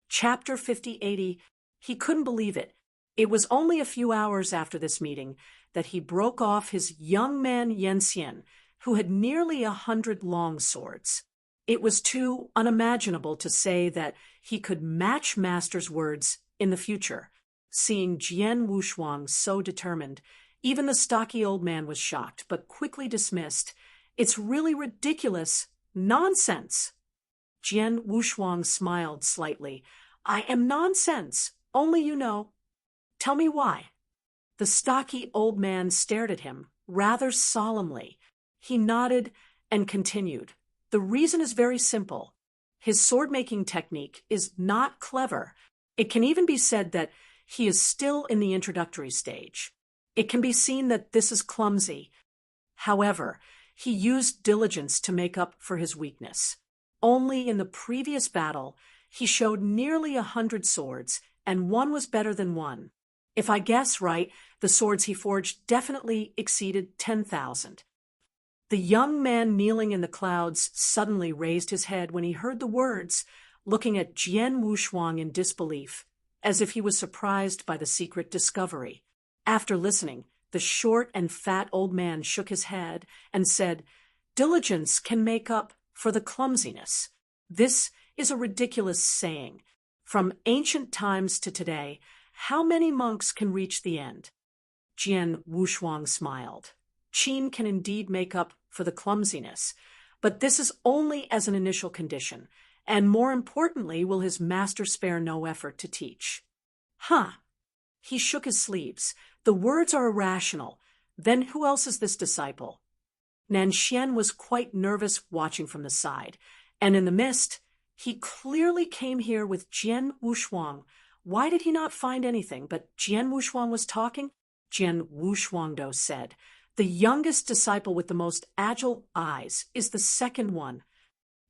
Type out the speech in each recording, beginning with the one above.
Chapter 5080. He couldn't believe it. It was only a few hours after this meeting that he broke off his young man Yenxian, who had nearly 100 long swords. It was too unimaginable to say that he could match Master's words in the future. Seeing Jian Wushuang so determined, even the stocky old man was shocked, but quickly dismissed. It's really ridiculous. Nonsense. Jian Wushuang smiled slightly. I am nonsense. Only you know. Tell me why. The stocky old man stared at him, rather solemnly. He nodded and continued. The reason is very simple. His sword-making technique is not clever. It can even be said that he is still in the introductory stage. It can be seen that this is clumsy. However, he used diligence to make up for his weakness. Only in the previous battle, he showed nearly 100 swords, and one was better than one. If I guess right, the swords he forged definitely exceeded 10,000. The young man kneeling in the clouds suddenly raised his head when he heard the words, looking at Jian Wushuang in disbelief, as if he was surprised by the secret discovery. After listening, the short and fat old man shook his head and said, Diligence can make up for the clumsiness. This is a ridiculous saying. From ancient times to today, how many monks can reach the end? Jian Wushuang smiled. Qin can indeed make up for the clumsiness, but this is only as an initial condition, and more importantly will his master spare no effort to teach. Huh. He shook his sleeves. The words are irrational. Then who else is this disciple? Nanxian was quite nervous watching from the side, and in the mist, he clearly came here with Jian Wushuang. Why did he not find anything? But Jian Wushuang was talking? Jian Wushuangdo said, The youngest disciple with the most agile eyes is the second one.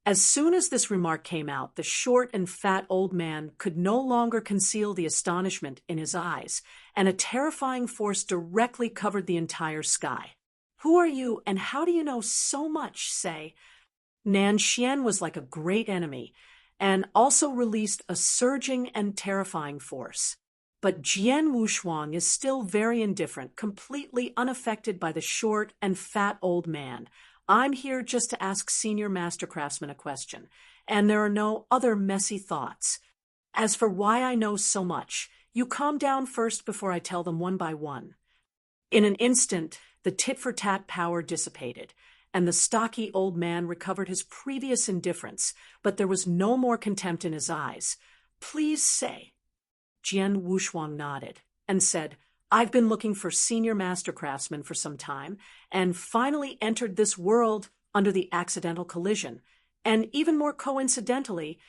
As soon as this remark came out, the short and fat old man could no longer conceal the astonishment in his eyes, and a terrifying force directly covered the entire sky. Who are you, and how do you know so much, say? Nanxian was like a great enemy, and also released a surging and terrifying force. But Jian Wushuang is still very indifferent, completely unaffected by the short and fat old man. I'm here just to ask Senior Master Craftsman a question, and there are no other messy thoughts. As for why I know so much, you calm down first before I tell them one by one. In an instant, the tit-for-tat power dissipated, and the stocky old man recovered his previous indifference, but there was no more contempt in his eyes. Please say. Jian Wushuang nodded and said, I've been looking for Senior Master Craftsman for some time, and finally entered this world under the accidental collision. And even more coincidentally,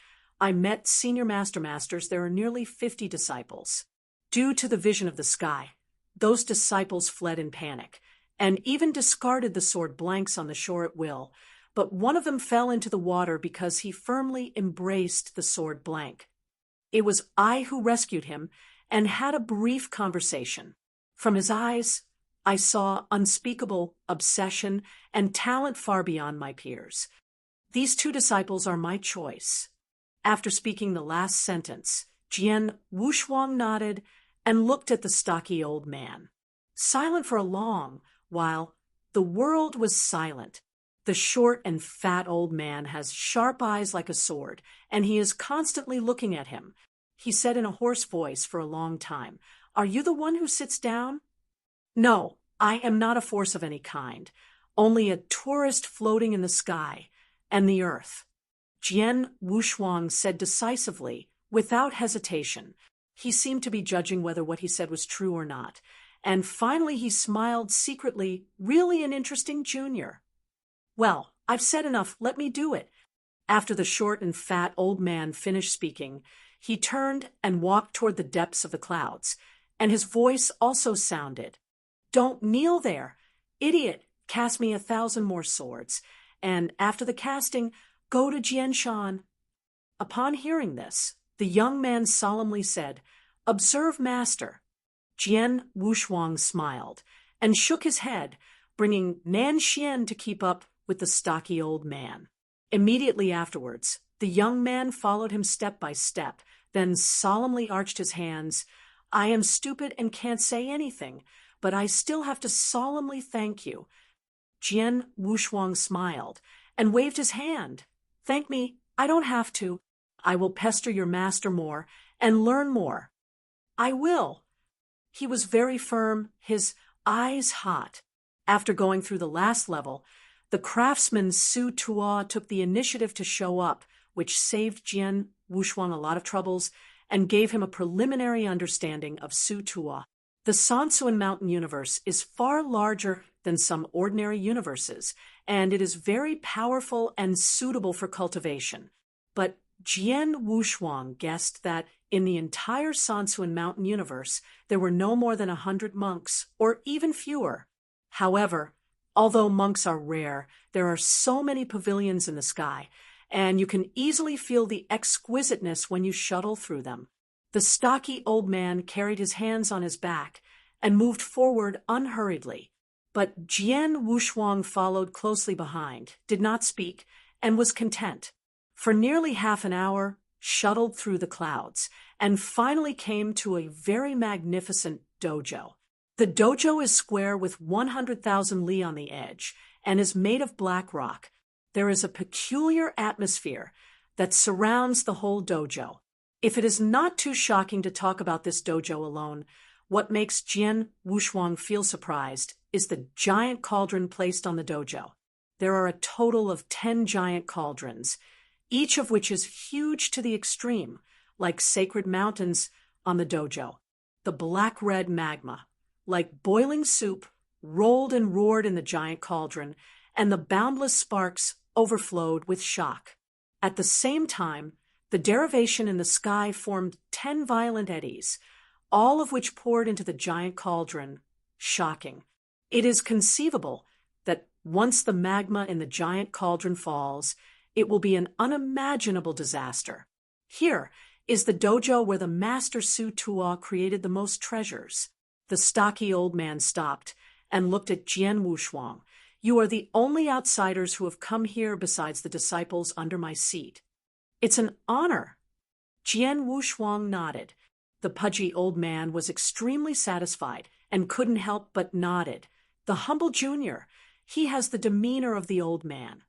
I met Senior Masters. There are nearly 50 disciples. Due to the vision of the sky, those disciples fled in panic, and even discarded the sword blanks on the shore at will, but one of them fell into the water because he firmly embraced the sword blank. It was I who rescued him and had a brief conversation. From his eyes, I saw unspeakable obsession and talent far beyond my peers. These two disciples are my choice. After speaking the last sentence, Jian Wushuang nodded and looked at the stocky old man. Silent for a long while, the world was silent. The short and fat old man has sharp eyes like a sword, and he is constantly looking at him. He said in a hoarse voice for a long time, Are you the one who sits down? No, I am not a force of any kind, only a tourist floating in the sky and the earth. Jian Wushuang said decisively, without hesitation. He seemed to be judging whether what he said was true or not. And finally he smiled secretly, really an interesting junior. Well, I've said enough, let me do it. After the short and fat old man finished speaking, he turned and walked toward the depths of the clouds, and his voice also sounded, Don't kneel there. Idiot, cast me 1,000 more swords, and after the casting, go to Jianshan. Upon hearing this, the young man solemnly said, Observe, Master. Jian Wushuang smiled and shook his head, bringing Nanxian to keep up with the stocky old man. Immediately afterwards, the young man followed him step by step, then solemnly arched his hands. "I am stupid and can't say anything, but I still have to solemnly thank you." Jian Wushuang smiled and waved his hand. "Thank me, I don't have to. I will pester your master more and learn more." "I will." He was very firm, his eyes hot. After going through the last level, the craftsman Su Tua took the initiative to show up, which saved Jian Wushuang a lot of troubles and gave him a preliminary understanding of Su Tua. The Sansuan Mountain universe is far larger than some ordinary universes, and it is very powerful and suitable for cultivation. But Jian Wushuang guessed that in the entire Sansuan Mountain universe, there were no more than 100 monks, or even fewer. However, although monks are rare, there are so many pavilions in the sky, and you can easily feel the exquisiteness when you shuttle through them. The stocky old man carried his hands on his back and moved forward unhurriedly. But Jian Wushuang followed closely behind, did not speak, and was content. For nearly half an hour, shuttled through the clouds, and finally came to a very magnificent dojo. The dojo is square with 100,000 li on the edge and is made of black rock. There is a peculiar atmosphere that surrounds the whole dojo. If it is not too shocking to talk about this dojo alone, what makes Jian Wushuang feel surprised is the giant cauldron placed on the dojo. There are a total of 10 giant cauldrons, each of which is huge to the extreme, like sacred mountains on the dojo. The black-red magma, like boiling soup, rolled and roared in the giant cauldron, and the boundless sparks overflowed with shock. At the same time, the derivation in the sky formed 10 violent eddies, all of which poured into the giant cauldron. Shocking. It is conceivable that once the magma in the giant cauldron falls, it will be an unimaginable disaster. Here is the dojo where the master Su Tua created the most treasures. The stocky old man stopped and looked at Jian Wushuang. "You are the only outsiders who have come here besides the disciples under my seat." "It's an honor." Jian Wushuang nodded. The pudgy old man was extremely satisfied and couldn't help but nodded. The humble junior, he has the demeanor of the old man.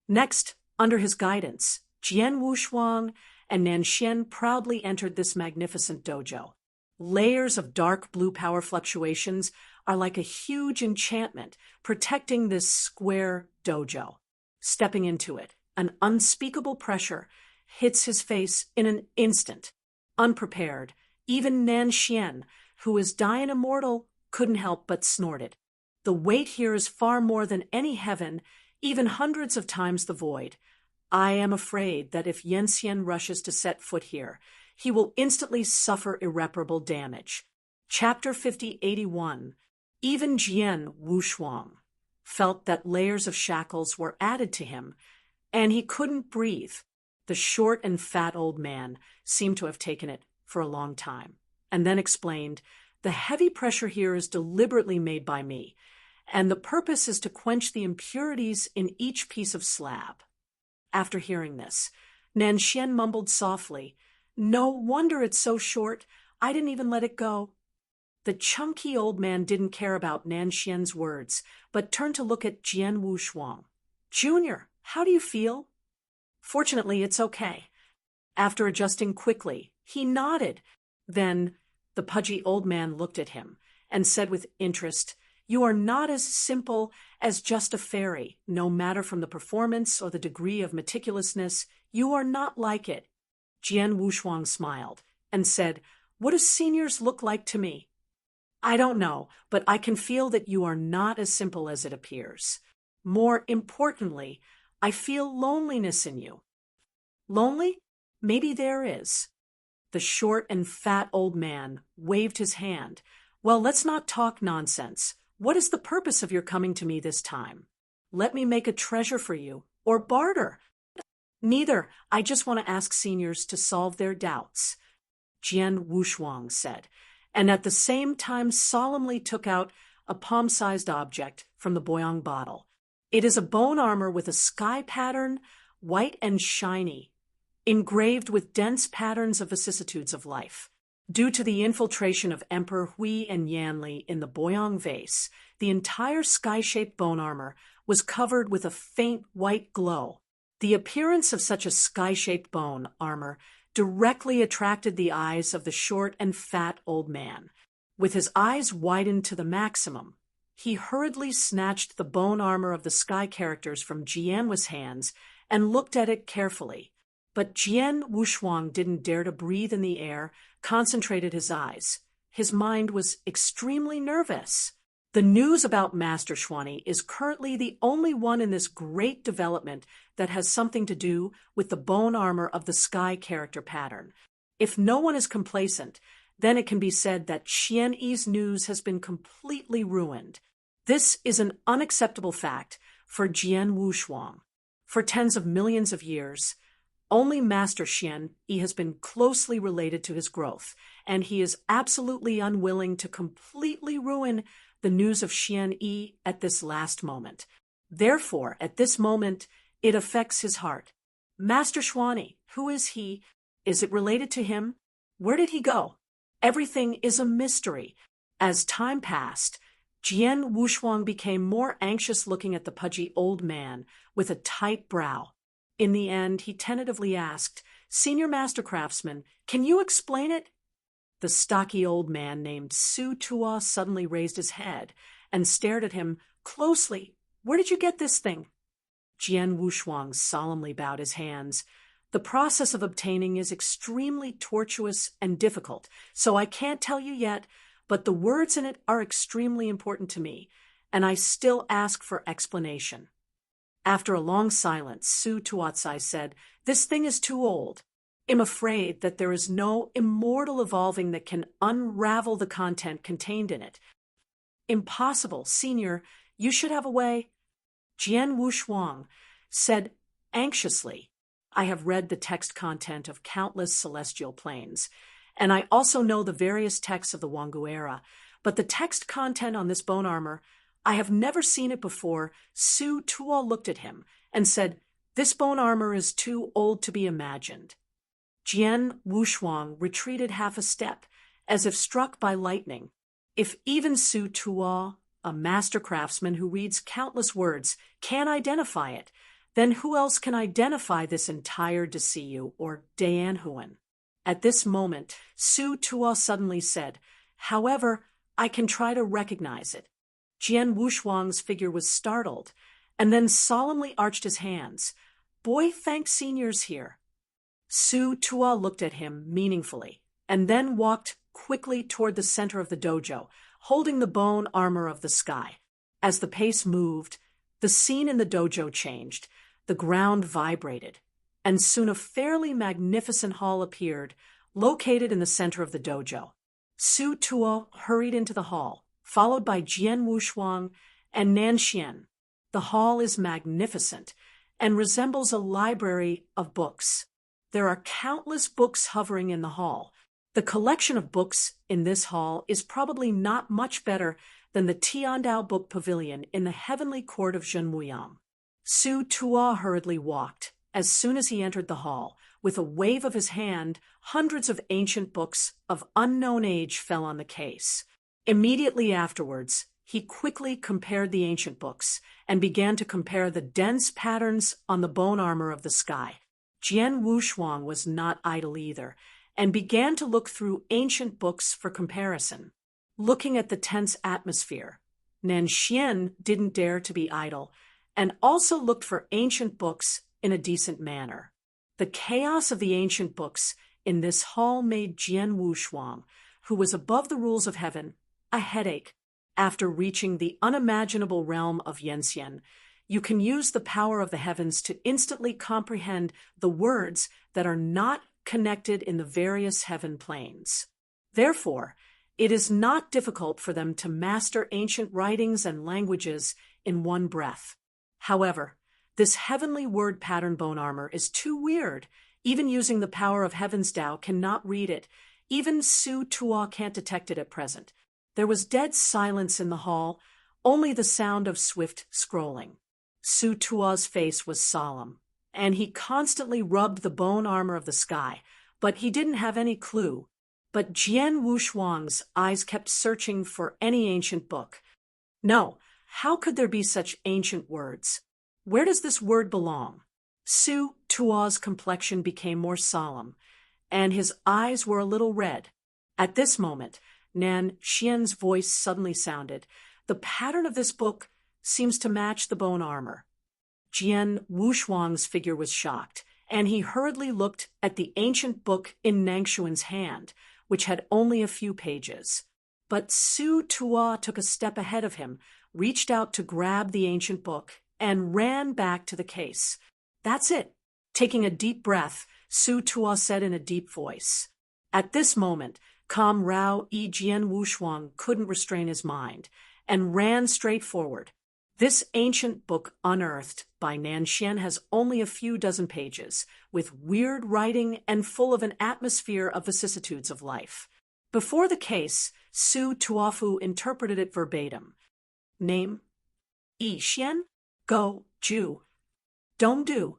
Next, under his guidance, Jian Wushuang and Nanxian proudly entered this magnificent dojo. Layers of dark blue power fluctuations are like a huge enchantment protecting this square dojo. Stepping into it, an unspeakable pressure hits his face in an instant. Unprepared, even Nanxian, who is Dayan immortal, couldn't help but snorted. The weight here is far more than any heaven, even hundreds of times the void. I am afraid that if Yanxian rushes to set foot here, he will instantly suffer irreparable damage. Chapter 5081. Even Jian Wushuang felt that layers of shackles were added to him, and he couldn't breathe. The short and fat old man seemed to have taken it for a long time, and then explained, "The heavy pressure here is deliberately made by me, and the purpose is to quench the impurities in each piece of slab." After hearing this, Nanxian mumbled softly, "No wonder it's so short. I didn't even let it go." The chunky old man didn't care about Nanxian's words, but turned to look at Jian Wushuang. "Junior, how do you feel?" "Fortunately, it's okay." After adjusting quickly, he nodded. Then the pudgy old man looked at him and said with interest, "You are not as simple as just a fairy, no matter from the performance or the degree of meticulousness. You are not like it." Jian Wushuang smiled and said, "What do seniors look like to me?" "I don't know, but I can feel that you are not as simple as it appears. More importantly, I feel loneliness in you." "Lonely? Maybe there is." The short and fat old man waved his hand. "Well, let's not talk nonsense. What is the purpose of your coming to me this time? Let me make a treasure for you, or barter." "Neither. I just want to ask seniors to solve their doubts," Jian Wushuang said, and at the same time solemnly took out a palm-sized object from the Boyang bottle. It is a bone armor with a sky pattern, white and shiny. engraved with dense patterns of vicissitudes of life. Due to the infiltration of Emperor Hui and Yanli in the Boyang vase, the entire sky-shaped bone armor was covered with a faint white glow. The appearance of such a sky-shaped bone armor directly attracted the eyes of the short and fat old man. With his eyes widened to the maximum, he hurriedly snatched the bone armor of the sky characters from Jianhui's hands and looked at it carefully. But Jian Wushuang didn't dare to breathe in the air, concentrated his eyes. His mind was extremely nervous. The news about Master Xuanyi is currently the only one in this great development that has something to do with the bone armor of the sky character pattern. If no one is complacent, then it can be said that Xian Yi's news has been completely ruined. This is an unacceptable fact for Jian Wushuang. For tens of millions of years, only Master Xian Yi has been closely related to his growth, and he is absolutely unwilling to completely ruin the news of Xian Yi at this last moment. Therefore, at this moment, it affects his heart. Master Xuanyi, who is he? Is it related to him? Where did he go? Everything is a mystery. As time passed, Jian Wushuang became more anxious looking at the pudgy old man with a tight brow. In the end, he tentatively asked, "Senior Master Craftsman, can you explain it?" The stocky old man named Su Tuo suddenly raised his head and stared at him closely. "Where did you get this thing?" Jian Wushuang solemnly bowed his hands. "The process of obtaining is extremely tortuous and difficult, so I can't tell you yet, but the words in it are extremely important to me, and I still ask for explanation." After a long silence, Su Tuotsai said, "This thing is too old. I'm afraid that there is no immortal evolving that can unravel the content contained in it." "Impossible, Senior. You should have a way." Jian Wushuang said anxiously, "I have read the text content of countless celestial planes, and I also know the various texts of the Wangu era, but the text content on this bone armor, I have never seen it before." Su Tuo looked at him and said, "This bone armor is too old to be imagined." Jian Wushuang retreated half a step, as if struck by lightning. If even Su Tuo, a master craftsman who reads countless words, can't identify it, then who else can identify this entire Desiyu or Daanhuan? At this moment, Su Tuo suddenly said, "However, I can try to recognize it." Jian Wushuang's figure was startled, and then solemnly arched his hands. "Boy, thank Seniors here." Su Tuo looked at him meaningfully, and then walked quickly toward the center of the dojo, holding the bone armor of the sky. As the pace moved, the scene in the dojo changed, the ground vibrated, and soon a fairly magnificent hall appeared, located in the center of the dojo. Su Tuo hurried into the hall, followed by Jian Wushuang and Nanxian. The hall is magnificent and resembles a library of books. There are countless books hovering in the hall. The collection of books in this hall is probably not much better than the Tiandao Book Pavilion in the heavenly court of Zhenmuyang. Su Tuo hurriedly walked. As soon as he entered the hall, with a wave of his hand, hundreds of ancient books of unknown age fell on the case. Immediately afterwards, he quickly compared the ancient books and began to compare the dense patterns on the bone armor of the sky. Jian Wushuang was not idle either, and began to look through ancient books for comparison. Looking at the tense atmosphere, Nanxian didn't dare to be idle, and also looked for ancient books in a decent manner. The chaos of the ancient books in this hall made Jian Wushuang, who was above the rules of heaven, a headache. After reaching the unimaginable realm of Yanxian, you can use the power of the heavens to instantly comprehend the words that are not connected in the various heaven planes. Therefore, it is not difficult for them to master ancient writings and languages in one breath. However, this heavenly word pattern bone armor is too weird. Even using the power of Heaven's Tao cannot read it. Even Su Tuo can't detect it at present. There was dead silence in the hall, only the sound of swift scrolling. Su Tuo's face was solemn, and he constantly rubbed the bone armor of the sky, but he didn't have any clue. But Jian Wushuang's eyes kept searching for any ancient book. No, how could there be such ancient words? Where does this word belong? Su Tuo's complexion became more solemn, and his eyes were a little red. At this moment, Nan Xian's voice suddenly sounded. The pattern of this book seems to match the bone armor. Jian Wushuang's figure was shocked, and he hurriedly looked at the ancient book in Nangshuan's hand, which had only a few pages. But Su Tuo took a step ahead of him, reached out to grab the ancient book, and ran back to the case. That's it. Taking a deep breath, Su Tuo said in a deep voice. At this moment, Kam Rao E. Jian Wushuang couldn't restrain his mind, and ran straight forward. This ancient book unearthed by Nanxian has only a few dozen pages, with weird writing and full of an atmosphere of vicissitudes of life. Before the case, Su Tuofu interpreted it verbatim. Name: Yi Xian, Go, Ju, Dong Du.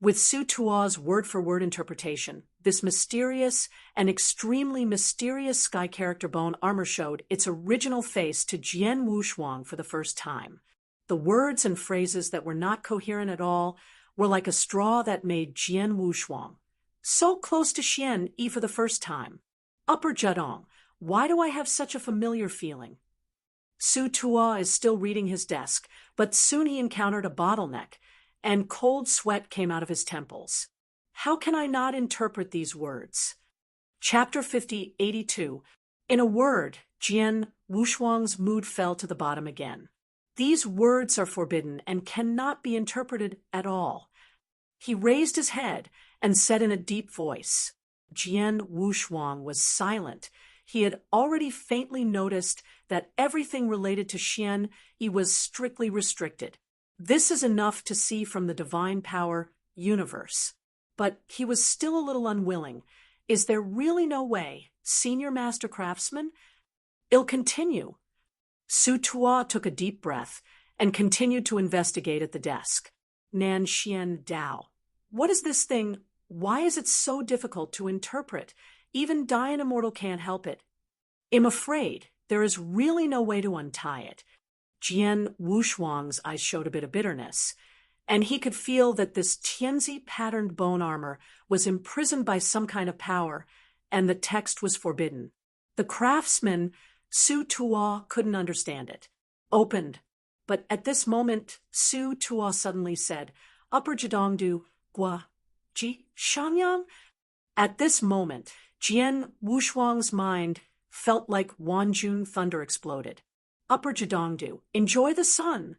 With Su Tuo's word-for-word interpretation, this mysterious and extremely mysterious sky character bone armor showed its original face to Jian Wushuang for the first time. The words and phrases that were not coherent at all were like a straw that made Jian Wushuang so close to Xian Yi for the first time. Upper Jadong, why do I have such a familiar feeling? Su Tuo is still reading his desk, but soon he encountered a bottleneck, and cold sweat came out of his temples. How can I not interpret these words? Chapter 82. In a word, Jian Wushuang's mood fell to the bottom again. These words are forbidden and cannot be interpreted at all. He raised his head and said in a deep voice. Jian Wushuang was silent. He had already faintly noticed that everything related to Xian Yi was strictly restricted. This is enough to see from the divine power universe. But he was still a little unwilling. Is there really no way, senior master craftsman? I'll continue. Su Tuo took a deep breath and continued to investigate at the desk. Nan Xian Dao. What is this thing? Why is it so difficult to interpret? Even Dian Immortal can't help it. I'm afraid there is really no way to untie it. Jian Wushuang's eyes showed a bit of bitterness, and he could feel that this Tianzi-patterned bone armor was imprisoned by some kind of power, and the text was forbidden. The craftsman, Su Tuo, couldn't understand it. Opened. But at this moment, Su Tuo suddenly said, Upper Jadongdu, Gua, Ji, Shanyang? At this moment, Jian Wushuang's mind felt like Wanjun thunder exploded. Upper Jadongdu, enjoy the sun.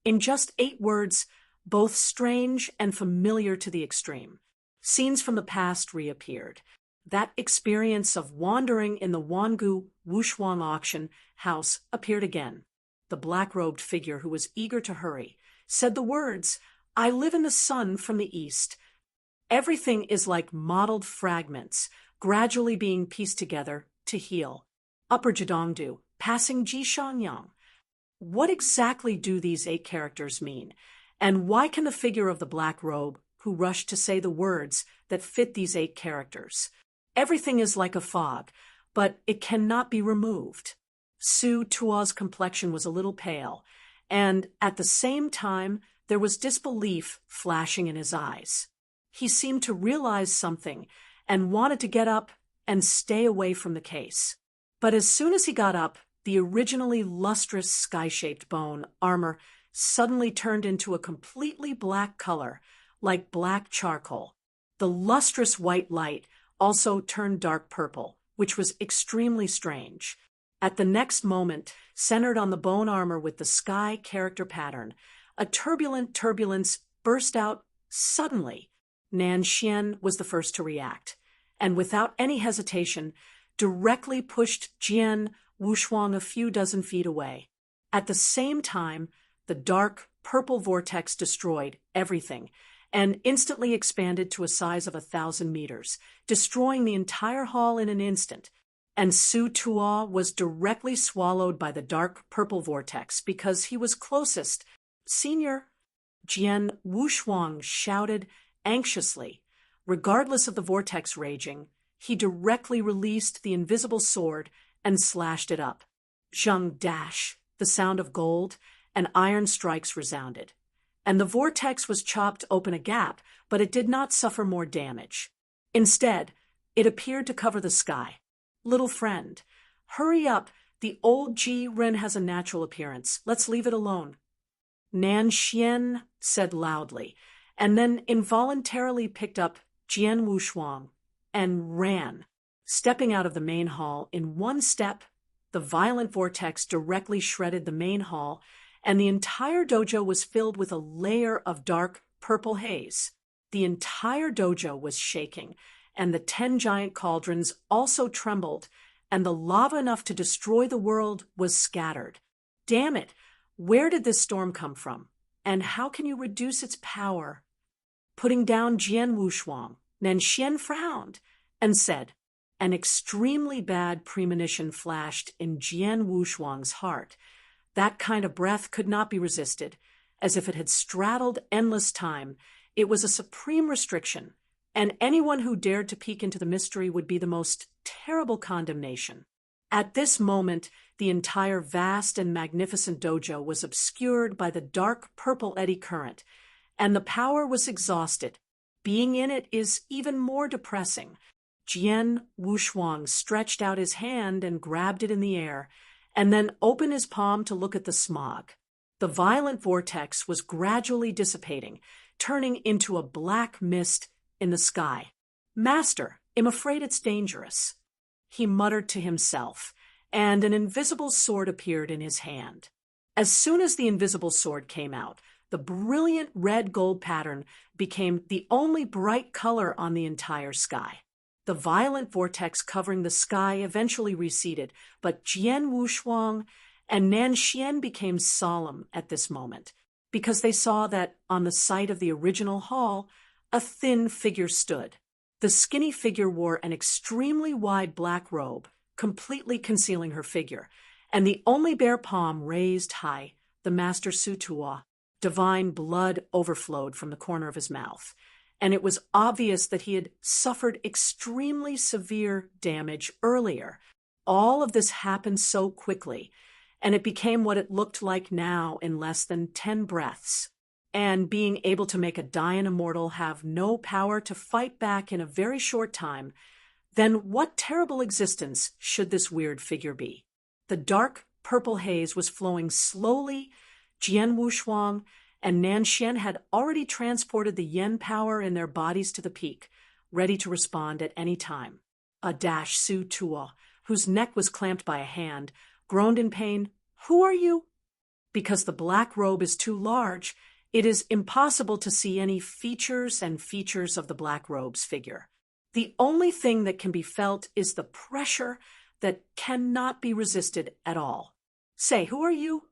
In just 8 words, both strange and familiar to the extreme. Scenes from the past reappeared. That experience of wandering in the Wangu Wushuang auction house appeared again. The black-robed figure who was eager to hurry said the words, I live in the sun from the east. Everything is like modeled fragments, gradually being pieced together to heal. Upper Jadongdu, passing Ji Shanyang. What exactly do these 8 characters mean? And why can the figure of the black robe who rushed to say the words that fit these 8 characters? Everything is like a fog, but it cannot be removed. Su Tuo's complexion was a little pale, and at the same time there was disbelief flashing in his eyes. He seemed to realize something and wanted to get up and stay away from the case. But as soon as he got up, the originally lustrous sky-shaped bone armor suddenly turned into a completely black color, like black charcoal. The lustrous white light also turned dark purple, which was extremely strange. At the next moment, centered on the bone armor with the sky character pattern, a turbulent turbulence burst out suddenly. Nan Xian was the first to react, and without any hesitation, directly pushed Jian Wushuang a few dozen feet away. At the same time, the dark purple vortex destroyed everything and instantly expanded to a size of 1,000 meters, destroying the entire hall in an instant. And Su Tuo was directly swallowed by the dark purple vortex because he was closest. Senior, Jian Wushuang shouted anxiously. Regardless of the vortex raging, he directly released the invisible sword and slashed it up. Zheng dash, the sound of gold, and iron strikes resounded. And the vortex was chopped open a gap, but it did not suffer more damage. Instead, it appeared to cover the sky. Little friend, hurry up. The old Ji Ren has a natural appearance. Let's leave it alone. Nan Xian said loudly, and then involuntarily picked up Jian Wushuang and ran. Stepping out of the main hall in one step, the violent vortex directly shredded the main hall, and the entire dojo was filled with a layer of dark purple haze. The entire dojo was shaking, and the 10 giant cauldrons also trembled, and the lava enough to destroy the world was scattered. Damn it! Where did this storm come from? And how can you reduce its power? Putting down Jian Wushuang, Nanxian frowned and said, an extremely bad premonition flashed in Jian Wushuang's heart. That kind of breath could not be resisted. As if it had straddled endless time, it was a supreme restriction, and anyone who dared to peek into the mystery would be the most terrible condemnation. At this moment, the entire vast and magnificent dojo was obscured by the dark purple eddy current, and the power was exhausted. Being in it is even more depressing. Jian Wushuang stretched out his hand and grabbed it in the air, and then opened his palm to look at the smog. The violent vortex was gradually dissipating, turning into a black mist in the sky. Master, I'm afraid it's dangerous, he muttered to himself, and an invisible sword appeared in his hand. As soon as the invisible sword came out, the brilliant red-gold pattern became the only bright color on the entire sky. The violent vortex covering the sky eventually receded, but Jian Wushuang and Nan Xian became solemn at this moment, because they saw that on the site of the original hall, a thin figure stood. The skinny figure wore an extremely wide black robe, completely concealing her figure, and the only bare palm raised high, the master Su Tuo. Divine blood overflowed from the corner of his mouth, and it was obvious that he had suffered extremely severe damage earlier. All of this happened so quickly, and it became what it looked like now in less than 10 breaths. And being able to make a dying immortal have no power to fight back in a very short time, then what terrible existence should this weird figure be? The dark purple haze was flowing slowly. Jian Wushuang and Nan Xian had already transported the yen power in their bodies to the peak, ready to respond at any time. A dash Su Tuo, whose neck was clamped by a hand, groaned in pain. Who are you? Because the black robe is too large, it is impossible to see any features of the black robe's figure. The only thing that can be felt is the pressure that cannot be resisted at all. Say, who are you?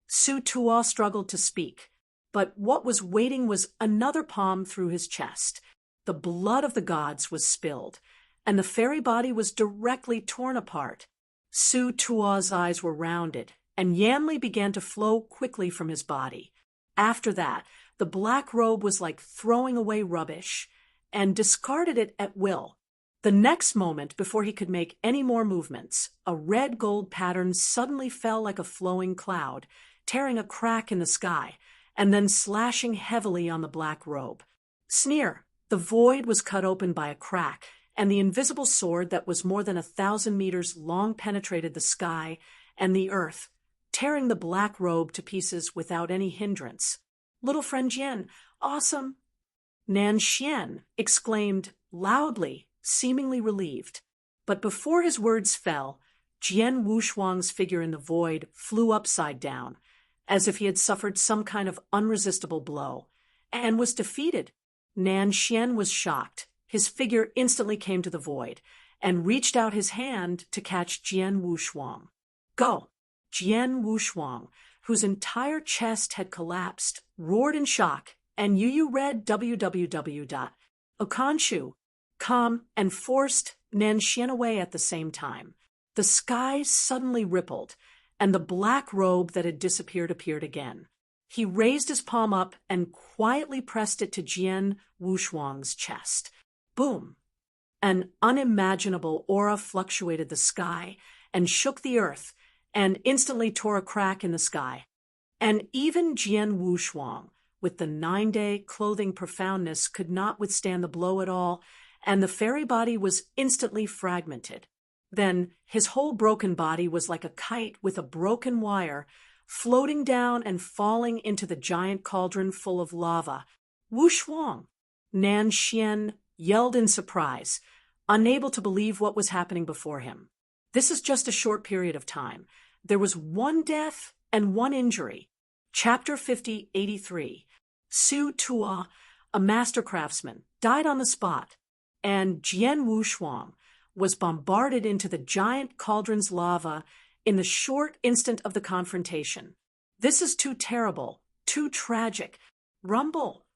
Su Tuo struggled to speak, but what was waiting was another palm through his chest. The blood of the gods was spilled, and the fairy body was directly torn apart. Su Tuo's eyes were rounded, and Yanli began to flow quickly from his body. After that, the black robe was like throwing away rubbish, and discarded it at will. The next moment, before he could make any more movements, a red-gold pattern suddenly fell like a flowing cloud, tearing a crack in the sky, and then slashing heavily on the black robe. Sneer! The void was cut open by a crack, and the invisible sword that was more than 1,000 meters long penetrated the sky and the earth, tearing the black robe to pieces without any hindrance. Little friend Jian, awesome! Nan Xian exclaimed loudly, seemingly relieved. But before his words fell, Jian Wushuang's figure in the void flew upside down, as if he had suffered some kind of unresistible blow, and was defeated. Nan Xian was shocked. His figure instantly came to the void, and reached out his hand to catch Jian Wushuang. Go! Jian Wushuang, whose entire chest had collapsed, roared in shock, and Yu read www.okanshu.com and forced Nan Xian away at the same time. The sky suddenly rippled, and the black robe that had disappeared appeared again. He raised his palm up and quietly pressed it to Jian Wushuang's chest. Boom! An unimaginable aura fluctuated the sky and shook the earth and instantly tore a crack in the sky. And even Jian Wushuang, with the 9-day clothing profoundness, could not withstand the blow at all, and the fairy body was instantly fragmented. Then his whole broken body was like a kite with a broken wire, floating down and falling into the giant cauldron full of lava. Wushuang! Nan Xian yelled in surprise, unable to believe what was happening before him. This is just a short period of time. There was one death and one injury. Chapter 5083. Su Tua, a master craftsman, died on the spot, and Jian Wushuang was bombarded into the giant cauldron's lava in the short instant of the confrontation. This is too terrible, too tragic. Rumble!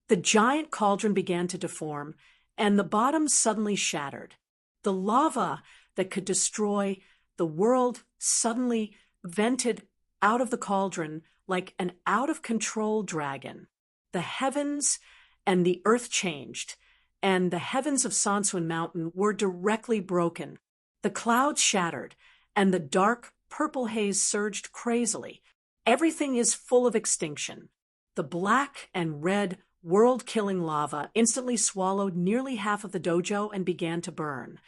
The giant cauldron began to deform, and the bottom suddenly shattered. The lava that could destroy the world suddenly vented out of the cauldron like an out-of-control dragon. The heavens and the earth changed, and the heavens of Sansuan Mountain were directly broken. The clouds shattered, and the dark purple haze surged crazily. Everything is full of extinction. The black and red world-killing lava instantly swallowed nearly half of the dojo and began to burn.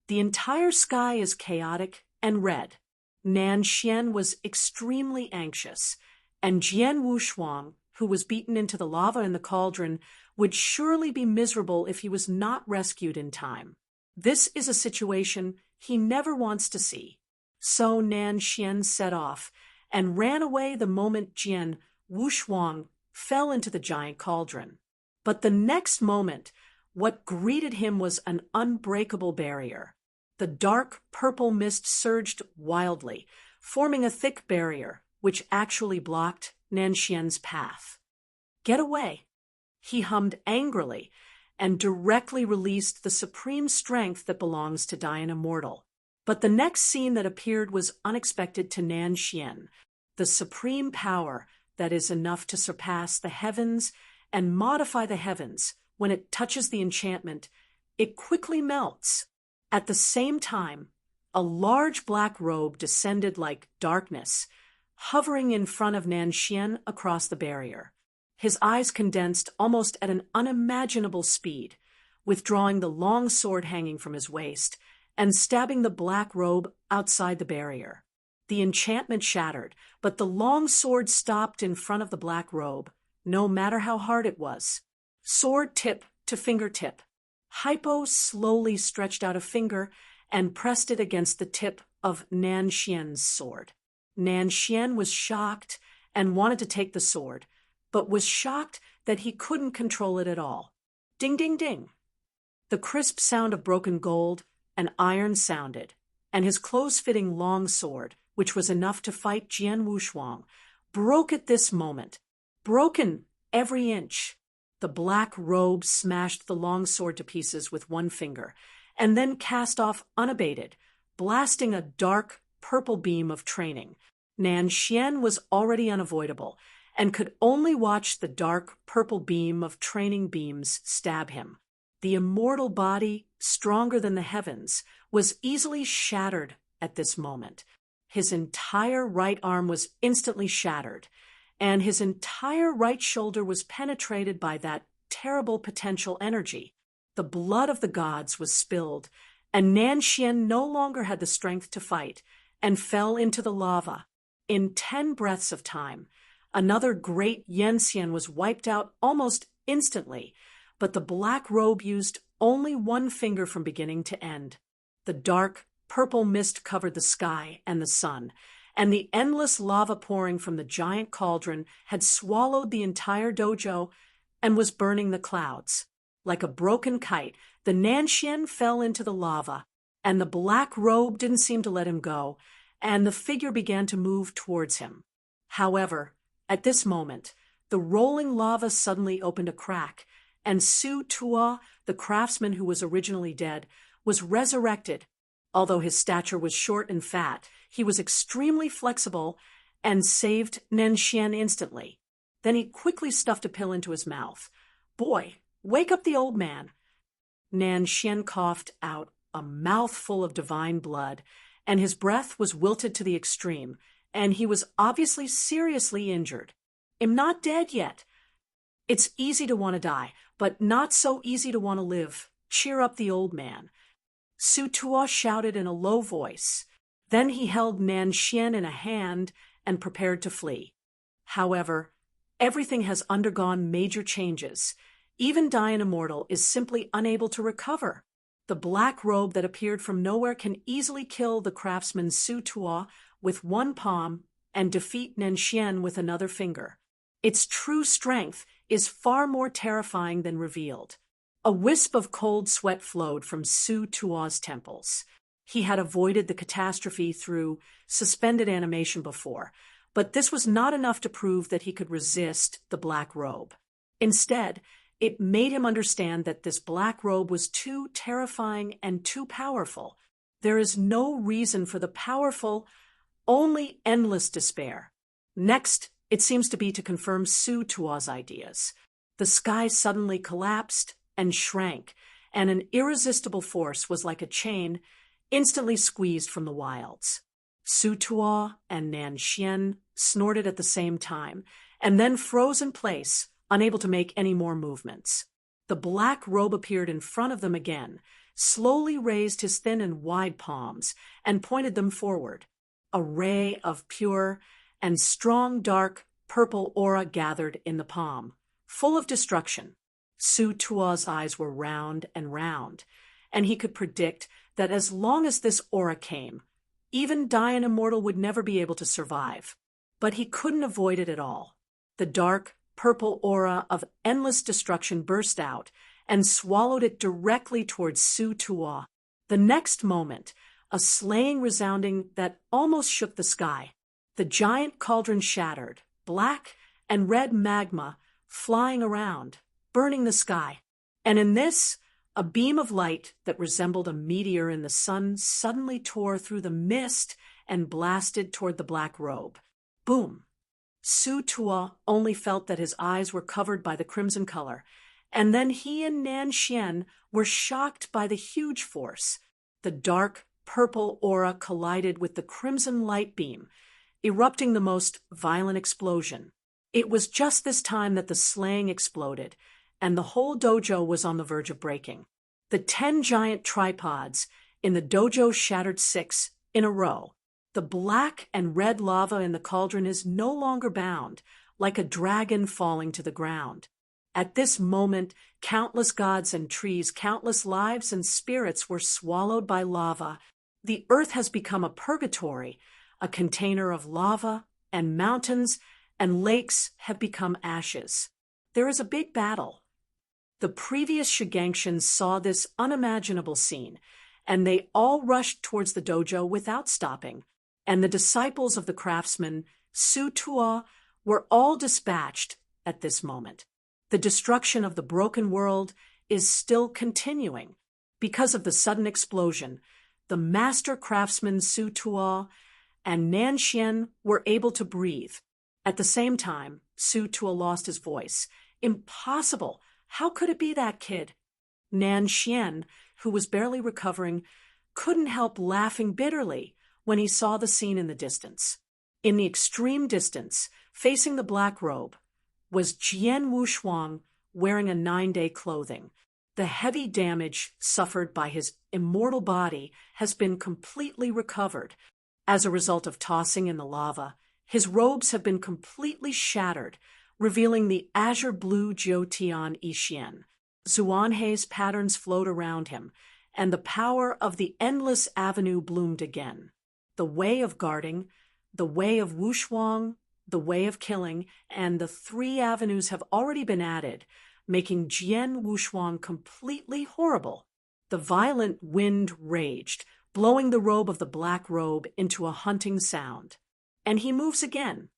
The entire sky is chaotic and red. Nan Xian was extremely anxious, and Jian Wushuang, who was beaten into the lava in the cauldron, would surely be miserable if he was not rescued in time. This is a situation he never wants to see. So Nan Xian set off and ran away the moment Jian Wushuang fell into the giant cauldron. But the next moment, what greeted him was an unbreakable barrier. The dark purple mist surged wildly, forming a thick barrier, which actually blocked Nan Xian's path. "Get away," he hummed angrily, and directly released the supreme strength that belongs to die an immortal. But the next scene that appeared was unexpected to Nan Xian. The supreme power that is enough to surpass the heavens and modify the heavens, when it touches the enchantment, it quickly melts. At the same time, a large black robe descended like darkness, hovering in front of Nan Xian across the barrier. His eyes condensed almost at an unimaginable speed, withdrawing the long sword hanging from his waist and stabbing the black robe outside the barrier. The enchantment shattered, but the long sword stopped in front of the black robe, no matter how hard it was. Sword tip to fingertip. Hypo slowly stretched out a finger and pressed it against the tip of Nan Xian's sword. Nan Xian was shocked and wanted to take the sword, but was shocked that he couldn't control it at all. Ding, ding, ding. The crisp sound of broken gold and iron sounded, and his close-fitting long sword, which was enough to fight Jian Wushuang, broke at this moment. Broken every inch. The black robe smashed the long sword to pieces with one finger, and then cast off unabated, blasting a dark purple beam of training. Nan Xian was already unavoidable, and could only watch the dark purple beam of training beams stab him. The immortal body, stronger than the heavens, was easily shattered at this moment. His entire right arm was instantly shattered, and his entire right shoulder was penetrated by that terrible potential energy. The blood of the gods was spilled, and Nan Xian no longer had the strength to fight, and fell into the lava. In 10 breaths of time, another great Yanxian was wiped out almost instantly, but the black robe used only one finger from beginning to end. The dark, purple mist covered the sky and the sun, and the endless lava pouring from the giant cauldron had swallowed the entire dojo and was burning the clouds. Like a broken kite, the Nan Xian fell into the lava, and the black robe didn't seem to let him go, and the figure began to move towards him. However, at this moment, the rolling lava suddenly opened a crack, and Su Tua, the craftsman who was originally dead, was resurrected. Although his stature was short and fat, he was extremely flexible and saved Nan Xian instantly. Then he quickly stuffed a pill into his mouth. "Boy, wake up the old man." Nan Xian coughed out a mouthful of divine blood, and his breath was wilted to the extreme, and he was obviously seriously injured. "I'm not dead yet." "It's easy to want to die, but not so easy to want to live. Cheer up the old man." Su Tuo shouted in a low voice. Then he held Nan Xian in a hand and prepared to flee. However, everything has undergone major changes. Even Dian Immortal is simply unable to recover. The black robe that appeared from nowhere can easily kill the craftsman Su Tuo with one palm and defeat Nan Xian with another finger. Its true strength is far more terrifying than revealed. A wisp of cold sweat flowed from Su Tuo's temples. He had avoided the catastrophe through suspended animation before, but this was not enough to prove that he could resist the black robe. Instead, it made him understand that this black robe was too terrifying and too powerful. There is no reason for the powerful, only endless despair. Next, it seems to be to confirm Su Tuo's ideas. The sky suddenly collapsed and shrank, and an irresistible force was like a chain instantly squeezed from the wilds. Su Tuo and Nan Xian snorted at the same time, and then froze in place, unable to make any more movements. The black robe appeared in front of them again, slowly raised his thin and wide palms, and pointed them forward. A ray of pure and strong dark purple aura gathered in the palm, full of destruction. Su Tuo's eyes were round, and he could predict that as long as this aura came, even Dian Immortal would never be able to survive. But he couldn't avoid it at all. The dark, purple aura of endless destruction burst out and swallowed it directly towards Su Tuo. The next moment, a slaying resounding that almost shook the sky. The giant cauldron shattered, black and red magma flying around, burning the sky. And in this, a beam of light that resembled a meteor in the sun suddenly tore through the mist and blasted toward the black robe. Boom! Su Tuo only felt that his eyes were covered by the crimson color, and then he and Nan Xian were shocked by the huge force. The dark, purple aura collided with the crimson light beam, erupting the most violent explosion. It was just this time that the slaying exploded, and the whole dojo was on the verge of breaking. The 10 giant tripods in the dojo shattered 6 in a row. The black and red lava in the cauldron is no longer bound, like a dragon falling to the ground. At this moment, countless gods and trees, countless lives and spirits were swallowed by lava. The earth has become a purgatory, a container of lava, and mountains and lakes have become ashes. There is a big battle. The previous Shiganshins saw this unimaginable scene, and they all rushed towards the dojo without stopping, and the disciples of the craftsman, Su Tuo, were all dispatched at this moment. The destruction of the broken world is still continuing. Because of the sudden explosion, the master craftsman Su Tuo and Nan Xian were able to breathe. At the same time, Su Tuo lost his voice. Impossible! How could it be that kid? Nan Xian, who was barely recovering, couldn't help laughing bitterly when he saw the scene in the distance. In the extreme distance, facing the black robe, was Jian Wushuang wearing a 9-day clothing. The heavy damage suffered by his immortal body has been completely recovered. As a result of tossing in the lava, his robes have been completely shattered, revealing the azure blue Jiutian Yixian. Zuanhe's patterns flowed around him, and the power of the endless avenue bloomed again. The way of guarding, the way of Wushuang, the way of killing, and the 3 avenues have already been added, making Jian Wushuang completely horrible. The violent wind raged, blowing the robe of the black robe into a hunting sound. And he moves again.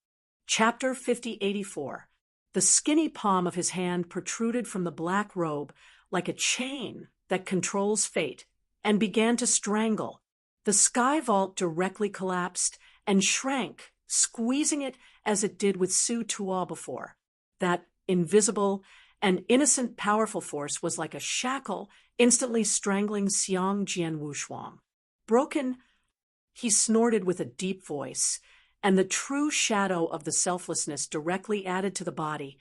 Chapter 5084. The skinny palm of his hand protruded from the black robe like a chain that controls fate and began to strangle. The sky vault directly collapsed and shrank, squeezing it as it did with Su Tuo before. That invisible and innocent powerful force was like a shackle instantly strangling Xiang Jian Wushuang. Broken, he snorted with a deep voice, and the true shadow of the selflessness directly added to the body.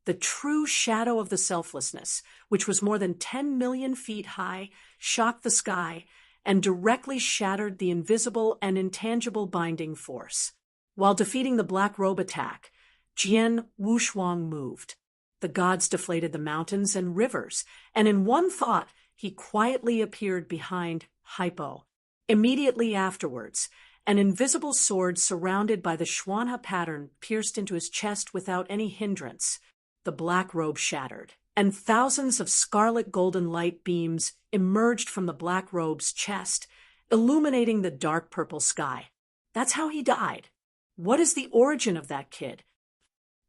The true shadow of the selflessness, which was more than 10 million feet high, shocked the sky and directly shattered the invisible and intangible binding force. While defeating the Black Robe attack, Jian Wushuang moved. The gods deflated the mountains and rivers, and in one thought, he quietly appeared behind Hypo. Immediately afterwards, an invisible sword surrounded by the Xuanha pattern pierced into his chest without any hindrance. The black robe shattered, and thousands of scarlet golden light beams emerged from the black robe's chest, illuminating the dark purple sky. That's how he died. What is the origin of that kid?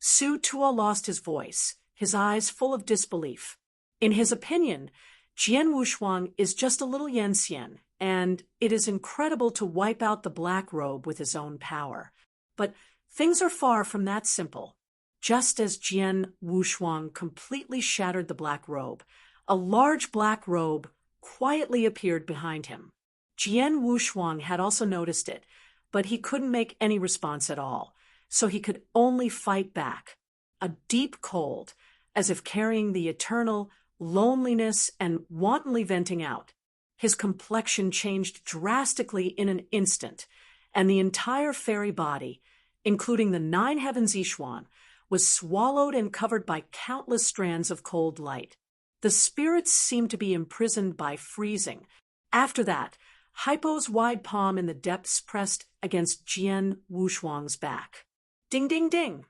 Su Tuo lost his voice, his eyes full of disbelief. In his opinion, Jian Wushuang is just a little Yanxian, and it is incredible to wipe out the black robe with his own power. But things are far from that simple. Just as Jian Wushuang completely shattered the black robe, a large black robe quietly appeared behind him. Jian Wushuang had also noticed it, but he couldn't make any response at all, so he could only fight back. A deep cold, as if carrying the eternal loneliness and wantonly venting out. His complexion changed drastically in an instant, and the entire fairy body, including the 9 heavens Yixuan, was swallowed and covered by countless strands of cold light. The spirits seemed to be imprisoned by freezing. After that, Hypo's wide palm in the depths pressed against Jian Wushuang's back. Ding, ding, ding!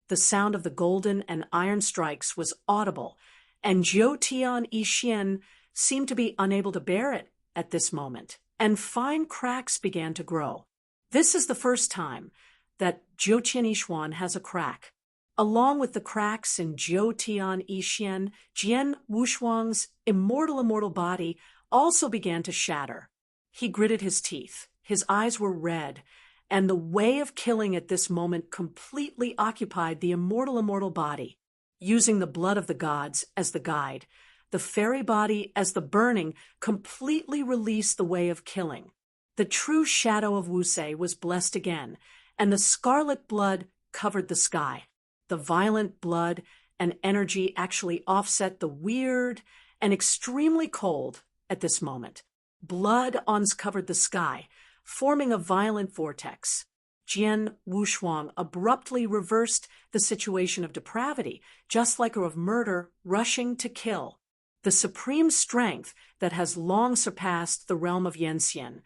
The sound of the golden and iron strikes was audible, and Zhou Tian Yixian seemed to be unable to bear it at this moment, and fine cracks began to grow. This is the first time that Zhou Tian Yixuan has a crack. Along with the cracks in Zhou Tian Yixian, Jian Wushuang's immortal body also began to shatter. He gritted his teeth, his eyes were red, and the way of killing at this moment completely occupied the immortal body. Using the blood of the gods as the guide, the fairy body as the burning completely released the way of killing. The true shadow of Wusei was blessed again, and the scarlet blood covered the sky. The violent blood and energy actually offset the weird and extremely cold at this moment. Blood covered the sky, forming a violent vortex. Jian Wushuang abruptly reversed the situation of depravity, just like of murder rushing to kill. The supreme strength that has long surpassed the realm of Yanxian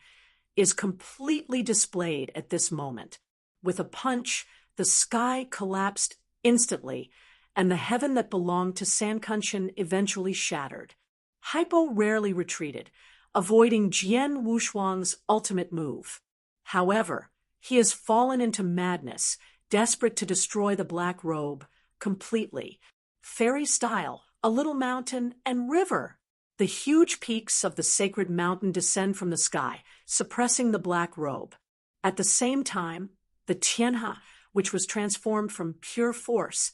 is completely displayed at this moment. With a punch, the sky collapsed instantly, and the heaven that belonged to Sankunshin eventually shattered. Hypo rarely retreated, avoiding Jian Wushuang's ultimate move. However, he has fallen into madness, desperate to destroy the black robe completely. Fairy style, a little mountain and river. The huge peaks of the sacred mountain descend from the sky, suppressing the black robe. At the same time, the Tianhe, which was transformed from pure force,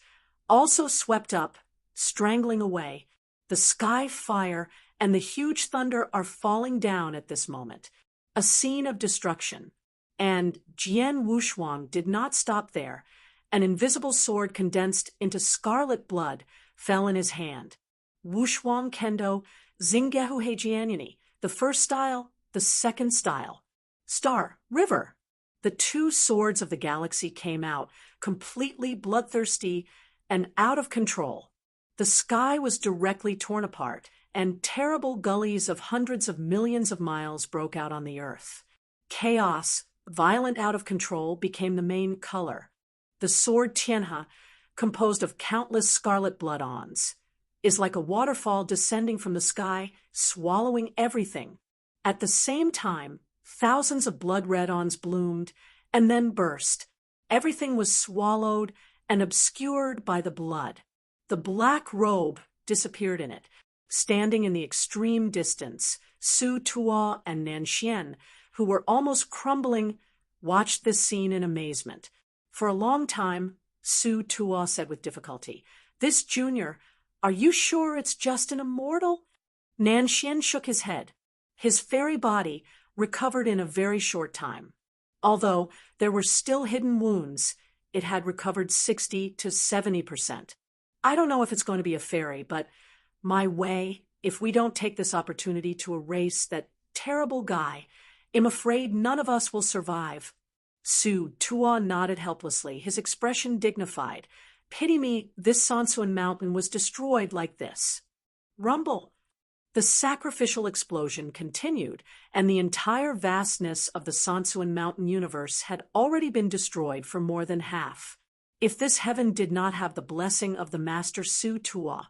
also swept up, strangling away. The sky fire and the huge thunder are falling down at this moment. A scene of destruction. And Jian Wushuang did not stop there. An invisible sword condensed into scarlet blood fell in his hand. Wushuang Kendo, Xinggehu Heijianyani, the first style, the second style. Star, river. The 2 swords of the galaxy came out, completely bloodthirsty and out of control. The sky was directly torn apart, and terrible gullies of hundreds of millions of miles broke out on the earth. Chaos, violent out of control, became the main color. The sword Tianhe, composed of countless scarlet blood-ons, is like a waterfall descending from the sky, swallowing everything. At the same time, thousands of blood red-ons bloomed and then burst. Everything was swallowed and obscured by the blood. The black robe disappeared in it. Standing in the extreme distance, Su Tuo and Nanxian, who were almost crumbling, watched this scene in amazement. For a long time, Su Tuo said with difficulty. This junior, are you sure it's just an immortal? Nanxian shook his head. His fairy body recovered in a very short time. Although there were still hidden wounds, it had recovered 60 to 70%. I don't know if it's going to be a fairy, but my way, if we don't take this opportunity to erase that terrible guy, I'm afraid none of us will survive. Su Tuo nodded helplessly, his expression dignified. Pity me, this Sansuan mountain was destroyed like this. Rumble. The sacrificial explosion continued, and the entire vastness of the Sansuan mountain universe had already been destroyed for more than half. If this heaven did not have the blessing of the master Su Tuo,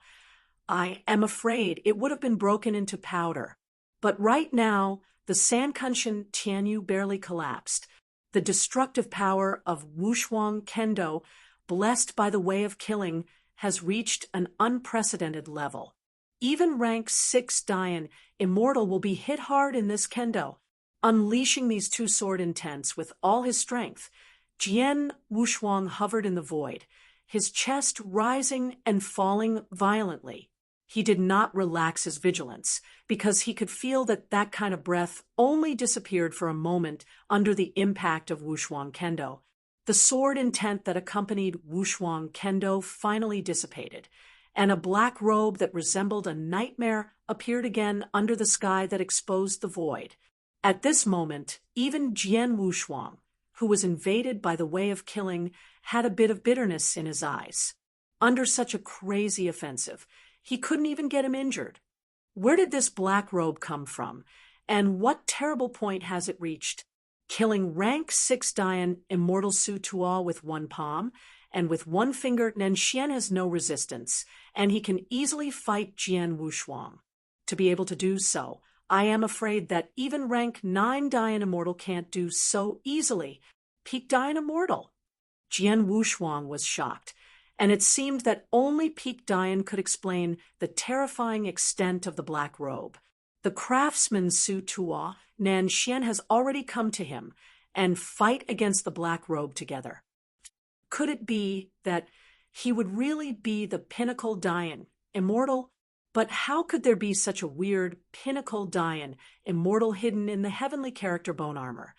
I am afraid it would have been broken into powder. But right now, the Sankanshin Tianyu barely collapsed. The destructive power of Wushuang Kendo, blessed by the way of killing, has reached an unprecedented level. Even rank 6 Dian Immortal will be hit hard in this kendo. Unleashing these two sword intents with all his strength, Jian Wushuang hovered in the void, his chest rising and falling violently. He did not relax his vigilance, because he could feel that that kind of breath only disappeared for a moment under the impact of Wushuang Kendo. The sword intent that accompanied Wushuang Kendo finally dissipated, and a black robe that resembled a nightmare appeared again under the sky that exposed the void. At this moment, even Jian Wushuang, who was invaded by the way of killing, had a bit of bitterness in his eyes. Under such a crazy offensive, he couldn't even get him injured. Where did this black robe come from, and what terrible point has it reached? Killing rank 6 Dian Immortal Su Tuo with one palm, and with one finger Nanxian has no resistance, and he can easily fight Jian Wushuang. To be able to do so, I am afraid that even rank 9 Dian Immortal can't do so easily. Peak Dian Immortal. Jian Wushuang was shocked, and it seemed that only Peak Dian could explain the terrifying extent of the black robe. The craftsman Su Tuo, Nanxian, has already come to him and fight against the black robe together. Could it be that he would really be the pinnacle Dian Immortal? But how could there be such a weird pinnacle Dian Immortal hidden in the heavenly character bone armor?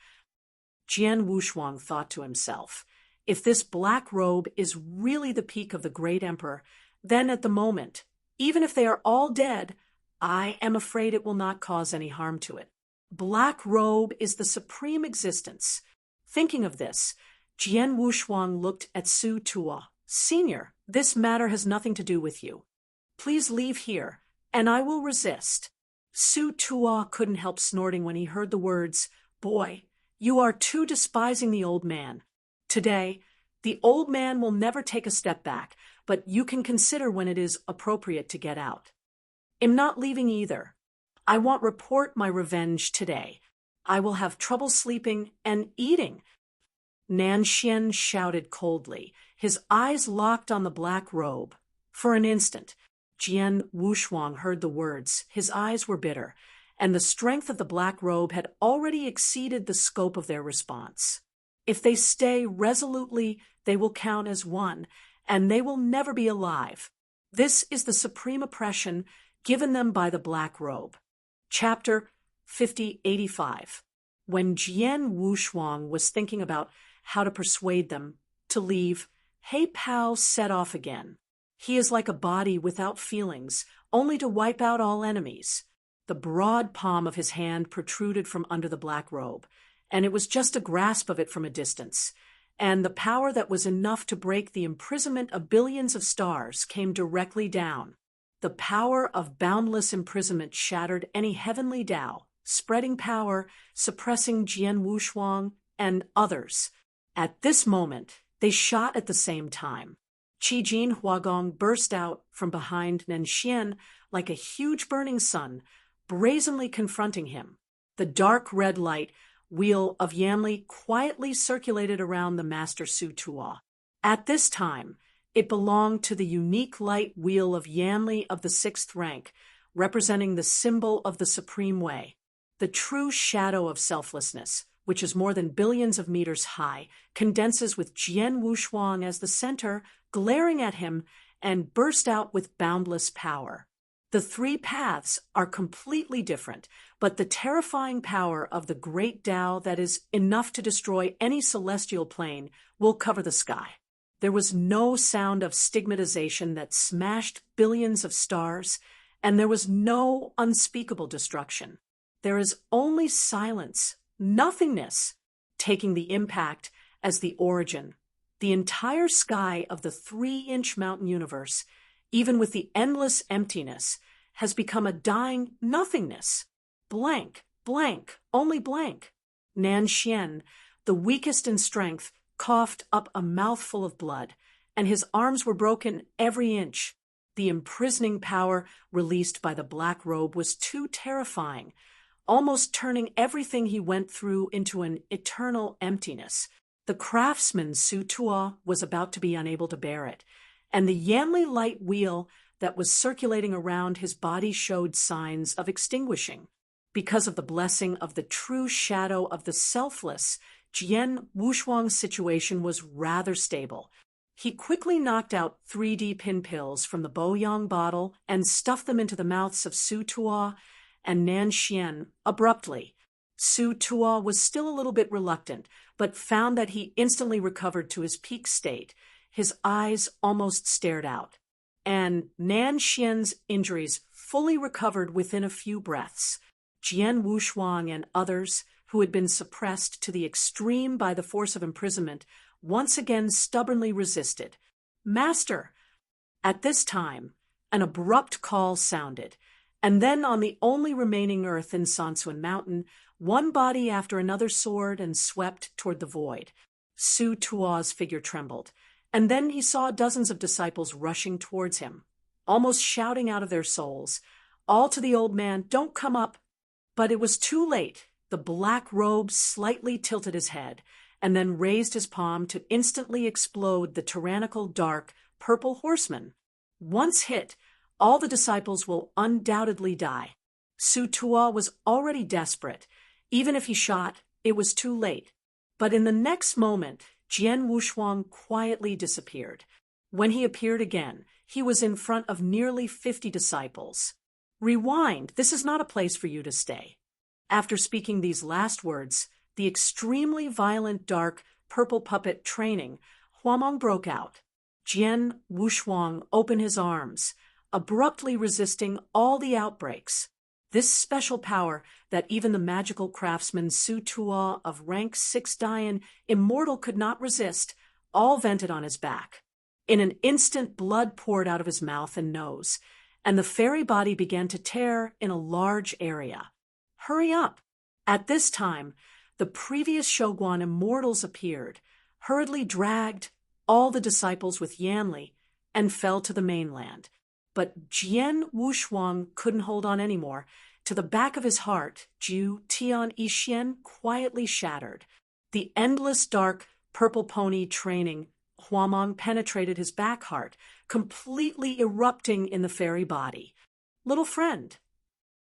Jian Wushuang thought to himself, if this black robe is really the peak of the great emperor, then at the moment, even if they are all dead, I am afraid it will not cause any harm to it. Black robe is the supreme existence. Thinking of this, Jian Wushuang looked at Su Tuo. Senior, this matter has nothing to do with you. Please leave here, and I will resist. Su Tuo couldn't help snorting when he heard the words, Boy, you are too despising the old man. Today, the old man will never take a step back, but you can consider when it is appropriate to get out. I'm not leaving either. I won't report my revenge today. I will have trouble sleeping and eating. Nanxian shouted coldly, his eyes locked on the black robe. For an instant, Jian Wushuang heard the words. His eyes were bitter, and the strength of the black robe had already exceeded the scope of their response. If they stay resolutely, they will count as one, and they will never be alive. This is the supreme oppression given them by the black robe. Chapter 5085. When Jian Wushuang was thinking about how to persuade them to leave, He Pao set off again. He is like a body without feelings, only to wipe out all enemies. The broad palm of his hand protruded from under the black robe, and it was just a grasp of it from a distance, and the power that was enough to break the imprisonment of billions of stars came directly down. The power of boundless imprisonment shattered any heavenly Tao, spreading power, suppressing Jian Wushuang and others. At this moment, they shot at the same time. Qijin Huagong burst out from behind Nanxian like a huge burning sun, brazenly confronting him. The dark red light wheel of Yanli quietly circulated around the master Su Tuo. At this time, it belonged to the unique light wheel of Yanli of the 6th rank, representing the symbol of the supreme way, the true shadow of selflessness, which is more than billions of meters high, condenses with Jian Wushuang as the center, glaring at him, and burst out with boundless power. The three paths are completely different, but the terrifying power of the great Tao that is enough to destroy any celestial plane will cover the sky. There was no sound of stigmatization that smashed billions of stars, and there was no unspeakable destruction. There is only silence, nothingness, taking the impact as the origin. The entire sky of the 3-inch mountain universe, even with the endless emptiness, has become a dying nothingness. Blank, blank, only blank. Nan Xian, the weakest in strength, coughed up a mouthful of blood, and his arms were broken every inch. The imprisoning power released by the black robe was too terrifying, almost turning everything he went through into an eternal emptiness. The craftsman Su Tuo was about to be unable to bear it, and the Yanli light wheel that was circulating around his body showed signs of extinguishing. Because of the blessing of the true shadow of the selfless, Jian Wushuang's situation was rather stable. He quickly knocked out 3D pin pills from the Boyang bottle and stuffed them into the mouths of Su Tuo and Nan Xian abruptly. Su Tuo was still a little bit reluctant, but found that he instantly recovered to his peak state. His eyes almost stared out. And Nan Xian's injuries fully recovered within a few breaths. Jian Wushuang and others, who had been suppressed to the extreme by the force of imprisonment, once again stubbornly resisted. "Master!" At this time, an abrupt call sounded, and then on the only remaining earth in Sansuan Mountain, one body after another soared and swept toward the void. Su Tuo's figure trembled, and then he saw dozens of disciples rushing towards him, almost shouting out of their souls, all to the old man, "Don't come up!" But it was too late. The black robe slightly tilted his head, and then raised his palm to instantly explode the tyrannical, dark, purple horseman. Once hit, all the disciples will undoubtedly die. Su Tuo was already desperate. Even if he shot, it was too late. But in the next moment, Jian Wushuang quietly disappeared. When he appeared again, he was in front of nearly 50 disciples. "Rewind, this is not a place for you to stay." After speaking these last words, the extremely violent dark purple puppet training, Huameng broke out. Jian Wushuang opened his arms, abruptly resisting all the outbreaks. This special power that even the magical craftsman Su Tuo of rank 6 Dian immortal could not resist, all vented on his back. In an instant, blood poured out of his mouth and nose, and the fairy body began to tear in a large area. "Hurry up!" At this time, the previous Shoguan immortals appeared, hurriedly dragged all the disciples with Yanli, and fell to the mainland. But Jian Wushuang couldn't hold on anymore. To the back of his heart, Jiu Tian Yixian quietly shattered. The endless dark purple pony training Huameng penetrated his back heart, completely erupting in the fairy body. "Little friend."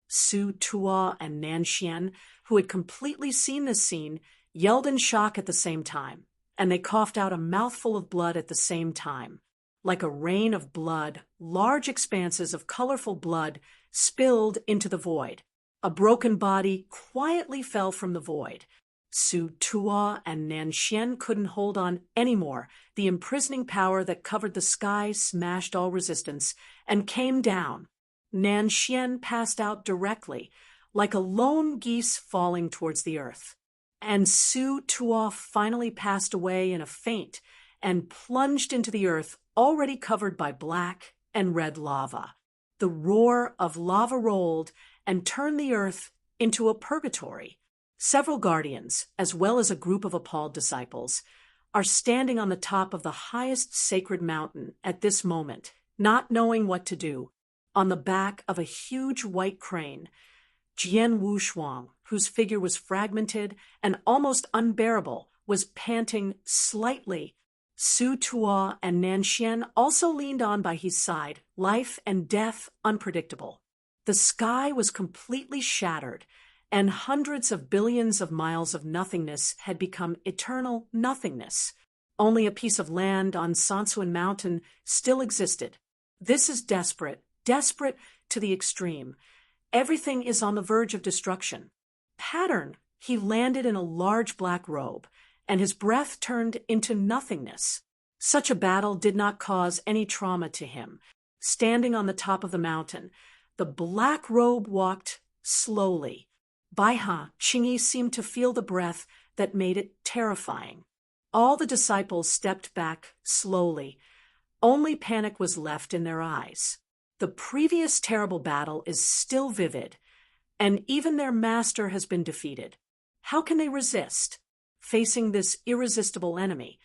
Su Tuo and Nan Xian, who had completely seen this scene, yelled in shock at the same time, and they coughed out a mouthful of blood at the same time. Like a rain of blood, large expanses of colorful blood spilled into the void. A broken body quietly fell from the void. Su Tuo and Nan Xian couldn't hold on anymore. The imprisoning power that covered the sky smashed all resistance and came down. Nan Xian passed out directly, like a lone geese falling towards the earth. And Su Tuo finally passed away in a faint and plunged into the earth already covered by black and red lava. The roar of lava rolled and turned the earth into a purgatory. Several guardians, as well as a group of appalled disciples, are standing on the top of the highest sacred mountain at this moment, not knowing what to do. On the back of a huge white crane, Jian Wushuang, whose figure was fragmented and almost unbearable, was panting slightly. Su Tuo and Nan Xian also leaned on by his side, life and death unpredictable. The sky was completely shattered, and hundreds of billions of miles of nothingness had become eternal nothingness. Only a piece of land on Sansuan Mountain still existed. This is desperate, desperate to the extreme. Everything is on the verge of destruction. Pattern, he landed in a large black robe, and his breath turned into nothingness. Such a battle did not cause any trauma to him. Standing on the top of the mountain, the black robe walked slowly. Baiha Qingyi seemed to feel the breath that made it terrifying. All the disciples stepped back slowly. Only panic was left in their eyes. The previous terrible battle is still vivid, and even their master has been defeated. How can they resist? Facing this irresistible enemy,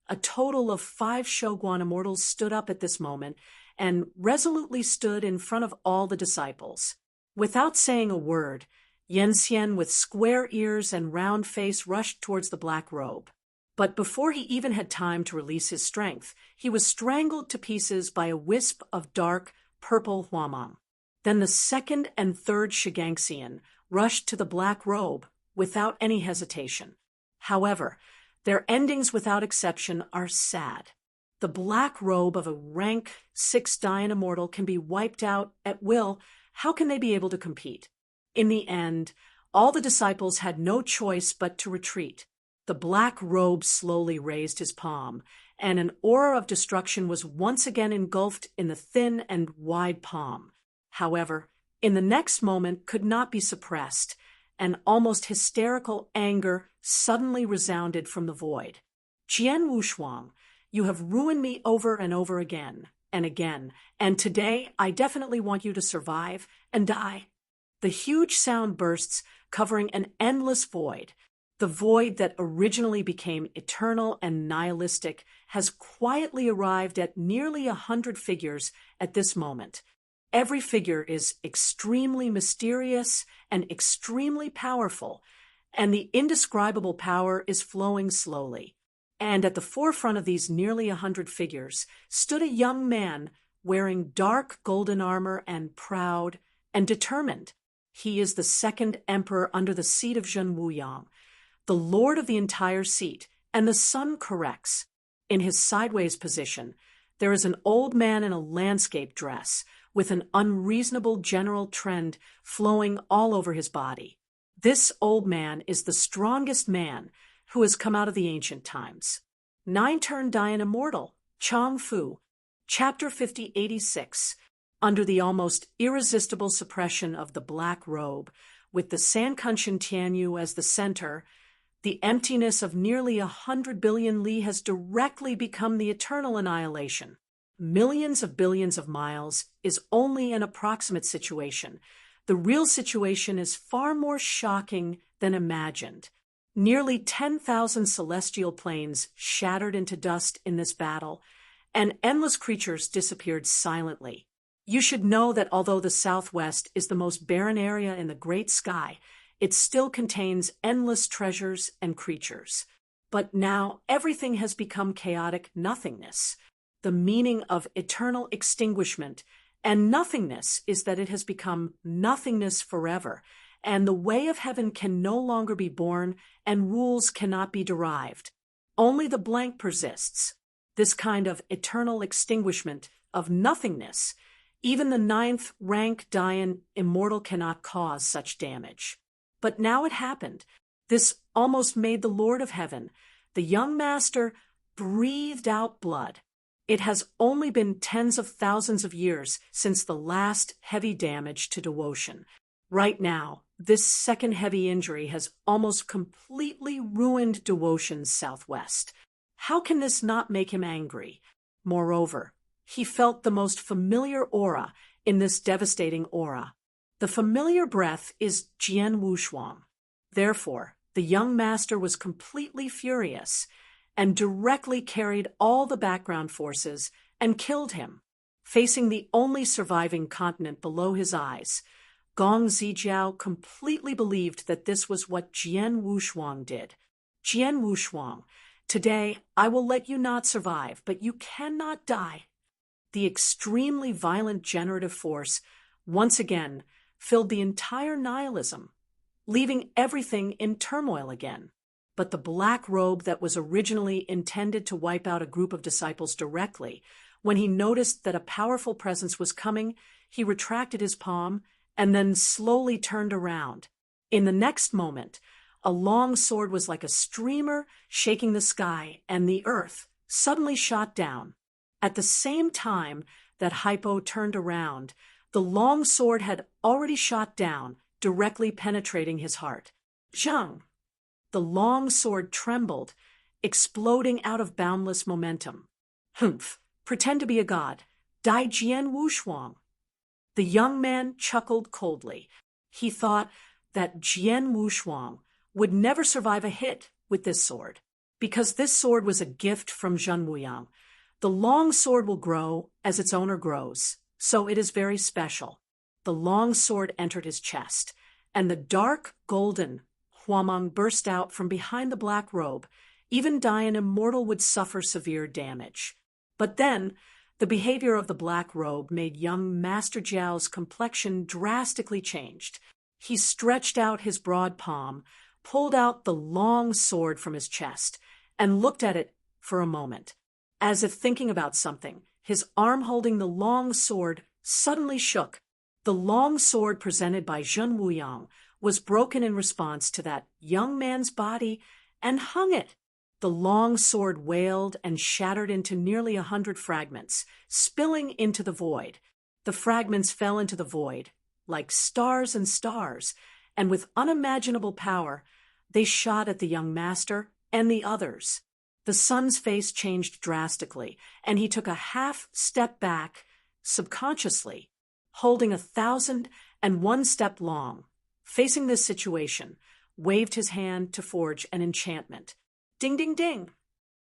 a total of 5 Shoguan immortals stood up at this moment and resolutely stood in front of all the disciples. Without saying a word, Yanxian with square ears and round face rushed towards the black robe. But before he even had time to release his strength, he was strangled to pieces by a wisp of dark, purple huamang. Then the second and third Shiganxian rushed to the black robe without any hesitation. However, their endings without exception are sad. The black robe of a rank 6 Dayan immortal can be wiped out at will. How can they be able to compete? In the end, all the disciples had no choice but to retreat. The black robe slowly raised his palm, and an aura of destruction was once again engulfed in the thin and wide palm. However, in the next moment could not be suppressed. An almost hysterical anger suddenly resounded from the void. Jian Wushuang, you have ruined me over and over again, and today I definitely want you to survive and die. The huge sound bursts, covering an endless void. The void that originally became eternal and nihilistic has quietly arrived at nearly 100 figures at this moment. Every figure is extremely mysterious and extremely powerful, and the indescribable power is flowing slowly. And at the forefront of these nearly 100 figures stood a young man wearing dark golden armor and proud and determined. He is the second emperor under the seat of Zhen Wuyang, the lord of the entire seat, and the sun corrects. In his sideways position, there is an old man in a landscape dress, with an unreasonable general trend flowing all over his body. This old man is the strongest man who has come out of the ancient times. 9-turn Dayan immortal, Chang Fu, Chapter 5086, under the almost irresistible suppression of the black robe, with the Sankunshin Tianyu as the center, the emptiness of nearly 100 billion li has directly become the eternal annihilation. Millions of billions of miles is only an approximate situation. The real situation is far more shocking than imagined. Nearly 10,000 celestial planes shattered into dust in this battle, and endless creatures disappeared silently. You should know that although the Southwest is the most barren area in the great sky, it still contains endless treasures and creatures. But now everything has become chaotic nothingness. The meaning of eternal extinguishment and nothingness is that it has become nothingness forever, and the way of heaven can no longer be born, and rules cannot be derived. Only the blank persists. This kind of eternal extinguishment of nothingness, even the 9th rank Dayan immortal cannot cause such damage. But now it happened. This almost made the Lord of Heaven, the young master, breathed out blood. It has only been tens of thousands of years since the last heavy damage to devotion. Right now, this second heavy injury has almost completely ruined devotion's southwest. How can this not make him angry? Moreover, he felt the most familiar aura in this devastating aura. The familiar breath is Jian Wushuang. Therefore, the young master was completely furious and directly carried all the background forces and killed him. Facing the only surviving continent below his eyes, Gong Zijiao completely believed that this was what Jian Wushuang did. Jian Wushuang, today I will let you not survive, but you cannot die. The extremely violent generative force once again filled the entire nihilism. leaving everything in turmoil again. But the black robe that was originally intended to wipe out a group of disciples directly, when he noticed that a powerful presence was coming, he retracted his palm and then slowly turned around. In the next moment, a long sword was like a streamer shaking the sky, and the earth suddenly shot down. At the same time that Hypo turned around, the long sword had already shot down, directly penetrating his heart. Zhang! The long sword trembled, exploding out of boundless momentum. Humph! Pretend to be a god. Dai Jian Wu Shuang. The young man chuckled coldly. He thought that Jian Wu Shuang would never survive a hit with this sword, because this sword was a gift from Zhen Wuyang. The long sword will grow as its owner grows, so it is very special. The long sword entered his chest, and the dark golden Huameng burst out from behind the black robe. Even Dian Immortal would suffer severe damage. But then, the behavior of the black robe made young Master Jiao's complexion drastically changed. He stretched out his broad palm, pulled out the long sword from his chest, and looked at it for a moment. As if thinking about something, his arm holding the long sword suddenly shook. The long sword presented by Zhen Wuyang was broken in response to that young man's body and hung it. The long sword wailed and shattered into nearly 100 fragments, spilling into the void. The fragments fell into the void, like stars and stars, and with unimaginable power, they shot at the young master and the others. The son's face changed drastically, and he took a half step back, subconsciously, holding 1,001 step long. Facing this situation, waved his hand to forge an enchantment. Ding, ding, ding!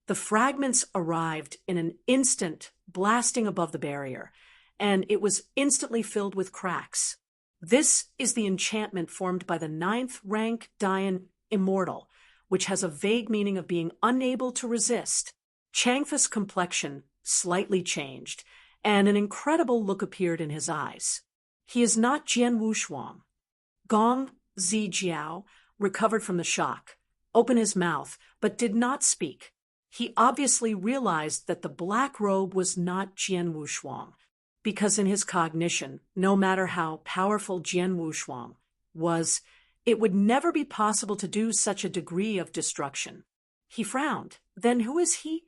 The fragments arrived in an instant, blasting above the barrier, and it was instantly filled with cracks. This is the enchantment formed by the 9th rank Dian Immortal, which has a vague meaning of being unable to resist. Changfa's complexion slightly changed, and an incredible look appeared in his eyes. He is not Jian Wu Shuang. Gong Zijiao recovered from the shock, opened his mouth, but did not speak. He obviously realized that the black robe was not Jian Wu Shuang, because in his cognition, no matter how powerful Jian Wu Shuang was, it would never be possible to do such a degree of destruction. He frowned. Then who is he?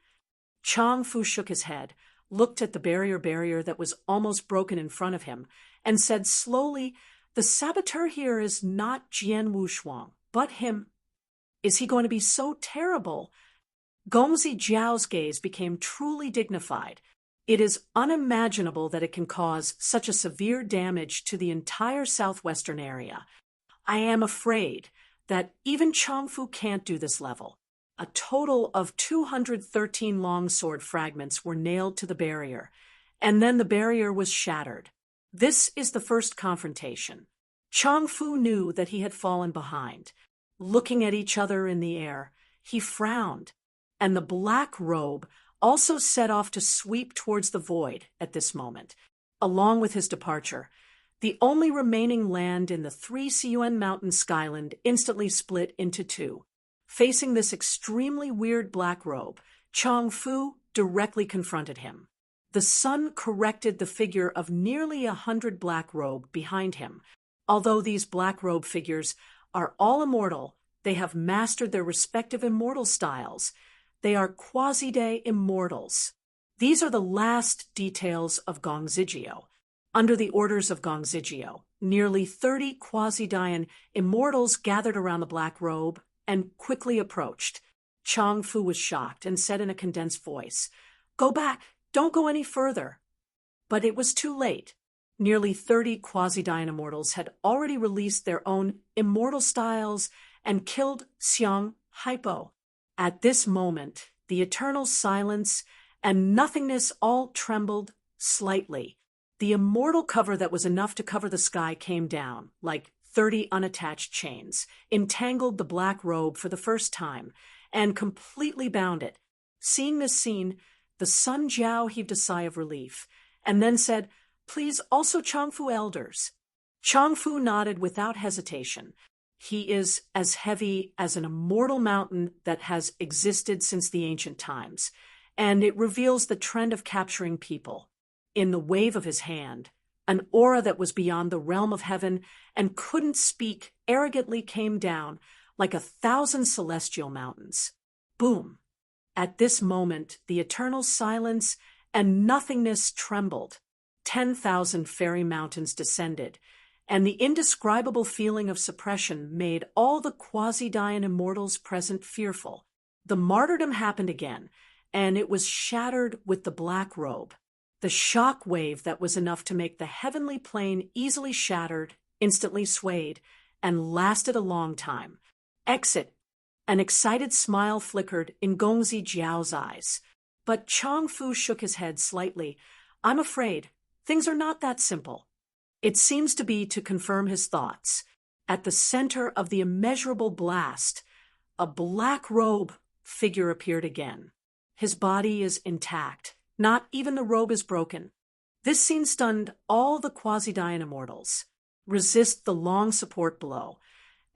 Chang Fu shook his head, looked at the barrier that was almost broken in front of him, and said slowly, "The saboteur here is not Jian Wu Shuang, but him. Is he going to be so terrible?" Gongzi Jiao's gaze became truly dignified. It is unimaginable that it can cause such a severe damage to the entire southwestern area. I am afraid that even Changfu can't do this level. A total of 213 longsword fragments were nailed to the barrier, and then the barrier was shattered. This is the first confrontation. Changfu knew that he had fallen behind. Looking at each other in the air, he frowned, and the black robe also set off to sweep towards the void at this moment. Along with his departure, the only remaining land in the 3 Siyuan Mountain skyland instantly split into two. Facing this extremely weird black robe, Changfu directly confronted him. The sun corrected the figure of nearly 100 black robe behind him. Although these black robe figures are all immortal, they have mastered their respective immortal styles. They are quasi-day immortals. These are the last details of Gong Zigio. Under the orders of Gong Zigio, nearly 30 quasi-Dian immortals gathered around the black robe and quickly approached. Chang Fu was shocked and said in a condensed voice, "Go back, don't go any further." But it was too late. Nearly 30 quasi-Dian immortals had already released their own immortal styles and killed Xiang Hypo. At this moment, the eternal silence and nothingness all trembled slightly. The immortal cover that was enough to cover the sky came down, like 30 unattached chains, entangled the black robe for the first time, and completely bound it. Seeing this scene, the Sun Jiao heaved a sigh of relief, and then said, "Please also Changfu elders." Changfu nodded without hesitation. He is as heavy as an immortal mountain that has existed since the ancient times, and it reveals the trend of capturing people. In the wave of his hand, an aura that was beyond the realm of heaven and couldn't speak arrogantly came down like 1,000 celestial mountains. Boom! At this moment, the eternal silence and nothingness trembled. 10,000 fairy mountains descended, and the indescribable feeling of suppression made all the quasi-Dian immortals present fearful. The martyrdom happened again, and it was shattered with the black robe. The shock wave that was enough to make the heavenly plane easily shattered, instantly swayed, and lasted a long time. Exit! An excited smile flickered in Gongzi Jiao's eyes. But Chang Fu shook his head slightly. I'm afraid things are not that simple. It seems to be to confirm his thoughts. At the center of the immeasurable blast, a black robe figure appeared again. His body is intact. Not even the robe is broken. This scene stunned all the quasi-Dian immortals. Resist the long support blow,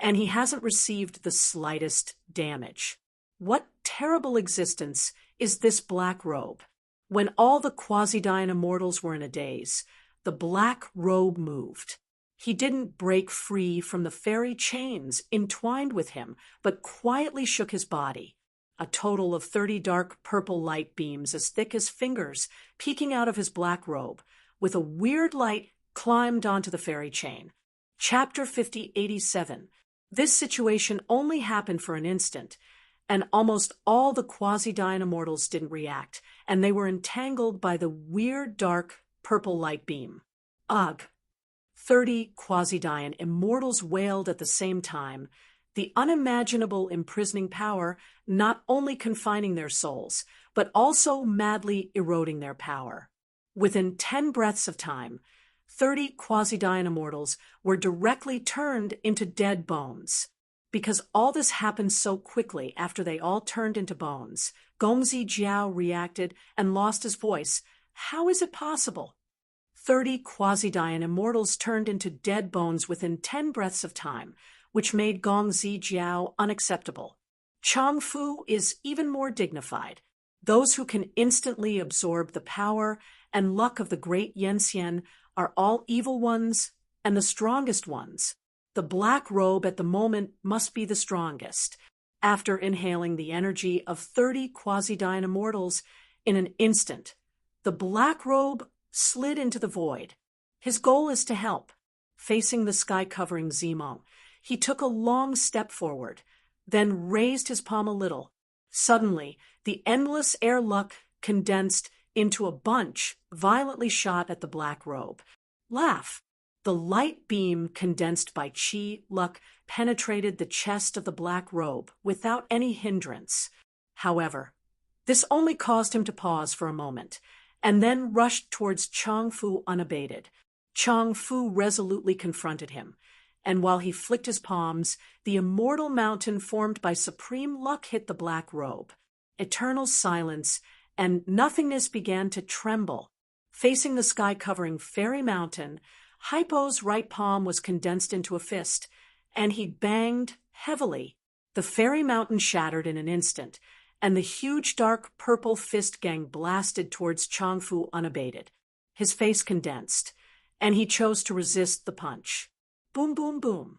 and he hasn't received the slightest damage. What terrible existence is this black robe? When all the quasi-Dian immortals were in a daze, the black robe moved. He didn't break free from the fairy chains entwined with him, but quietly shook his body. A total of 30 dark purple light beams as thick as fingers peeking out of his black robe, with a weird light climbed onto the fairy chain. Chapter 5087. This situation only happened for an instant, and almost all the quasi-Dian immortals didn't react, and they were entangled by the weird dark purple light beam. Ugh! 30 quasi-Dian immortals wailed at the same time, the unimaginable imprisoning power not only confining their souls, but also madly eroding their power. Within 10 breaths of time, 30 quasi-Dian immortals were directly turned into dead bones. Because all this happened so quickly after they all turned into bones, Gongzi Jiao reacted and lost his voice. How is it possible? 30 quasi-Dian immortals turned into dead bones within 10 breaths of time, which made Gongzi Jiao unacceptable. Chang Fu is even more dignified. Those who can instantly absorb the power and luck of the great Yanxian are all evil ones and the strongest ones. The black robe at the moment must be the strongest. After inhaling the energy of 30 quasi-Dian immortals in an instant, the black robe slid into the void. His goal is to help. Facing the sky-covering Zimong, he took a long step forward, then raised his palm a little. Suddenly, the endless air luck condensed into a bunch violently shot at the black robe. Laugh! The light beam condensed by chi luck penetrated the chest of the black robe without any hindrance. However, this only caused him to pause for a moment, and then rushed towards Chang Fu unabated. Chang Fu resolutely confronted him, and while he flicked his palms, the immortal mountain formed by supreme luck hit the black robe. Eternal silence and nothingness began to tremble. Facing the sky-covering fairy mountain, Hypo's right palm was condensed into a fist, and he banged heavily. The fairy mountain shattered in an instant, and the huge dark purple fist gang blasted towards Chang Fu unabated. His face condensed, and he chose to resist the punch. Boom, boom, boom.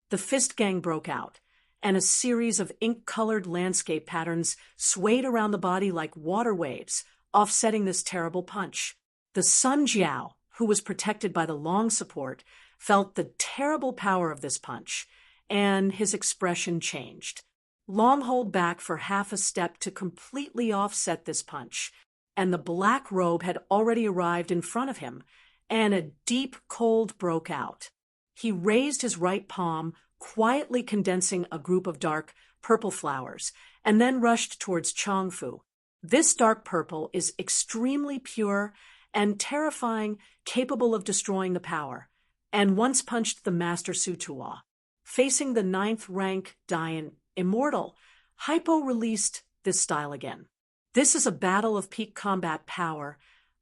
The fist gang broke out, and a series of ink-colored landscape patterns swayed around the body like water waves, offsetting this terrible punch. The Sun Jiao, who was protected by the long support, felt the terrible power of this punch, and his expression changed. Long hold back for half a step to completely offset this punch, and the black robe had already arrived in front of him, and a deep cold broke out. He raised his right palm, quietly condensing a group of dark purple flowers, and then rushed towards Chang Fu. This dark purple is extremely pure and terrifying, capable of destroying the power, and once punched the Master Sutuwa. Facing the 9th rank Dian Immortal, Hypo released this style again. This is a battle of peak combat power,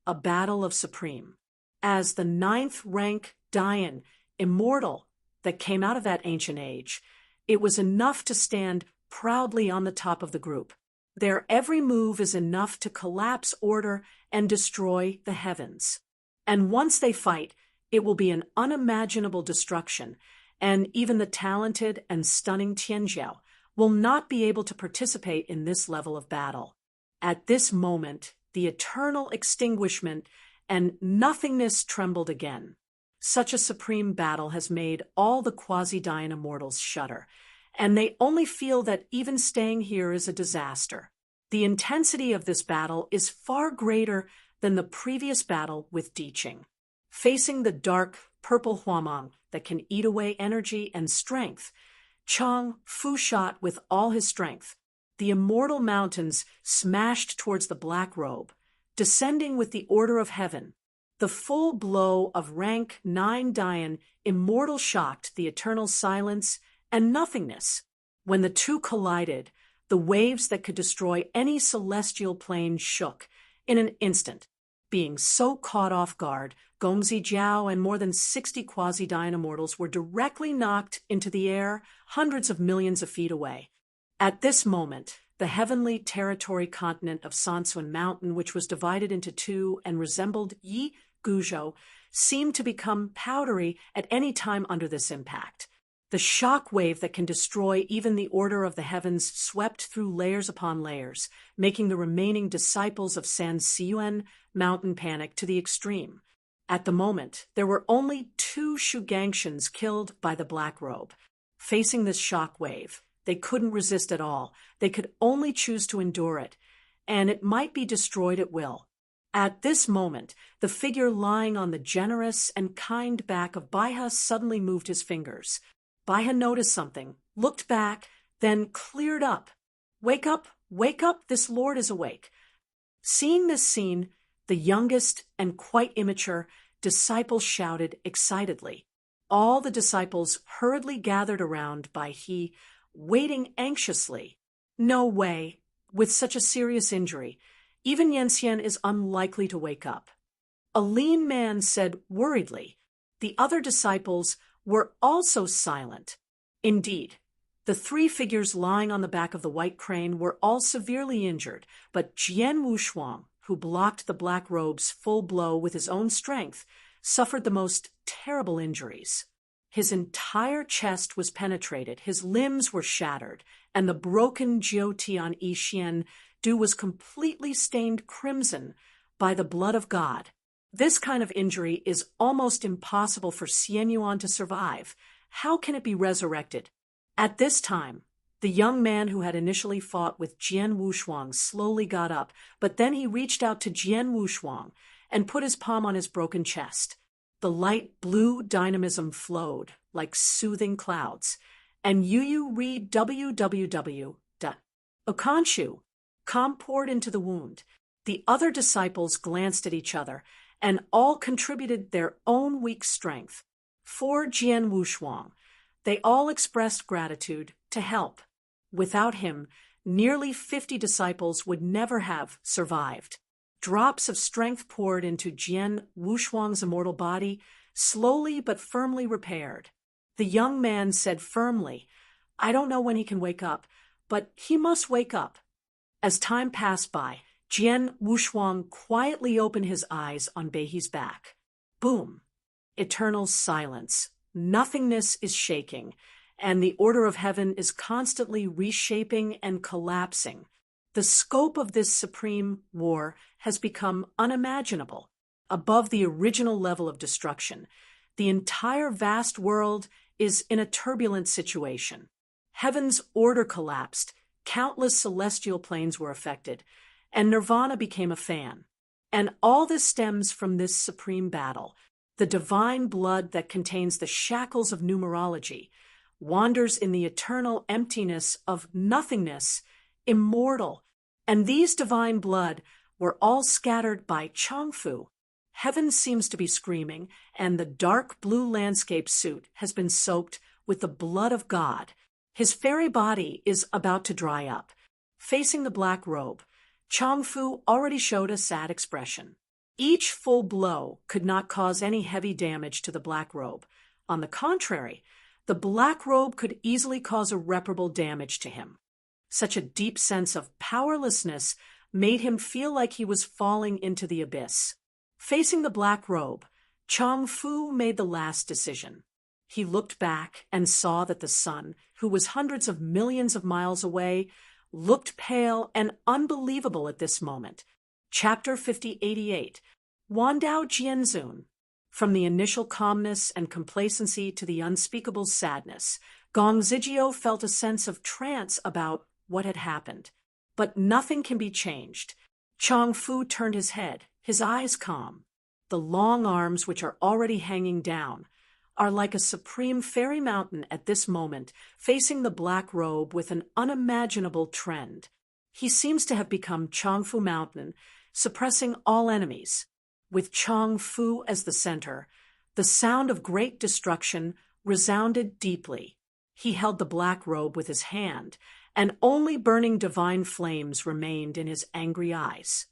a battle of supreme. As the 9th rank Dian Immortal, that came out of that ancient age. It was enough to stand proudly on the top of the group. Their every move is enough to collapse order and destroy the heavens. And once they fight, it will be an unimaginable destruction, and even the talented and stunning Tianjiao will not be able to participate in this level of battle. At this moment, the eternal extinguishment and nothingness trembled again. Such a supreme battle has made all the quasi-Dian immortals shudder, and they only feel that even staying here is a disaster. The intensity of this battle is far greater than the previous battle with Diqing. Facing the dark, purple Huamang that can eat away energy and strength, Chang Fu shot with all his strength. The immortal mountains smashed towards the black robe, descending with the order of heaven. The full blow of rank 9 Dian immortal shocked the eternal silence and nothingness. When the two collided, the waves that could destroy any celestial plane shook in an instant. Being so caught off guard, Gongzi Jiao and more than 60 quasi-Dian immortals were directly knocked into the air hundreds of millions of feet away. At this moment, the heavenly territory continent of Sansuan Mountain, which was divided into two and resembled Yi Guzhou, seemed to become powdery at any time under this impact. The shock wave that can destroy even the order of the heavens swept through layers upon layers, making the remaining disciples of San Siyuan Mountain panic to the extreme. At the moment, there were only 2 Shugangshans killed by the black robe. Facing this shock wave, they couldn't resist at all. They could only choose to endure it, and it might be destroyed at will. At this moment, the figure lying on the generous and kind back of Baihe suddenly moved his fingers. Baihe noticed something, looked back, then cleared up. Wake up, this lord is awake. Seeing this scene, the youngest and quite immature disciple shouted excitedly. All the disciples hurriedly gathered around Baihe, waiting anxiously. No way, with such a serious injury. Even Yanxian is unlikely to wake up. A lean man said worriedly. The other disciples were also silent. Indeed, the 3 figures lying on the back of the white crane were all severely injured, but Jian Wushuang, who blocked the black robe's full blow with his own strength, suffered the most terrible injuries. His entire chest was penetrated, his limbs were shattered, and the broken jiuti on Yixian Du was completely stained crimson by the blood of God. This kind of injury is almost impossible for Xian Yuan to survive. How can it be resurrected? At this time, the young man who had initially fought with Jian Wushuang slowly got up, but then he reached out to Jian Wushuang and put his palm on his broken chest. The light blue dynamism flowed like soothing clouds, and Yu read www.okanshu.com poured into the wound. The other disciples glanced at each other, and all contributed their own weak strength. For Jian Wushuang, they all expressed gratitude to help. Without him, nearly 50 disciples would never have survived. Drops of strength poured into Jian Wushuang's immortal body, slowly but firmly repaired. The young man said firmly, "I don't know when he can wake up, but he must wake up." As time passed by, Jian Wushuang quietly opened his eyes on Beihe's back. Boom! Eternal silence. Nothingness is shaking, and the order of heaven is constantly reshaping and collapsing. The scope of this supreme war has become unimaginable, above the original level of destruction. The entire vast world is in a turbulent situation. Heaven's order collapsed, countless celestial planes were affected, and nirvana became a fan. And all this stems from this supreme battle. The divine blood that contains the shackles of numerology wanders in the eternal emptiness of nothingness, immortal, and these divine blood were all scattered by Changfu. Heaven seems to be screaming, and the dark blue landscape suit has been soaked with the blood of God. His fairy body is about to dry up. Facing the black robe, Changfu already showed a sad expression. Each full blow could not cause any heavy damage to the black robe. On the contrary, The black robe could easily cause irreparable damage to him. Such a deep sense of powerlessness made him feel like he was falling into the abyss. Facing the black robe, Chang Fu made the last decision. He looked back and saw that the sun, who was hundreds of millions of miles away, looked pale and unbelievable at this moment. Chapter 5088, Wandao Jianzun. From the initial calmness and complacency to the unspeakable sadness, Gong Zhijiao felt a sense of trance about what had happened. But nothing can be changed. Chang Fu turned his head, his eyes calm. The long arms, which are already hanging down, are like a supreme fairy mountain at this moment, facing the black robe with an unimaginable trend. He seems to have become Changfu Mountain, suppressing all enemies. With Chang Fu as the center, the sound of great destruction resounded deeply. He held the black robe with his hand, and only burning divine flames remained in his angry eyes.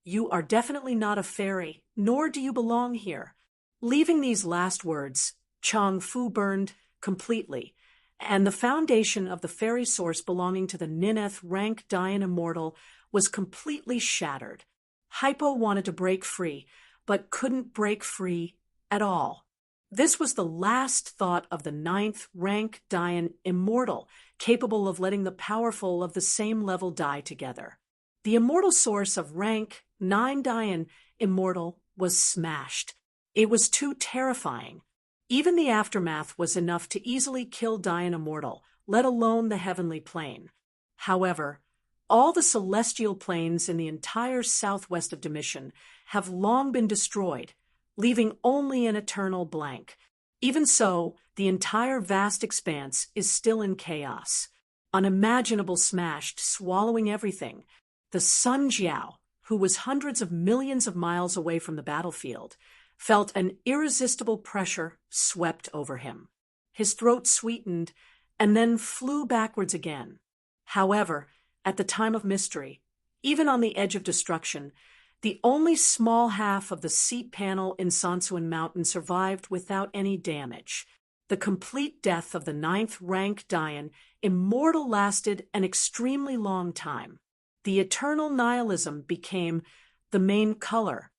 You are definitely not a fairy, nor do you belong here. Leaving these last words, Chang Fu burned completely, and the foundation of the fairy source belonging to the Nineth rank Dayan immortal was completely shattered. Hypo wanted to break free, but couldn't break free at all. This was the last thought of the 9th rank Dayan immortal, capable of letting the powerful of the same level die together. The immortal source of rank 9 Dayan immortal was smashed. It was too terrifying. Even the aftermath was enough to easily kill Dayan immortal, let alone the heavenly plane. However, all the celestial planes in the entire southwest of Domitian have long been destroyed, leaving only an eternal blank. Even so, the entire vast expanse is still in chaos. Unimaginable smashed, swallowing everything. The Sun Jiao, who was hundreds of millions of miles away from the battlefield, felt an irresistible pressure swept over him. His throat sweetened and then flew backwards again. However, at the time of mystery, even on the edge of destruction, the only small half of the seat panel in Sansuan Mountain survived without any damage. The complete death of the 9th rank Dayan immortal lasted an extremely long time. The eternal nihilism became the main color.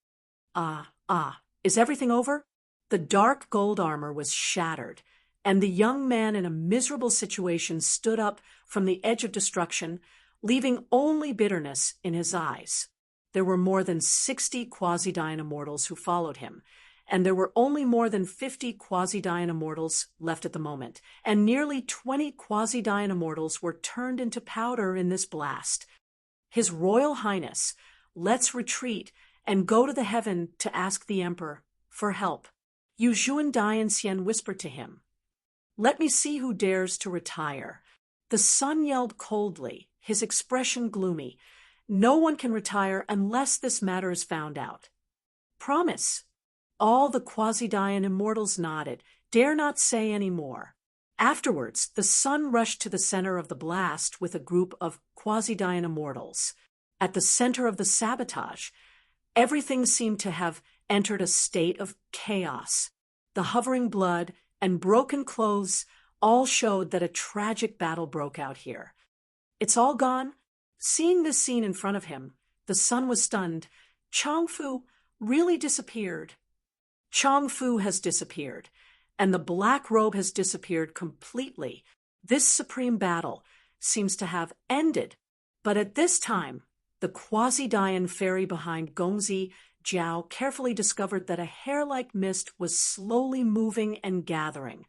Is everything over? The dark gold armor was shattered, and the young man in a miserable situation stood up from the edge of destruction, leaving only bitterness in his eyes. There were more than 60 quasi-Dayan immortals who followed him, and there were only more than 50 quasi-Dayan immortals left at the moment, and nearly 20 quasi-Dayan immortals were turned into powder in this blast. His Royal Highness, let's retreat and go to the heaven to ask the Emperor for help. Yu Zhuan Dayan Xian whispered to him. Let me see who dares to retire. The sun yelled coldly, his expression gloomy. No one can retire unless this matter is found out. Promise. All the quasi-Dayan immortals nodded, dare not say any more. Afterwards, the sun rushed to the center of the blast with a group of quasi-Dayan immortals. At the center of the sabotage, everything seemed to have entered a state of chaos. The hovering blood and broken clothes all showed that a tragic battle broke out here. It's all gone? Seeing this scene in front of him, the sun was stunned. Chang Fu really disappeared. Chang Fu has disappeared, and the black robe has disappeared completely. This supreme battle seems to have ended. But at this time, the quasi-Dayan fairy behind Gongzi Jiao carefully discovered that a hair-like mist was slowly moving and gathering.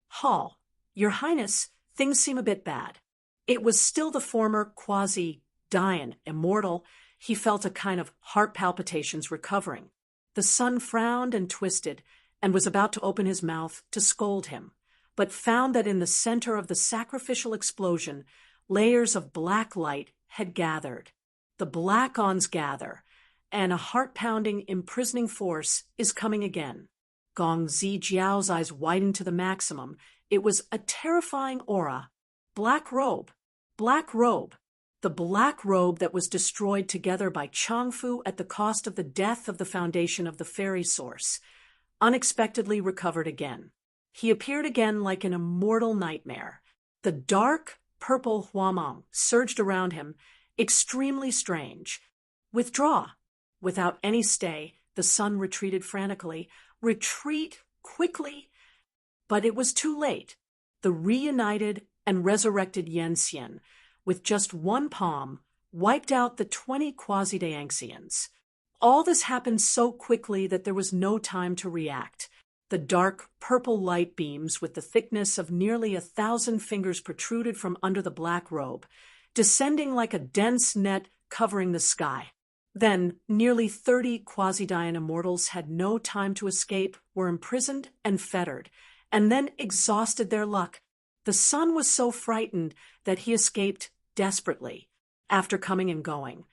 Hall, Your Highness, things seem a bit bad. It was still the former quasi-Dayan immortal. He felt a kind of heart palpitations recovering. The sun frowned and twisted and was about to open his mouth to scold him, but found that in the center of the sacrificial explosion, layers of black light had gathered. The black ons gather, and a heart-pounding, imprisoning force is coming again. Gong Zhijiao's eyes widened to the maximum. It was a terrifying aura. Black robe. Black robe. The black robe that was destroyed together by Changfu at the cost of the death of the foundation of the fairy source, unexpectedly recovered again. He appeared again like an immortal nightmare. The dark, purple huamang surged around him, extremely strange. Withdraw. Without any stay, the sun retreated frantically. Retreat quickly. But it was too late. The reunited and resurrected Yenxian, with just one palm, wiped out the 20 Quasi-Daanxians. All this happened so quickly that there was no time to react. The dark purple light beams with the thickness of nearly 1,000 fingers protruded from under the black robe, descending like a dense net covering the sky. Then, nearly 30 Quasi-Daean immortals had no time to escape, were imprisoned and fettered, and then exhausted their luck. The sun was so frightened that he escaped desperately, after coming and going.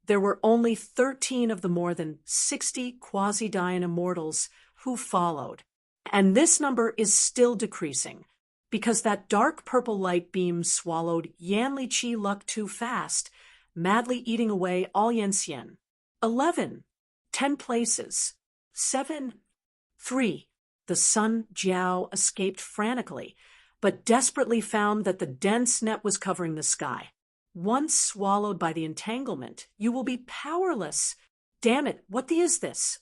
There were only 13 of the more than 60 Quasi-Daean immortals who followed. And this number is still decreasing, because that dark purple light beam swallowed Yan Li-Chi luck too fast, madly eating away all Yenxian. 11. 10 places. 7. 3. The Sun Jiao escaped frantically, but desperately found that the dense net was covering the sky. Once swallowed by the entanglement, you will be powerless. Damn it, what is this?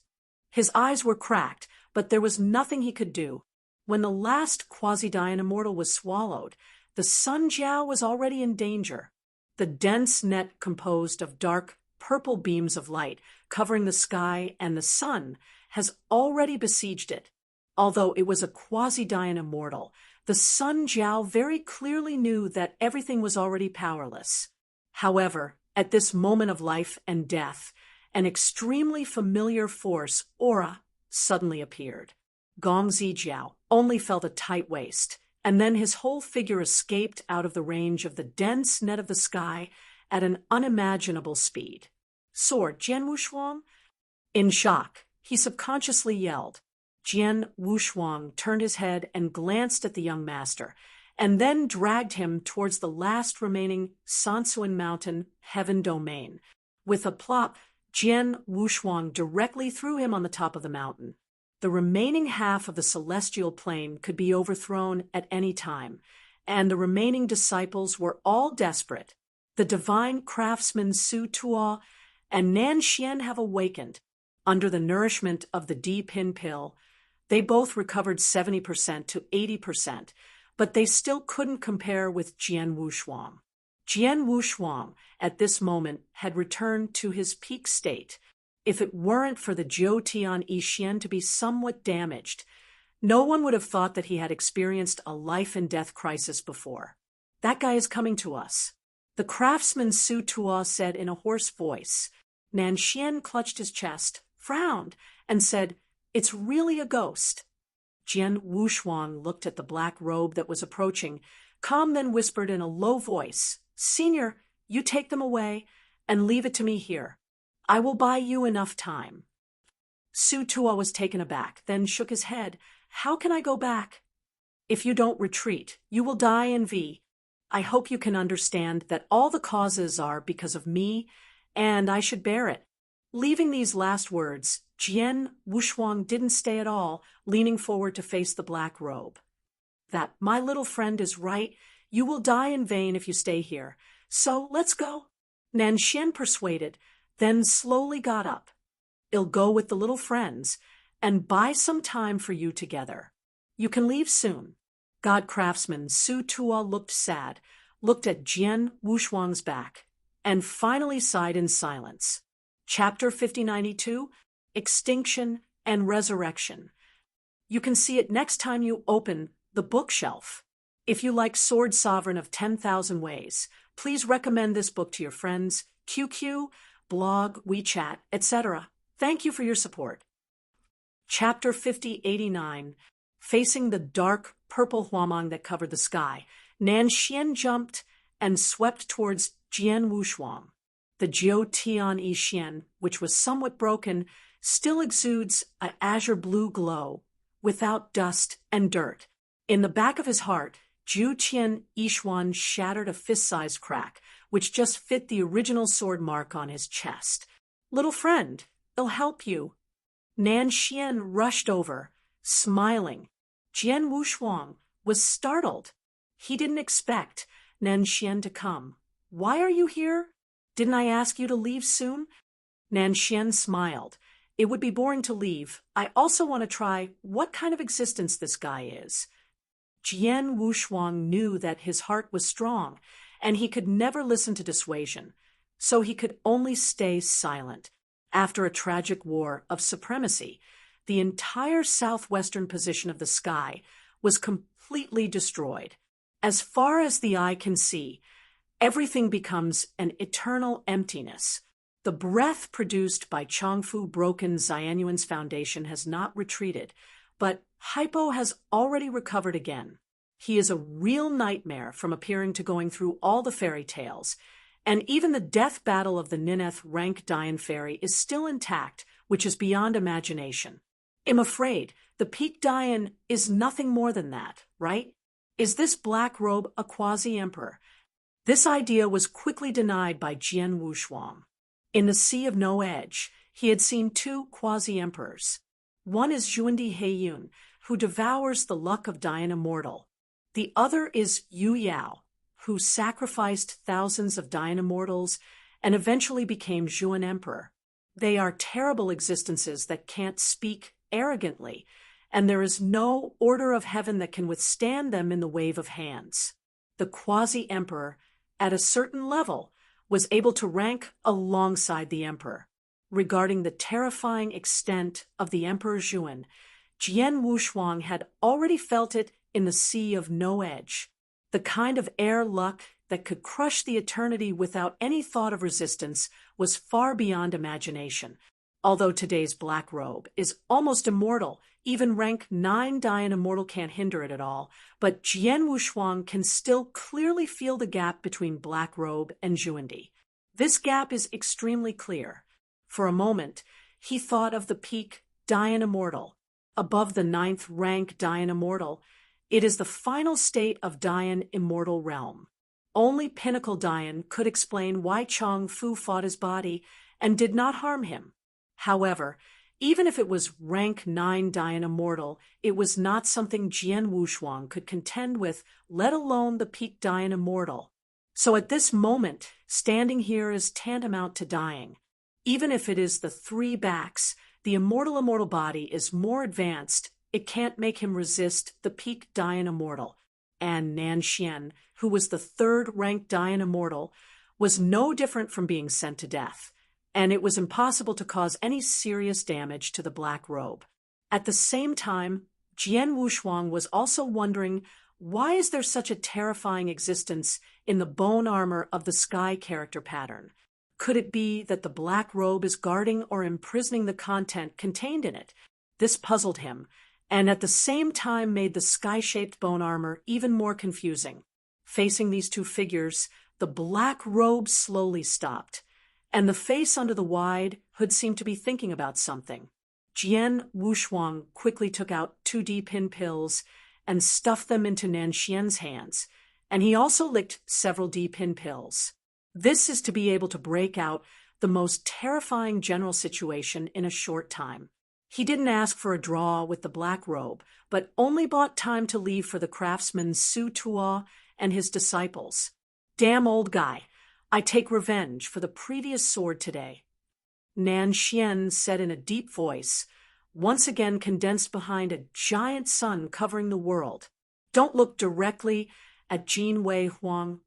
His eyes were cracked, but there was nothing he could do. When the last Quasi-Daean immortal was swallowed, the Sun Jiao was already in danger. The dense net composed of dark purple beams of light covering the sky and the sun has already besieged it. Although it was a Quasi-Daean immortal, the Sun Jiao very clearly knew that everything was already powerless. However, at this moment of life and death, an extremely familiar force, aura, suddenly appeared. Gong Zijiao only felt a tight waist, and then his whole figure escaped out of the range of the dense net of the sky at an unimaginable speed. Sword, Jian Wushuang? In shock, he subconsciously yelled. Jian Wushuang turned his head and glanced at the young master, and then dragged him towards the last remaining Sansuan Mountain heaven domain. With a plop, Jian Wushuang directly threw him on the top of the mountain. The remaining half of the celestial plane could be overthrown at any time, and the remaining disciples were all desperate. The divine craftsman Su Tuo and Nan Xian have awakened. Under the nourishment of the D-pin pill, they both recovered 70% to 80%, but they still couldn't compare with Jian Wushuang. Jian Wushuang, at this moment, had returned to his peak state. If it weren't for the Jiu Tian Yixian to be somewhat damaged, no one would have thought that he had experienced a life-and-death crisis before. That guy is coming to us. The craftsman Su Tuo said in a hoarse voice. Nan Xian clutched his chest, frowned, and said, "It's really a ghost." Jian Wushuang looked at the black robe that was approaching. Calm then whispered in a low voice, "Senior, you take them away and leave it to me here. I will buy you enough time." Su Tuo was taken aback, then shook his head. "How can I go back?" "If you don't retreat, you will die in V. I hope you can understand that all the causes are because of me, and I should bear it." Leaving these last words, Jian Wushuang didn't stay at all, leaning forward to face the black robe. "That my little friend is right. You will die in vain if you stay here. So let's go." Nan Xian persuaded, then slowly got up. "I'll go with the little friends and buy some time for you together. You can leave soon." God craftsman Su Tuo looked sad, looked at Jian Wushuang's back, and finally sighed in silence. Chapter 5092, Extinction and Resurrection. You can see it next time you open the bookshelf. If you like Sword Sovereign of 10,000 Ways, please recommend this book to your friends, QQ, blog, WeChat, etc. Thank you for your support. Chapter 5089, Facing the dark purple huamang that covered the sky, Nan Xian jumped and swept towards Jian Wushuang. The Jiu Tian Yixian, which was somewhat broken, still exudes an azure blue glow, without dust and dirt. In the back of his heart, Jiu Tian Yishuan shattered a fist-sized crack, which just fit the original sword mark on his chest. "Little friend, it'll help you." Nan Xian rushed over, smiling. Jian Wushuang was startled. He didn't expect Nanxian to come. Why are you here? Didn't I ask you to leave soon? Nanxian smiled. It would be boring to leave. I also want to try what kind of existence this guy is. Jian Wushuang knew that his heart was strong, and he could never listen to dissuasion, so he could only stay silent. After a tragic war of supremacy, the entire southwestern position of the sky was completely destroyed. As far as the eye can see, everything becomes an eternal emptiness. The breath produced by Chongfu broken Xianyuan's foundation has not retreated, but Hypo has already recovered again. He is a real nightmare from appearing to going through all the fairy tales, and even the death battle of the Nineth rank Dian fairy is still intact, which is beyond imagination. I'm afraid the peak Dian is nothing more than that, right? Is this black robe a quasi-emperor? This idea was quickly denied by Jian Wushuang. In the Sea of No Edge, he had seen two quasi-emperors. One is Xuandi Heiyun, who devours the luck of Dian Immortal. The other is Yu Yao, who sacrificed thousands of Dian Immortals and eventually became Zhuan Emperor. They are terrible existences that can't speak arrogantly, and there is no order of heaven that can withstand them in the wave of hands. The quasi-emperor, at a certain level, was able to rank alongside the emperor. Regarding the terrifying extent of the Emperor Zhuan, Jian Wushuang had already felt it in the Sea of No Edge, the kind of air luck that could crush the eternity without any thought of resistance was far beyond imagination. Although today's black robe is almost immortal, even rank 9 Dian Immortal can't hinder it at all, but Jian Wushuang can still clearly feel the gap between black robe and Xuandi. This gap is extremely clear. For a moment, he thought of the peak Dian Immortal. Above the 9th rank Dian Immortal, it is the final state of Dian Immortal realm. Only Pinnacle Dian could explain why Chong Fu fought his body and did not harm him. However, even if it was rank 9 Dian Immortal, it was not something Jian Wushuang could contend with, let alone the peak Dian Immortal. So at this moment, standing here is tantamount to dying. Even if it is the 3 backs, the immortal body is more advanced. It can't make him resist the peak Dian Immortal. And Nanxian, who was the 3rd ranked Dian Immortal, was no different from being sent to death, and it was impossible to cause any serious damage to the black robe. At the same time, Jian Wushuang was also wondering, why is there such a terrifying existence in the bone armor of the sky character pattern? Could it be that the black robe is guarding or imprisoning the content contained in it? This puzzled him, and at the same time made the sky-shaped bone armor even more confusing. Facing these two figures, the black robe slowly stopped, and the face under the wide hood seemed to be thinking about something. Jian Wushuang quickly took out 2 D-pin pills and stuffed them into Nanxian's hands, and he also licked several D-pin pills. This is to be able to break out the most terrifying general situation in a short time. He didn't ask for a draw with the black robe, but only bought time to leave for the craftsman Su Tuo and his disciples. Damn old guy, I take revenge for the previous sword today. Nanxian said in a deep voice, once again condensed behind a giant sun covering the world. Don't look directly at Jin Wei Huang.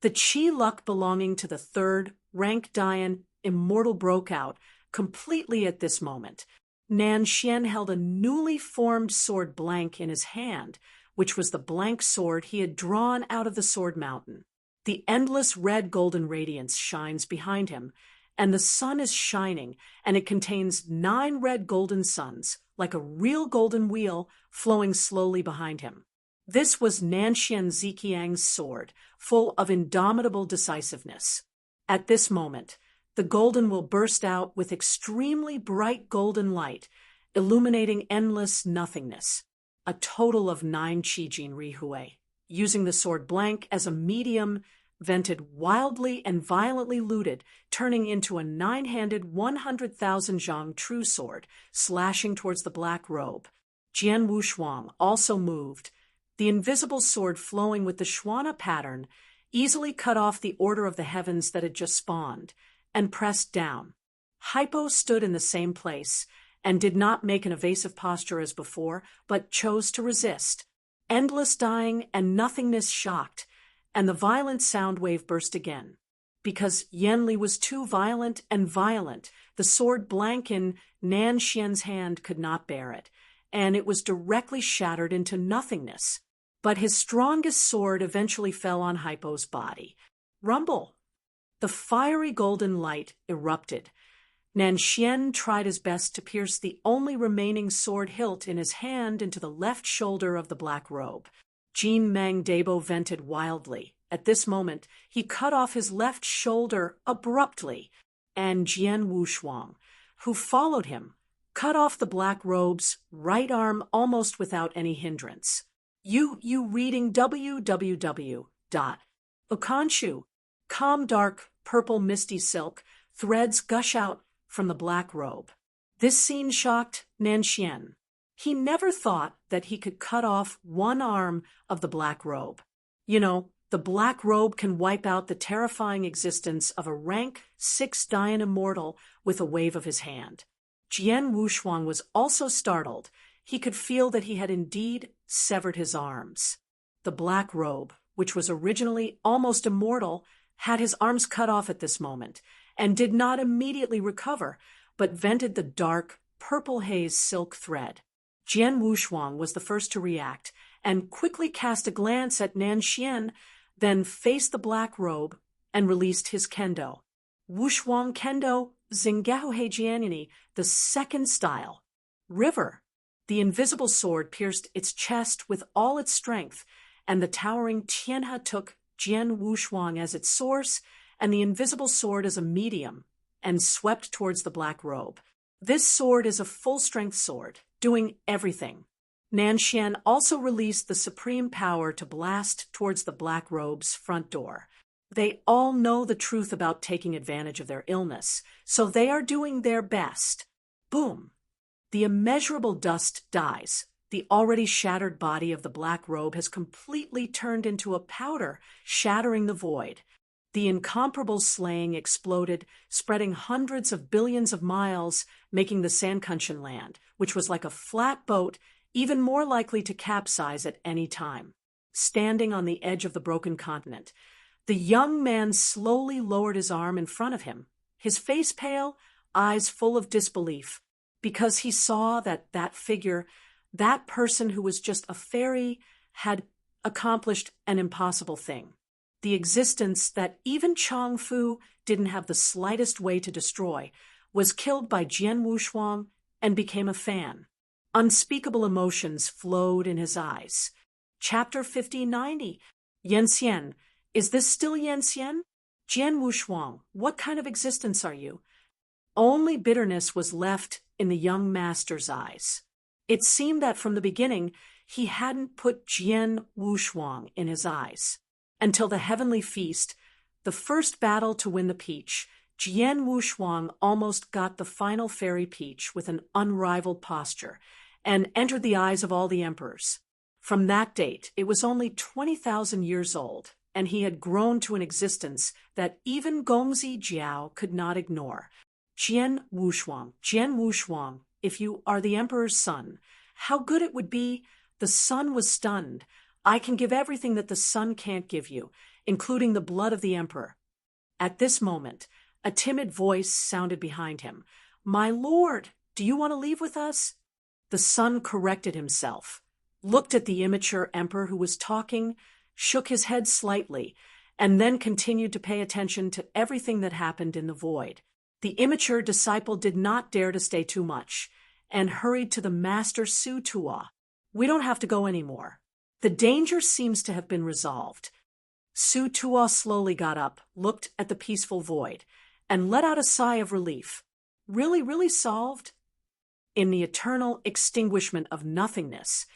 The qi luck belonging to the 3rd rank Dian Immortal broke out completely at this moment. Nanxian held a newly formed sword blank in his hand, which was the blank sword he had drawn out of the sword mountain. The endless red golden radiance shines behind him, and the sun is shining, and it contains 9 red golden suns, like a real golden wheel, flowing slowly behind him. This was Nanxian Ziqiang's sword, full of indomitable decisiveness. At this moment, the golden will burst out with extremely bright golden light, illuminating endless nothingness. A total of 9 Qijin Rihue, using the sword blank as a medium, vented wildly and violently looted, turning into a 9-handed 100,000 zhang true sword, slashing towards the black robe. Jian Wushuang also moved. The invisible sword flowing with the Xuana pattern easily cut off the order of the heavens that had just spawned, and pressed down. Hypo stood in the same place, and did not make an evasive posture as before, but chose to resist. Endless dying and nothingness shocked, and the violent sound wave burst again. Because Yanli was too violent and violent, the sword blank in Nan Xian's hand could not bear it, and it was directly shattered into nothingness. But his strongest sword eventually fell on Hypo's body. Rumble! The fiery golden light erupted. Nanxian tried his best to pierce the only remaining sword hilt in his hand into the left shoulder of the black robe. Jin Meng Debo vented wildly. At this moment, he cut off his left shoulder abruptly, and Jian Wushuang, who followed him, cut off the black robe's right arm almost without any hindrance. You reading www. Okanshu, calm dark purple misty silk, threads gush out from the black robe. This scene shocked Nanxian. He never thought that he could cut off one arm of the black robe. You know, the black robe can wipe out the terrifying existence of a rank 6 Dayan immortal with a wave of his hand. Jian Wushuang was also startled. He could feel that he had indeed severed his arms. The black robe, which was originally almost immortal, had his arms cut off at this moment, and did not immediately recover, but vented the dark, purple haze silk thread. Jian Wushuang was the first to react, and quickly cast a glance at Nanxian, then faced the black robe and released his kendo. Wushuang Kendo Zingao Heijianini, the second style. River. The invisible sword pierced its chest with all its strength, and the towering Tianhe took Jian Wushuang as its source and the invisible sword as a medium, and swept towards the black robe. This sword is a full-strength sword, doing everything. Nanxian also released the supreme power to blast towards the black robe's front door. They all know the truth about taking advantage of their illness, so they are doing their best. Boom! The immeasurable dust dies. The already shattered body of the black robe has completely turned into a powder, shattering the void. The incomparable slaying exploded, spreading hundreds of billions of miles, making the Sankunshan land, which was like a flat boat, even more likely to capsize at any time. Standing on the edge of the broken continent, the young man slowly lowered his arm in front of him, his face pale, eyes full of disbelief, because he saw that figure, that person who was just a fairy, had accomplished an impossible thing. The existence that even Chang Fu didn't have the slightest way to destroy was killed by Jian Wushuang and became a fan. Unspeakable emotions flowed in his eyes. Chapter 5090. Yanxian. Is this still Yanxian? Jian Wushuang, what kind of existence are you? Only bitterness was left in the young master's eyes. It seemed that from the beginning he hadn't put Jian Wushuang in his eyes. Until the heavenly feast, the first battle to win the peach, Jian Wushuang almost got the final fairy peach with an unrivaled posture, and entered the eyes of all the emperors. From that date, it was only 20,000 years old, and he had grown to an existence that even Gongzi Jiao could not ignore. Jian Wushuang, if you are the emperor's son, how good it would be. The son was stunned. I can give everything that the sun can't give you, including the blood of the emperor. At this moment, a timid voice sounded behind him. My lord, do you want to leave with us? The son corrected himself, looked at the immature emperor who was talking, shook his head slightly, and then continued to pay attention to everything that happened in the void. The immature disciple did not dare to stay too much, and hurried to the master Su Tuo. We don't have to go anymore. The danger seems to have been resolved. Su Tuo slowly got up, looked at the peaceful void, and let out a sigh of relief. Really solved? In the eternal extinguishment of nothingness,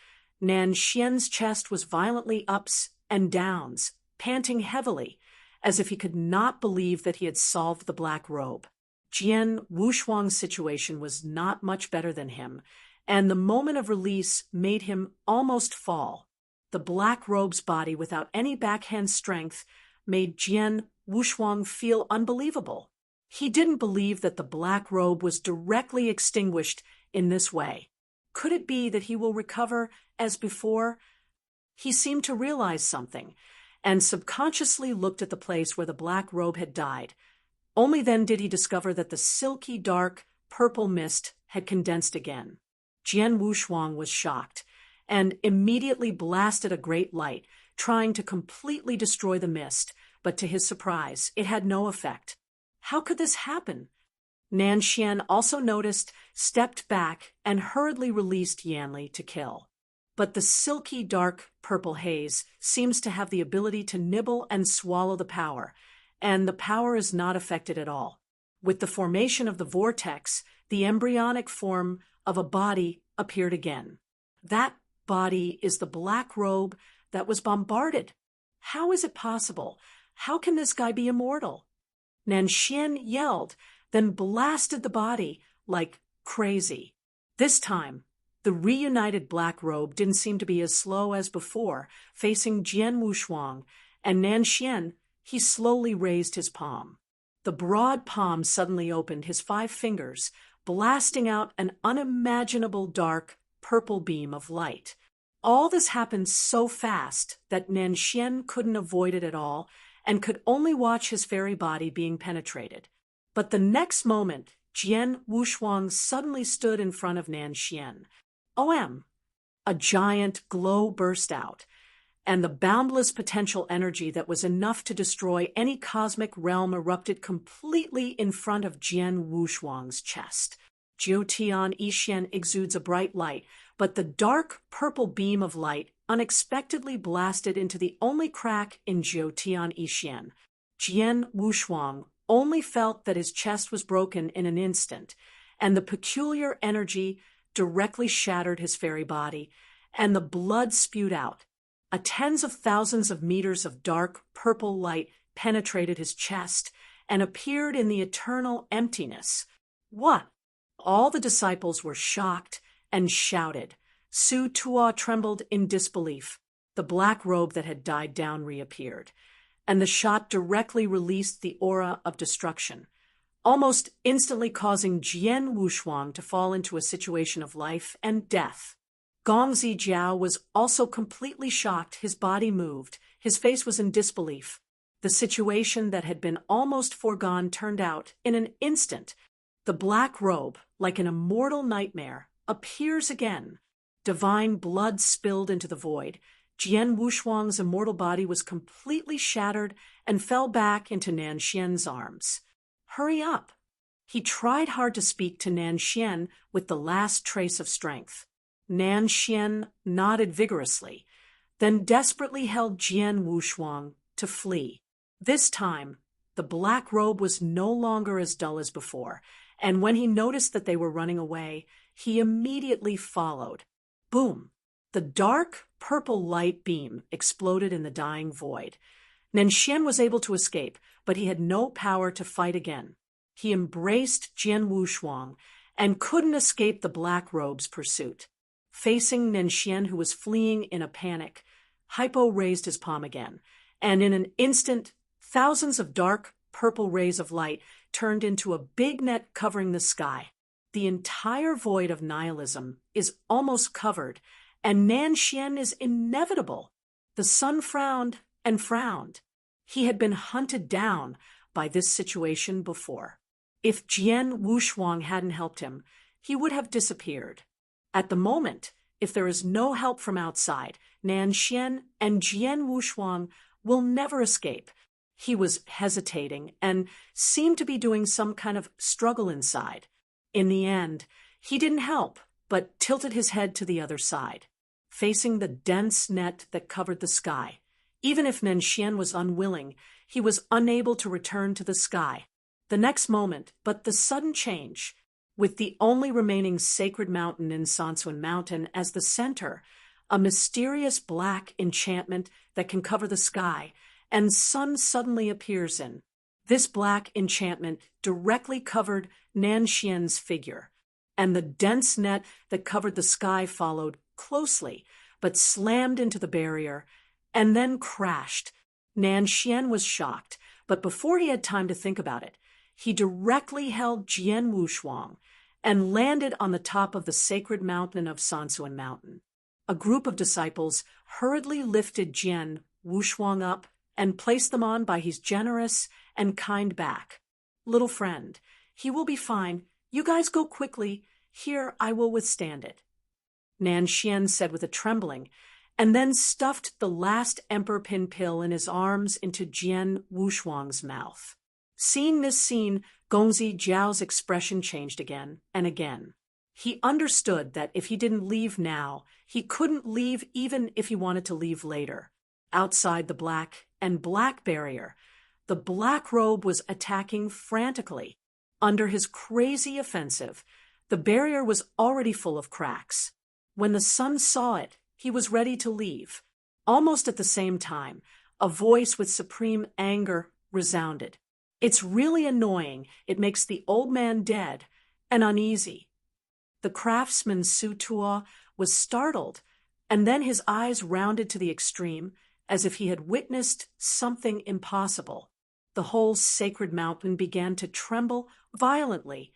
Nanxian's chest was violently ups and downs, panting heavily, as if he could not believe that he had solved the black robe. Jian Wushuang's situation was not much better than him, and the moment of release made him almost fall. The black robe's body, without any backhand strength, made Jian Wushuang feel unbelievable. He didn't believe that the black robe was directly extinguished in this way. Could it be that he will recover as before? He seemed to realize something, and subconsciously looked at the place where the black robe had died. Only then did he discover that the silky, dark, purple mist had condensed again. Jian Wushuang was shocked, and immediately blasted a great light, trying to completely destroy the mist, but to his surprise, it had no effect. How could this happen? Nanxian also noticed, stepped back, and hurriedly released Yanli to kill. But the silky, dark, purple haze seems to have the ability to nibble and swallow the power, and the power is not affected at all. With the formation of the vortex, the embryonic form of a body appeared again. That body is the black robe that was bombarded. How is it possible? How can this guy be immortal? Nanxian yelled, then blasted the body like crazy. This time, the reunited black robe didn't seem to be as slow as before, facing Jian Wushuang, and Nanxian, he slowly raised his palm. The broad palm suddenly opened, his 5 fingers, blasting out an unimaginable dark, purple beam of light. All this happened so fast that Nanxian couldn't avoid it at all and could only watch his fairy body being penetrated. But the next moment, Jian Wushuang suddenly stood in front of Nanxian. OM! A giant glow burst out, and the boundless potential energy that was enough to destroy any cosmic realm erupted completely in front of Jian Wushuang's chest. Jiutian Yixian exudes a bright light, but the dark purple beam of light unexpectedly blasted into the only crack in Jiutian Yixian. Jian Wushuang only felt that his chest was broken in an instant, and the peculiar energy directly shattered his fairy body, and the blood spewed out. Tens of thousands of meters of dark purple light penetrated his chest and appeared in the eternal emptiness. What? All the disciples were shocked and shouted. Su Tuo trembled in disbelief. The black robe that had died down reappeared, and the shot directly released the aura of destruction, almost instantly causing Jian Wushuang to fall into a situation of life and death. Gongzi Jiao was also completely shocked. His body moved. His face was in disbelief. The situation that had been almost foregone turned out in an instant. The black robe, like an immortal nightmare, appears again. Divine blood spilled into the void. Jian Wushuang's immortal body was completely shattered and fell back into Nanxian's arms. Hurry up! He tried hard to speak to Nanxian with the last trace of strength. Nanxian nodded vigorously, then desperately held Jian Wushuang to flee. This time, the black robe was no longer as dull as before, and when he noticed that they were running away, he immediately followed. Boom! The dark, purple light beam exploded in the dying void. Nanxian was able to escape, but he had no power to fight again. He embraced Jian Wushuang and couldn't escape the black robe's pursuit. Facing Nanxian, who was fleeing in a panic, Hypo raised his palm again, and in an instant, thousands of dark, purple rays of light turned into a big net covering the sky. The entire void of nihilism is almost covered, and Nanxian is inevitable. The sun frowned and frowned. He had been hunted down by this situation before. If Jian Wushuang hadn't helped him, he would have disappeared. At the moment, if there is no help from outside, Nanxian and Jian Wushuang will never escape. He was hesitating and seemed to be doing some kind of struggle inside. In the end, he didn't help, but tilted his head to the other side, facing the dense net that covered the sky. Even if Nanxian was unwilling, he was unable to return to the sky. The next moment, but the sudden change, with the only remaining sacred mountain in Sansuan Mountain as the center, a mysterious black enchantment that can cover the sky, and sun suddenly appears in. This black enchantment directly covered Nanxian's figure. and the dense net that covered the sky followed closely, but slammed into the barrier and then crashed. Nanxian was shocked, but before he had time to think about it, he directly held Jian Wushuang and landed on the top of the sacred mountain of Sansuan Mountain. A group of disciples hurriedly lifted Jian Wushuang up and placed them on by his generous and kind back. "Little friend, he will be fine. You guys go quickly. Here I will withstand it," Nanxian said with a trembling, and then stuffed the last emperor pin pill in his arms into Jian Wushuang's mouth. Seeing this scene, Gongzi Jiao's expression changed again and again. He understood that if he didn't leave now, he couldn't leave even if he wanted to leave later. Outside the black and black barrier, the black robe was attacking frantically. Under his crazy offensive, the barrier was already full of cracks. When the sun saw it, he was ready to leave. Almost at the same time, a voice with supreme anger resounded. "It's really annoying. It makes the old man dead and uneasy." The craftsman Su Tuo was startled, and then his eyes rounded to the extreme, as if he had witnessed something impossible. The whole sacred mountain began to tremble violently,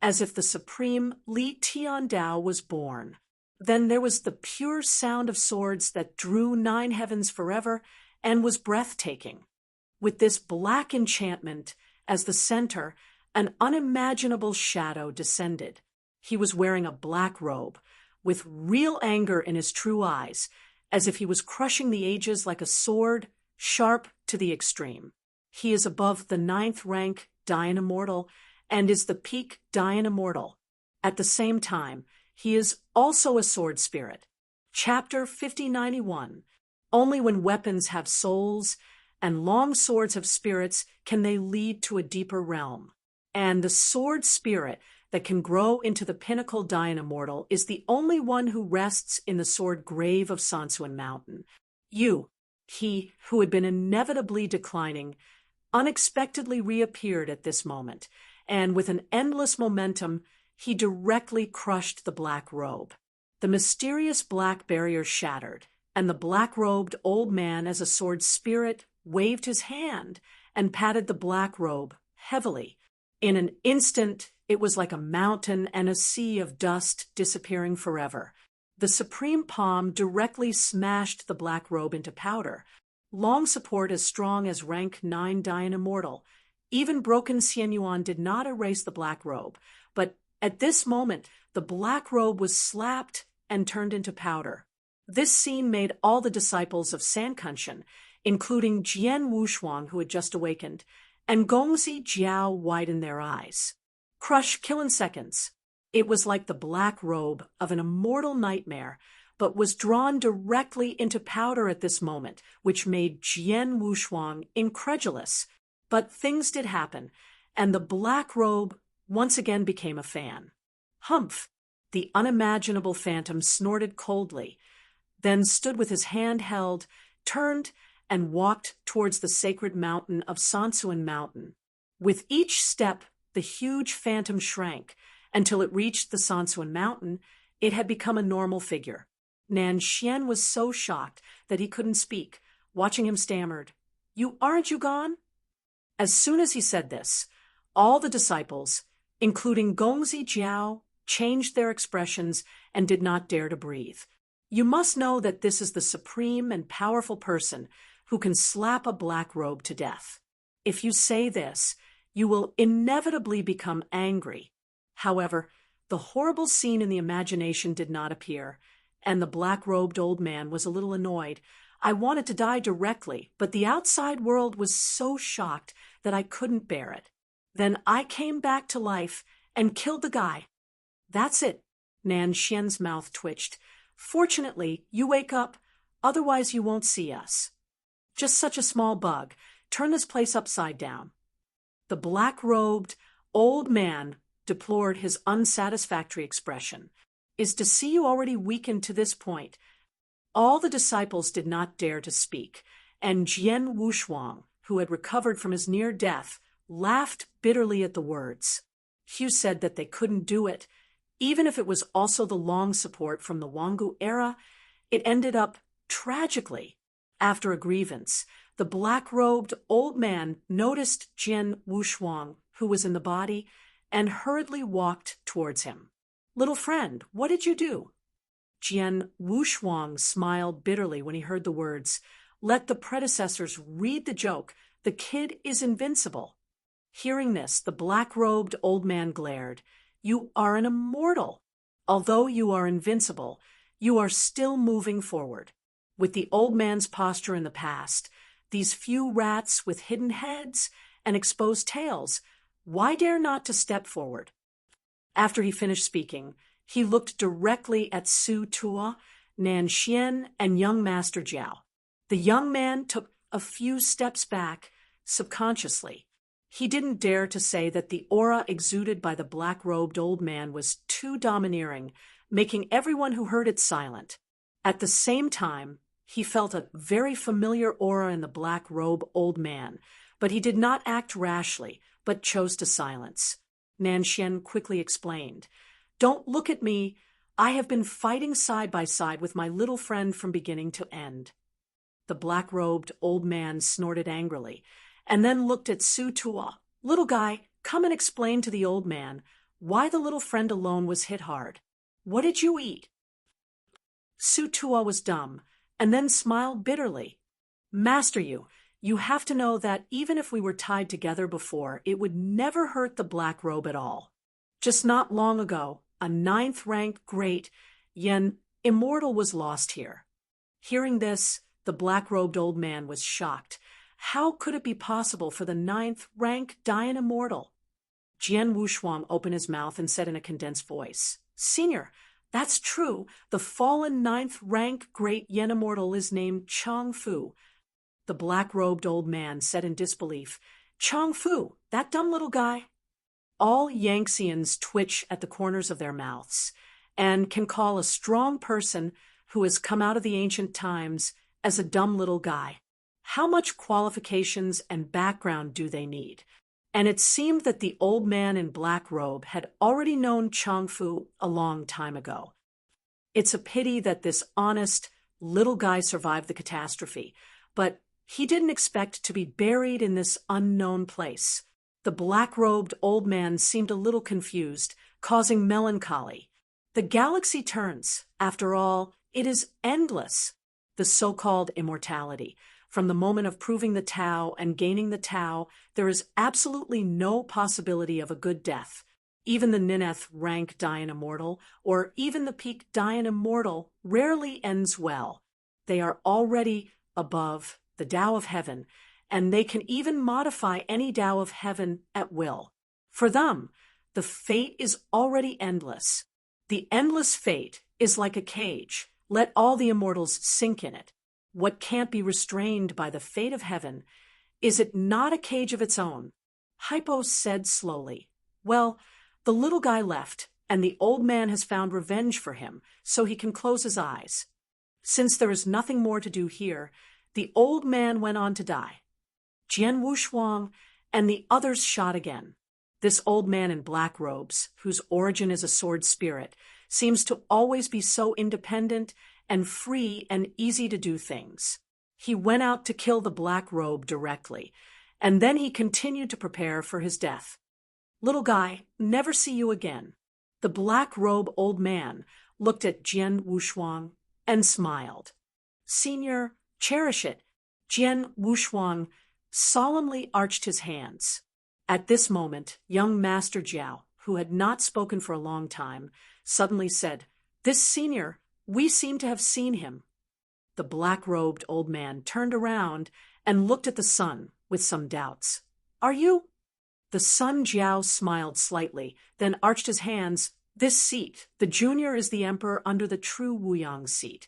as if the supreme Li Tiandao was born. Then there was the pure sound of swords that drew 9 heavens forever and was breathtaking. With this black enchantment as the center, an unimaginable shadow descended. He was wearing a black robe, with real anger in his true eyes, as if he was crushing the ages like a sword, sharp to the extreme. He is above the 9th rank Dayan Immortal and is the peak Dayan Immortal. At the same time, he is also a sword spirit. Chapter 5091. Only when weapons have souls and long swords have spirits can they lead to a deeper realm. And the sword spirit that can grow into the pinnacle Dayan Immortal is the only one who rests in the sword grave of Sansuan Mountain. He who had been inevitably declining, unexpectedly reappeared at this moment, and with an endless momentum, he directly crushed the black robe. The mysterious black barrier shattered, and the black-robed old man as a sword spirit waved his hand and patted the black robe heavily. In an instant, it was like a mountain and a sea of dust disappearing forever. The supreme palm directly smashed the black robe into powder. Long support as strong as rank 9 Dayan Immortal. Even broken Xianyuan did not erase the black robe, but at this moment, the black robe was slapped and turned into powder. This scene made all the disciples of Sankanshan, including Jian Wushuang, who had just awakened, and Gongzi Jiao widen their eyes. Crush, kill in seconds. It was like the black robe of an immortal nightmare, but was drawn directly into powder at this moment, which made Jian Wushuang incredulous. But things did happen, and the black robe once again became a fan. Humph! The unimaginable phantom snorted coldly, then stood with his hand held, turned, and walked towards the sacred mountain of Sansuan Mountain. With each step, the huge phantom shrank, until it reached the Sansuan Mountain. It had become a normal figure. Nanxian was so shocked that he couldn't speak. Watching him stammered, Aren't you gone?" As soon as he said this, all the disciples, including Gongzi Jiao, changed their expressions and did not dare to breathe. You must know that this is the supreme and powerful person who can slap a black robe to death. If you say this, you will inevitably become angry. However, the horrible scene in the imagination did not appear, and the black-robed old man was a little annoyed. "I wanted to die directly, but the outside world was so shocked that I couldn't bear it. Then I came back to life and killed the guy." "That's it." Nanxian's mouth twitched. "Fortunately, you wake up, otherwise you won't see us. Just such a small bug. Turn this place upside down." The black-robed old man deplored his unsatisfactory expression. "Is to see you already weakened to this point." All the disciples did not dare to speak, and Jian Wushuang, who had recovered from his near death, laughed bitterly at the words. Hugh said that they couldn't do it, Even if it was also the long support from the Wangu era, it ended up tragically. After a grievance, the black-robed old man noticed Jian Wushuang, who was in the body, and hurriedly walked towards him. "Little friend, what did you do?" Jian Wushuang smiled bitterly when he heard the words, "Let the predecessors read the joke. The kid is invincible." Hearing this, the black-robed old man glared. "You are an immortal. Although you are invincible, you are still moving forward." With the old man's posture in the past, these few rats with hidden heads and exposed tails, why dare not to step forward? After he finished speaking, he looked directly at Su Tua, Nan Xian, and young Master Jiao. The young man took a few steps back, subconsciously. He didn't dare to say that the aura exuded by the black-robed old man was too domineering, making everyone who heard it silent. At the same time, he felt a very familiar aura in the black-robe old man, but he did not act rashly, but chose to silence. Nanxian quickly explained, "Don't look at me. I have been fighting side by side with my little friend from beginning to end." The black-robed old man snorted angrily, and then looked at Su Tua. "Little guy, come and explain to the old man why the little friend alone was hit hard. What did you eat?" Su Tua was dumb, and then smiled bitterly. "Master you have to know that even if we were tied together before, it would never hurt the black robe at all. Just not long ago, a 9th-rank great Yen immortal was lost here." Hearing this, the black-robed old man was shocked. How could it be possible for the 9th-rank die an immortal? Jian Wushuang opened his mouth and said in a condensed voice, "Senior, that's true. The fallen 9th-rank great Yen immortal is named Chang Fu." The black-robed old man said in disbelief, "Chang Fu, that dumb little guy?" All Yangtzeans twitch at the corners of their mouths and can call a strong person who has come out of the ancient times as a dumb little guy. How much qualifications and background do they need? And it seemed that the old man in black robe had already known Chang Fu a long time ago. It's a pity that this honest little guy survived the catastrophe, but he didn't expect to be buried in this unknown place. The black-robed old man seemed a little confused, causing melancholy. The galaxy turns. After all, it is endless. The so-called immortality. From the moment of proving the Tao and gaining the Tao, there is absolutely no possibility of a good death. Even the Nineth rank die an immortal, or even the peak die an immortal, rarely ends well. They are already above the Tao of heaven, and they can even modify any Tao of heaven at will. For them, the fate is already endless. The endless fate is like a cage. Let all the immortals sink in it. What can't be restrained by the fate of heaven, is it not a cage of its own? Hypo said slowly, "Well, the little guy left, and the old man has found revenge for him, so he can close his eyes. Since there is nothing more to do here, the old man went on to die." Jian Wushuang and the others shot again. This old man in black robes, whose origin is a sword spirit, seems to always be so independent and free and easy to do things. He went out to kill the black robe directly, and then he continued to prepare for his death. "Little guy, never see you again." The black robe old man looked at Jian Wushuang and smiled. "Senior, cherish it." Jian Wushuang solemnly arched his hands. At this moment, young Master Jiao, who had not spoken for a long time, suddenly said, "This senior, we seem to have seen him." The black-robed old man turned around and looked at the son with some doubts. "Are you?" The son Jiao smiled slightly, then arched his hands. "This seat, the junior is the emperor under the true Wuyang seat.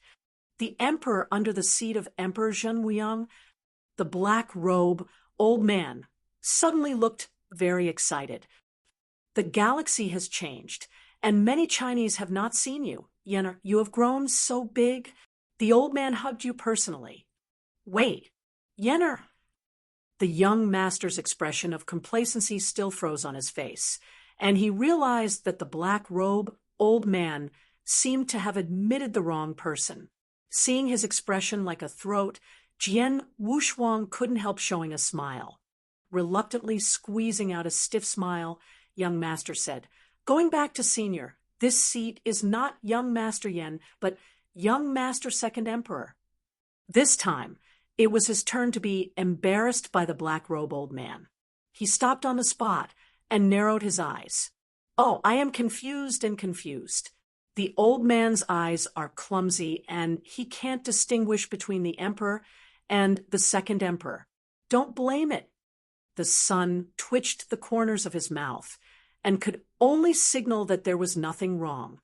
The emperor under the seat of Emperor Zhen Wuyang." The black-robe old man suddenly looked very excited. "The galaxy has changed, and many Chinese have not seen you. Yenner, you have grown so big. The old man hugged you personally." "Wait, Yenner." The young master's expression of complacency still froze on his face, and he realized that the black robe old man seemed to have admitted the wrong person. Seeing his expression like a throat, Jian Wushuang couldn't help showing a smile. Reluctantly squeezing out a stiff smile, young master said, "Going back to senior, this seat is not young Master Yen, but young Master Second Emperor." This time, it was his turn to be embarrassed by the black-robe old man. He stopped on the spot and narrowed his eyes. "Oh, I am confused and confused. The old man's eyes are clumsy, and he can't distinguish between the emperor and the second emperor. Don't blame it." The son twitched the corners of his mouth and could only signal that there was nothing wrong.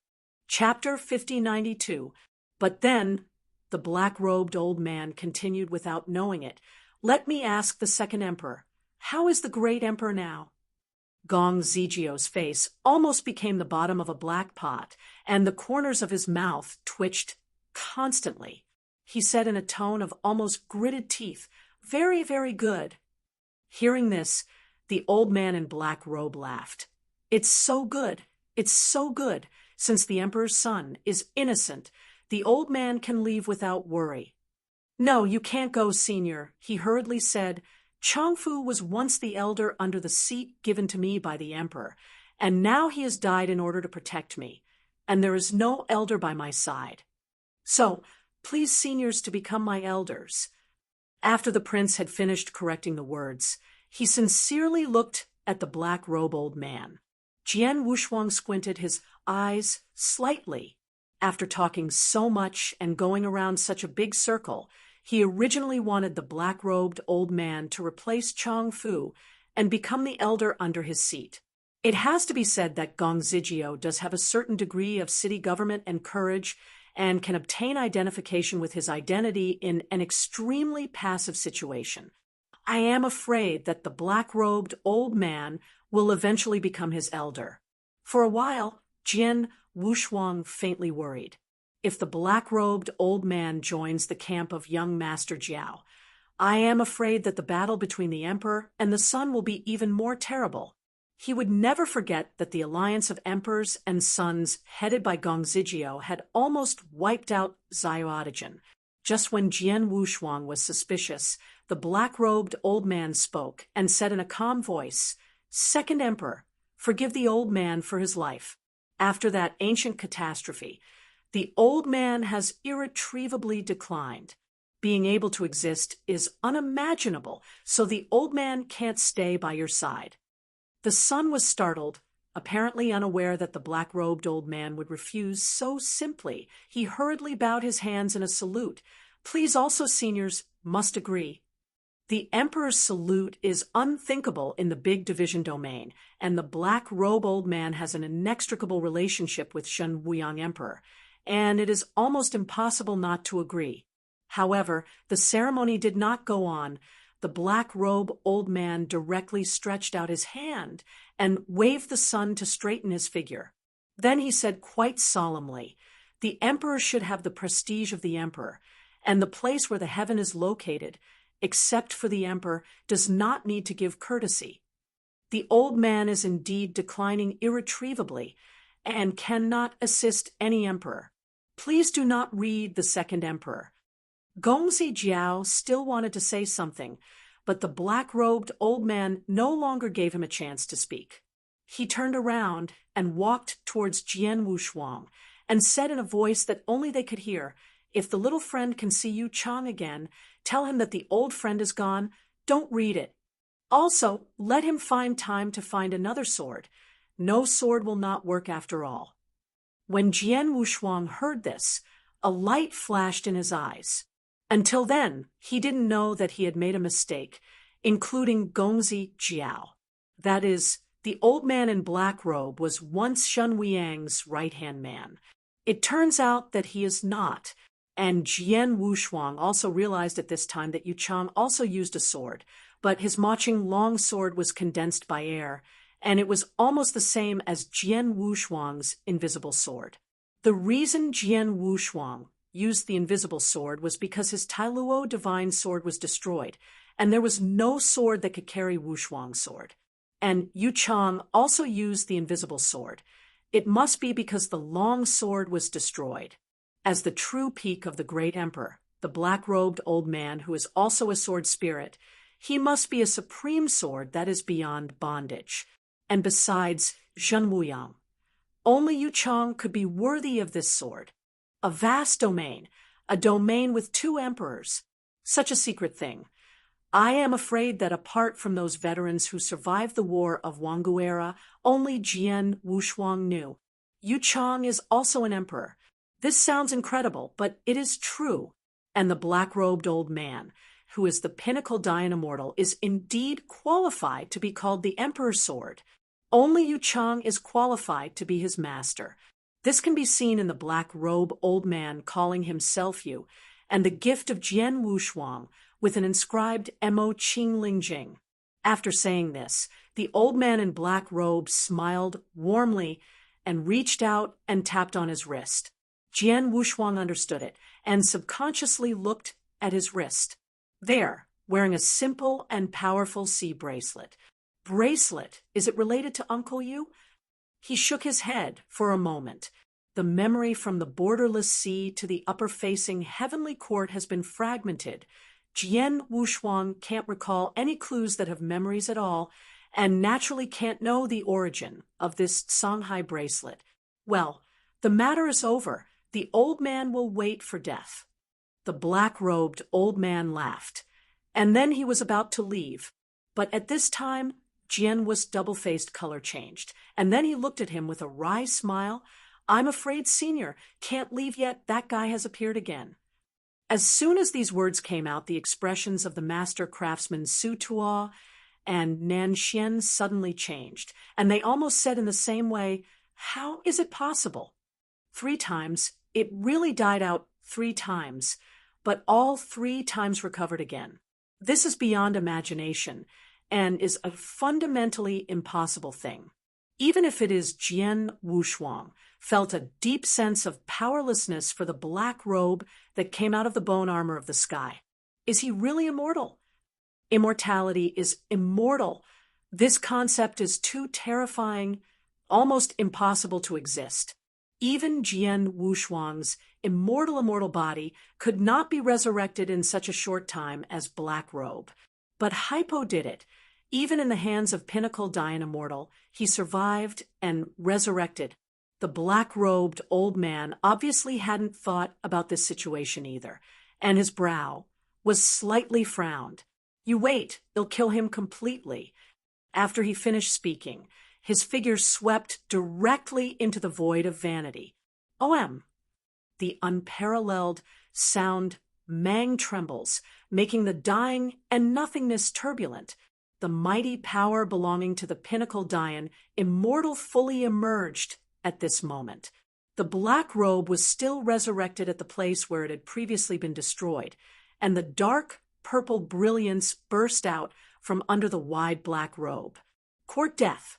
Chapter 5092. But then, the black-robed old man continued without knowing it, "Let me ask the second emperor, how is the great emperor now?" Gong Zizhio's face almost became the bottom of a black pot, and the corners of his mouth twitched constantly. He said in a tone of almost gritted teeth, "Very, very good." Hearing this, the old man in black robe laughed. "It's so good. It's so good. Since the emperor's son is innocent, the old man can leave without worry." "No, you can't go, senior," he hurriedly said. "Chongfu was once the elder under the seat given to me by the emperor, and now he has died in order to protect me, and there is no elder by my side. So, please seniors to become my elders." After the prince had finished correcting the words, he sincerely looked at the black-robe old man. Jian Wushuang squinted his eyes slightly. After talking so much and going around such a big circle, he originally wanted the black-robed old man to replace Chong Fu and become the elder under his seat. It has to be said that Gong Zizhio does have a certain degree of city government and courage and can obtain identification with his identity in an extremely passive situation. I am afraid that the black-robed old man will eventually become his elder. For a while, Jian Wushuang faintly worried. If the black-robed old man joins the camp of young Master Jiao, I am afraid that the battle between the emperor and the son will be even more terrible. He would never forget that the alliance of emperors and sons headed by Gong Zizhio had almost wiped out Xiaodaijin. Just when Jian Wushuang was suspicious, the black-robed old man spoke and said in a calm voice, "Second Emperor, forgive the old man for his life. After that ancient catastrophe, the old man has irretrievably declined. Being able to exist is unimaginable, so the old man can't stay by your side." The son was startled, apparently unaware that the black-robed old man would refuse so simply. He hurriedly bowed his hands in a salute. "Please also, seniors, must agree." The emperor's salute is unthinkable in the big division domain, and the black-robe old man has an inextricable relationship with Shen Wuyang Emperor, and it is almost impossible not to agree. However, the ceremony did not go on. The black-robe old man directly stretched out his hand and waved the son to straighten his figure. Then he said quite solemnly, "The emperor should have the prestige of the emperor, and the place where the heaven is located, except for the emperor, does not need to give courtesy. The old man is indeed declining irretrievably and cannot assist any emperor. Please do not read the second emperor." Gongzi Jiao still wanted to say something, but the black-robed old man no longer gave him a chance to speak. He turned around and walked towards Jian Wushuang and said in a voice that only they could hear, "If the little friend can see Yu Chang again, tell him that the old friend is gone. Don't read it. Also, let him find time to find another sword. No sword will not work after all." When Jian Wushuang heard this, a light flashed in his eyes. Until then, he didn't know that he had made a mistake, including Gongzi Jiao. That is, the old man in black robe was once Shen Wuyang's right-hand man. It turns out that he is not, and Jian Wushuang also realized at this time that Yu Chang also used a sword, but his Maching long sword was condensed by air, and it was almost the same as Jian Wushuang's invisible sword. The reason Jian Wushuang used the invisible sword was because his Tailuo divine sword was destroyed, and there was no sword that could carry Wushuang's sword. And Yu Chang also used the invisible sword, It must be because the long sword was destroyed. As the true peak of the great emperor, the black-robed old man who is also a sword spirit, he must be a supreme sword that is beyond bondage. And besides Zhen Wuyang, only Yu Chang could be worthy of this sword. A vast domain, a domain with two emperors. Such a secret thing. I am afraid that apart from those veterans who survived the war of Wangguera, only Jian Wushuang knew. Yu Chang is also an emperor. This sounds incredible, but it is true. And the black-robed old man, who is the pinnacle Dayan immortal, is indeed qualified to be called the Emperor's Sword. Only Yu Chang is qualified to be his master. This can be seen in the black-robe old man calling himself Yu, and the gift of Jian Wushuang with an inscribed Mo Qing Ling Jing. After saying this, the old man in black robe smiled warmly and reached out and tapped on his wrist. Jian Wushuang understood it and subconsciously looked at his wrist. There, wearing a simple and powerful sea bracelet. Bracelet, is it related to Uncle Yu? He shook his head for a moment. The memory from the borderless sea to the upper-facing heavenly court has been fragmented. Jian Wushuang can't recall any clues that have memories at all, and naturally can't know the origin of this Songhai bracelet. Well, the matter is over. The old man will wait for death. The black-robed old man laughed, and then he was about to leave. But at this time, Jian was double-faced color changed, and then he looked at him with a wry smile. I'm afraid, Senior, can't leave yet. That guy has appeared again. As soon as these words came out, the expressions of the master craftsmen Su Tuo and Nan Xian suddenly changed, and they almost said in the same way, "How is it possible?" 3 times, it really died out 3 times, but all 3 times recovered again. This is beyond imagination and is a fundamentally impossible thing. Even if it is Jian Wushuang, felt a deep sense of powerlessness for the black robe that came out of the bone armor of the sky. Is he really immortal? Immortality is immortal. This concept is too terrifying, almost impossible to exist. Even Jian Wushuang's immortal body could not be resurrected in such a short time as Black Robe. But Hypo did it. Even in the hands of Pinnacle Dayan Immortal, he survived and resurrected. The black-robed old man obviously hadn't thought about this situation either, and his brow was slightly frowned. You wait, they'll kill him completely. After he finished speaking, his figure swept directly into the void of vanity. OM! The unparalleled sound Mang trembles, making the dying and nothingness turbulent. The mighty power belonging to the Pinnacle Dayan Immortal fully emerged at this moment. The black robe was still resurrected at the place where it had previously been destroyed, and the dark purple brilliance burst out from under the wide black robe. Court death.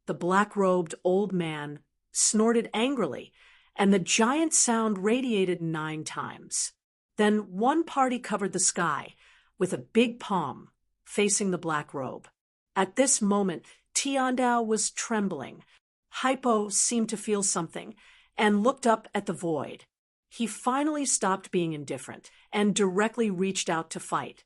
The black-robed old man snorted angrily, and the giant sound radiated 9 times. Then one party covered the sky with a big palm facing the black robe. At this moment, Tiandao was trembling. Hypo seemed to feel something and looked up at the void. He finally stopped being indifferent and directly reached out to fight.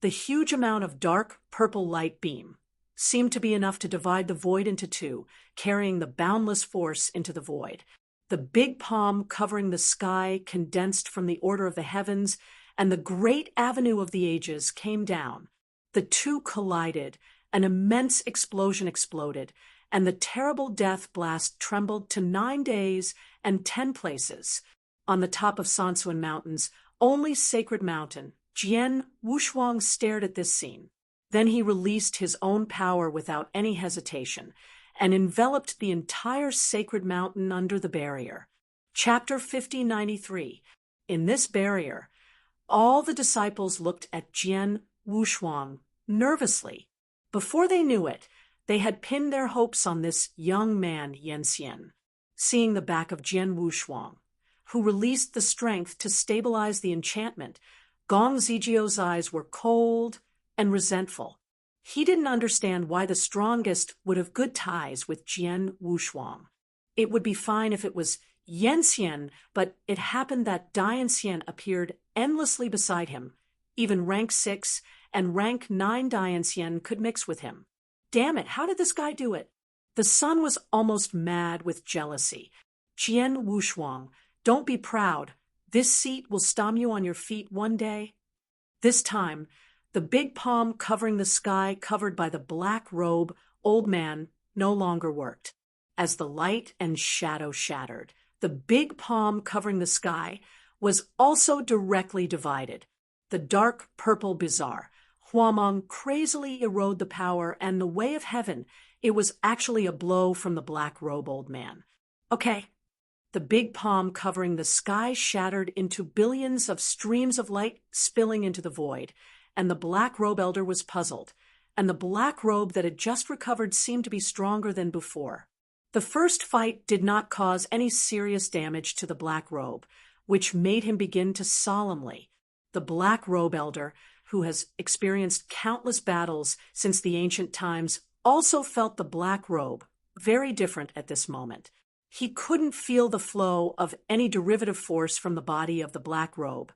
The huge amount of dark purple light beam seemed to be enough to divide the void into 2, carrying the boundless force into the void. The big palm covering the sky condensed from the order of the heavens, and the great avenue of the ages came down. The 2 collided, an immense explosion exploded, and the terrible death blast trembled to 9 days and 10 places. On the top of Sansuan Mountain's only sacred mountain, Jian Wushuang stared at this scene. Then he released his own power without any hesitation and enveloped the entire sacred mountain under the barrier. Chapter 5093. In this barrier, all the disciples looked at Jian Wushuang nervously. Before they knew it, they had pinned their hopes on this young man, Yanxian. Seeing the back of Jian Wushuang, who released the strength to stabilize the enchantment, Gong Zizhio's eyes were cold and resentful. He didn't understand why the strongest would have good ties with Jian Wushuang. It would be fine if it was Yensian, but it happened that Dianxian appeared endlessly beside him. Even rank 6 and rank 9 Dianxian could mix with him. Damn it, how did this guy do it? The sun was almost mad with jealousy. Jian Wushuang, don't be proud. This seat will stomp you on your feet one day. This time, the big palm covering the sky covered by the black robe old man no longer worked. As the light and shadow shattered, the big palm covering the sky was also directly divided. The dark purple bizarre, Huameng crazily erode the power and the way of heaven. It was actually a blow from the black robe old man. Okay. The big palm covering the sky shattered into billions of streams of light spilling into the void, and the black robe elder was puzzled, and the black robe that had just recovered seemed to be stronger than before. The first fight did not cause any serious damage to the black robe, which made him begin to solemnly. The black robe elder, who has experienced countless battles since the ancient times, also felt the black robe, very different at this moment. He couldn't feel the flow of any derivative force from the body of the black robe,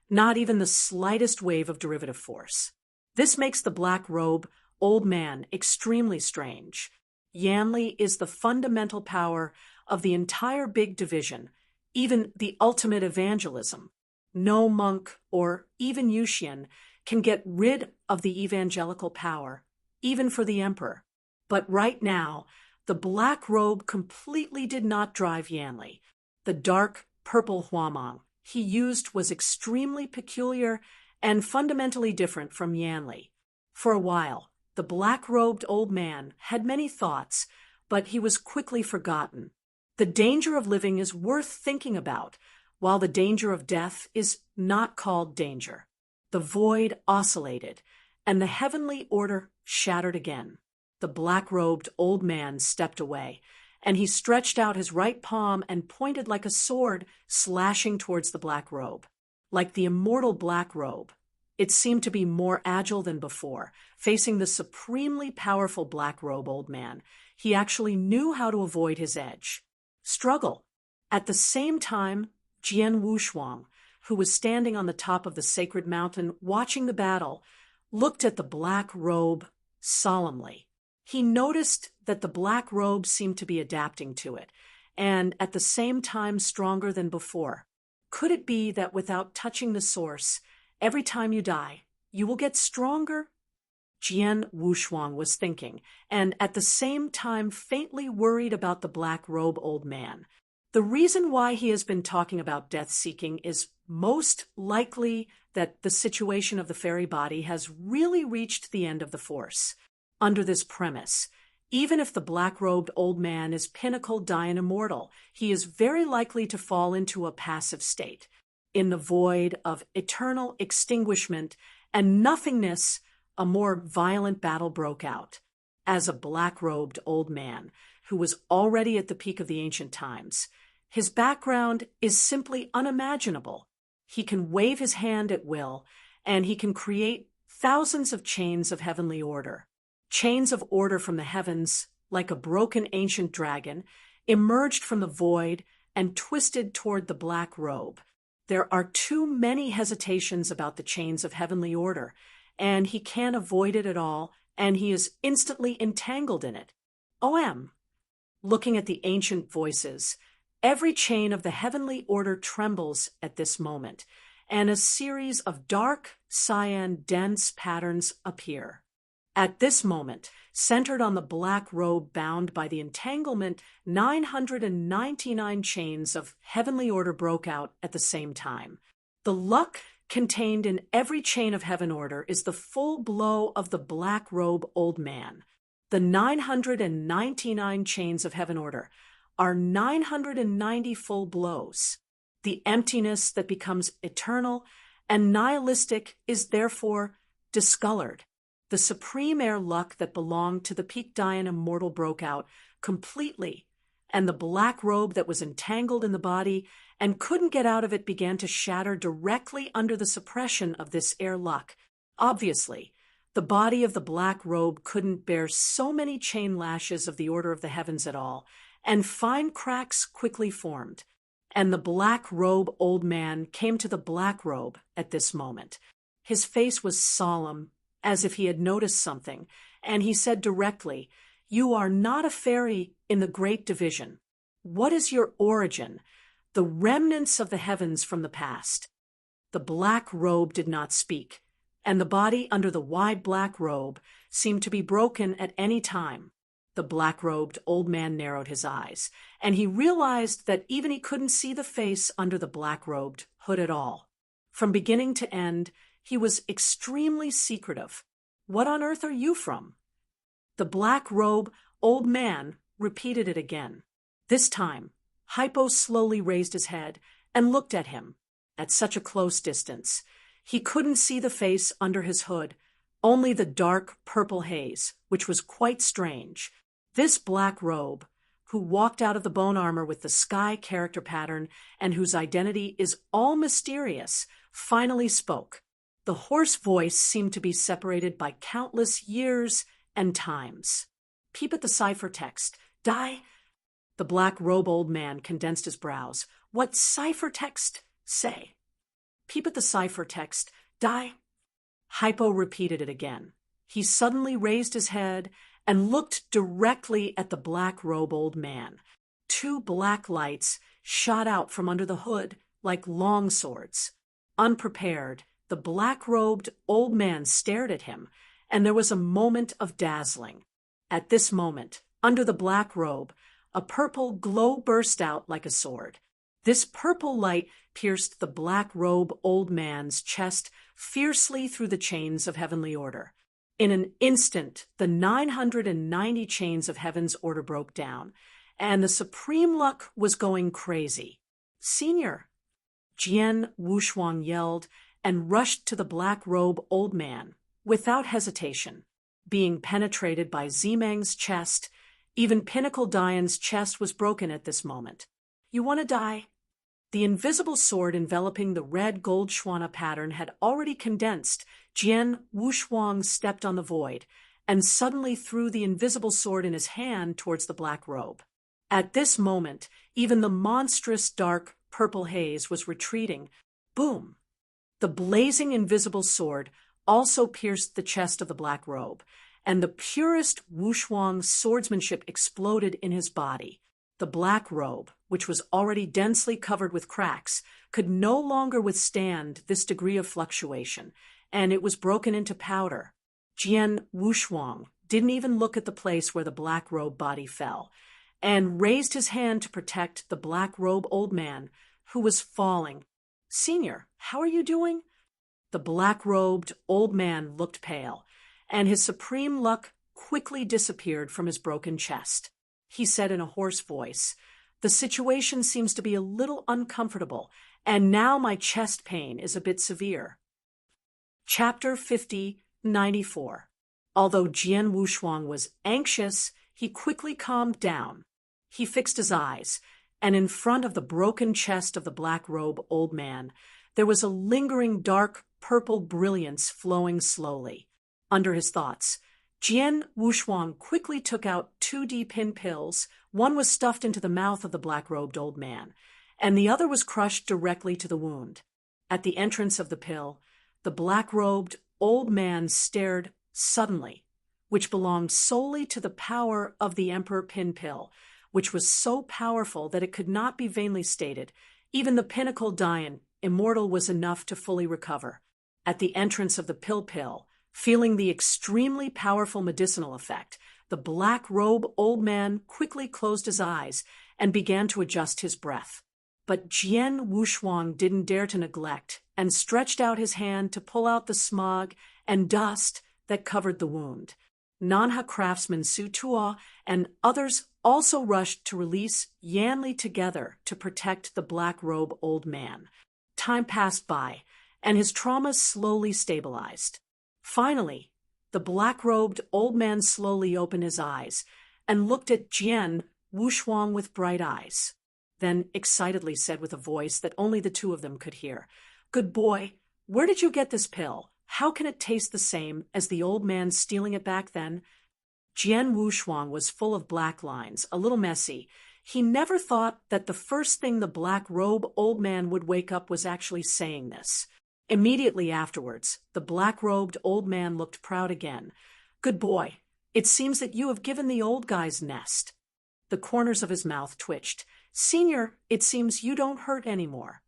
not even the slightest wave of derivative force. This makes the black robe old man extremely strange. Yanli is the fundamental power of the entire big division, even the ultimate evangelism. No monk or even Yuxian can get rid of the evangelical power, even for the emperor. But right now, the black robe completely did not drive Yanli. The dark purple Huameng he used was extremely peculiar and fundamentally different from Yanli. For a while, the black-robed old man had many thoughts, but he was quickly forgotten. The danger of living is worth thinking about, while the danger of death is not called danger. The void oscillated, and the heavenly order shattered again. The black-robed old man stepped away, and he stretched out his right palm and pointed like a sword, slashing towards the black robe. Like the immortal black robe, it seemed to be more agile than before. Facing the supremely powerful black robe old man, he actually knew how to avoid his edge. Struggle. At the same time, Jian Wushuang, who was standing on the top of the sacred mountain watching the battle, looked at the black robe solemnly. He noticed that the black robe seemed to be adapting to it, and at the same time stronger than before. Could it be that without touching the source, every time you die, you will get stronger? Jian Wushuang was thinking, and at the same time faintly worried about the black robe old man. The reason why he has been talking about death-seeking is most likely that the situation of the fairy body has really reached the end of the force. Under this premise, even if the black-robed old man is pinnacle Dian immortal, he is very likely to fall into a passive state. In the void of eternal extinguishment and nothingness, a more violent battle broke out. As a black-robed old man, who was already at the peak of the ancient times, his background is simply unimaginable. He can wave his hand at will, and he can create thousands of chains of heavenly order. Chains of order from the heavens, like a broken ancient dragon, emerged from the void and twisted toward the black robe. There are too many hesitations about the chains of heavenly order, and he can't avoid it at all, and he is instantly entangled in it. OM. Looking at the ancient voices, every chain of the heavenly order trembles at this moment, and a series of dark, cyan, dense patterns appear. At this moment, centered on the black robe bound by the entanglement, 999 chains of heavenly order broke out at the same time. The luck contained in every chain of heaven order is the full blow of the black robe old man. The 999 chains of heaven order are 990 full blows. The emptiness that becomes eternal and nihilistic is therefore discolored. The supreme air luck that belonged to the peak Dian immortal broke out completely, and the black robe that was entangled in the body and couldn't get out of it began to shatter directly under the suppression of this air luck. Obviously, the body of the black robe couldn't bear so many chain lashes of the order of the heavens at all, and fine cracks quickly formed. And the black robe old man came to the black robe at this moment. His face was solemn, as if he had noticed something, and he said directly, "You are not a fairy in the great division. What is your origin? The remnants of the heavens from the past." The black robe did not speak, and the body under the wide black robe seemed to be broken at any time. The black-robed old man narrowed his eyes, and he realized that even he couldn't see the face under the black-robed hood at all. From beginning to end, he was extremely secretive. "What on earth are you from?" The black-robe old man repeated it again. This time, Hypo slowly raised his head and looked at him. At such a close distance, he couldn't see the face under his hood, only the dark purple haze, which was quite strange. This black robe, who walked out of the bone armor with the sky character pattern and whose identity is all mysterious, finally spoke. The hoarse voice seemed to be separated by countless years and times. "Peep at the ciphertext. Die." The black robe old man condensed his brows. "What ciphertext? Say." "Peep at the ciphertext. Die." Hypo repeated it again. He suddenly raised his head and looked directly at the black robe old man. Two black lights shot out from under the hood like long swords. Unprepared, the black-robed old man stared at him, and there was a moment of dazzling. At this moment, under the black robe, a purple glow burst out like a sword. This purple light pierced the black robe old man's chest fiercely through the chains of heavenly order. In an instant, the 990 chains of heaven's order broke down, and the supreme luck was going crazy. "Senior!" Jian Wushuang yelled and rushed to the black robe old man, without hesitation. Being penetrated by Zimeng's chest, even Pinnacle Dian's chest was broken at this moment. "You want to die?" The invisible sword enveloping the red gold Schwana pattern had already condensed. Jian Wushuang stepped on the void and suddenly threw the invisible sword in his hand towards the black robe. At this moment, even the monstrous dark purple haze was retreating. Boom! The blazing invisible sword also pierced the chest of the black robe, and the purest Wushuang swordsmanship exploded in his body. The black robe, which was already densely covered with cracks, could no longer withstand this degree of fluctuation, and it was broken into powder. Jian Wushuang didn't even look at the place where the black robe body fell, and raised his hand to protect the black robe old man, who was falling. "Senior, how are you doing?" The black-robed old man looked pale, and his supreme luck quickly disappeared from his broken chest. He said in a hoarse voice, "The situation seems to be a little uncomfortable, and now my chest pain is a bit severe." Chapter 94. Although Jian Wushuang was anxious, he quickly calmed down. He fixed his eyes, and in front of the broken chest of the black robe old man, there was a lingering dark purple brilliance flowing slowly. Under his thoughts, Jian Wushuang quickly took out 2D pin pills. One was stuffed into the mouth of the black-robed old man, and the other was crushed directly to the wound. At the entrance of the pill, the black-robed old man stared suddenly, which belonged solely to the power of the Emperor Pin Pill, which was so powerful that it could not be vainly stated. Even the Pinnacle Dian, immortal, was enough to fully recover. At the entrance of the pill, feeling the extremely powerful medicinal effect, the black robe old man quickly closed his eyes and began to adjust his breath. But Jian Wushuang didn't dare to neglect and stretched out his hand to pull out the smog and dust that covered the wound. Nanha craftsman Su Tuo and others also rushed to release Yanli together to protect the black robe old man. Time passed by, and his trauma slowly stabilized. Finally, the black-robed old man slowly opened his eyes and looked at Jian Wushuang with bright eyes. Then excitedly said with a voice that only the two of them could hear, "Good boy, where did you get this pill? How can it taste the same as the old man stealing it back then?" Jian Wushuang was full of black lines, a little messy. He never thought that the first thing the black-robe old man would wake up was actually saying this. Immediately afterwards, the black-robed old man looked proud again. "Good boy. It seems that you have given the old guy's nest." The corners of his mouth twitched. "Senior, it seems you don't hurt anymore."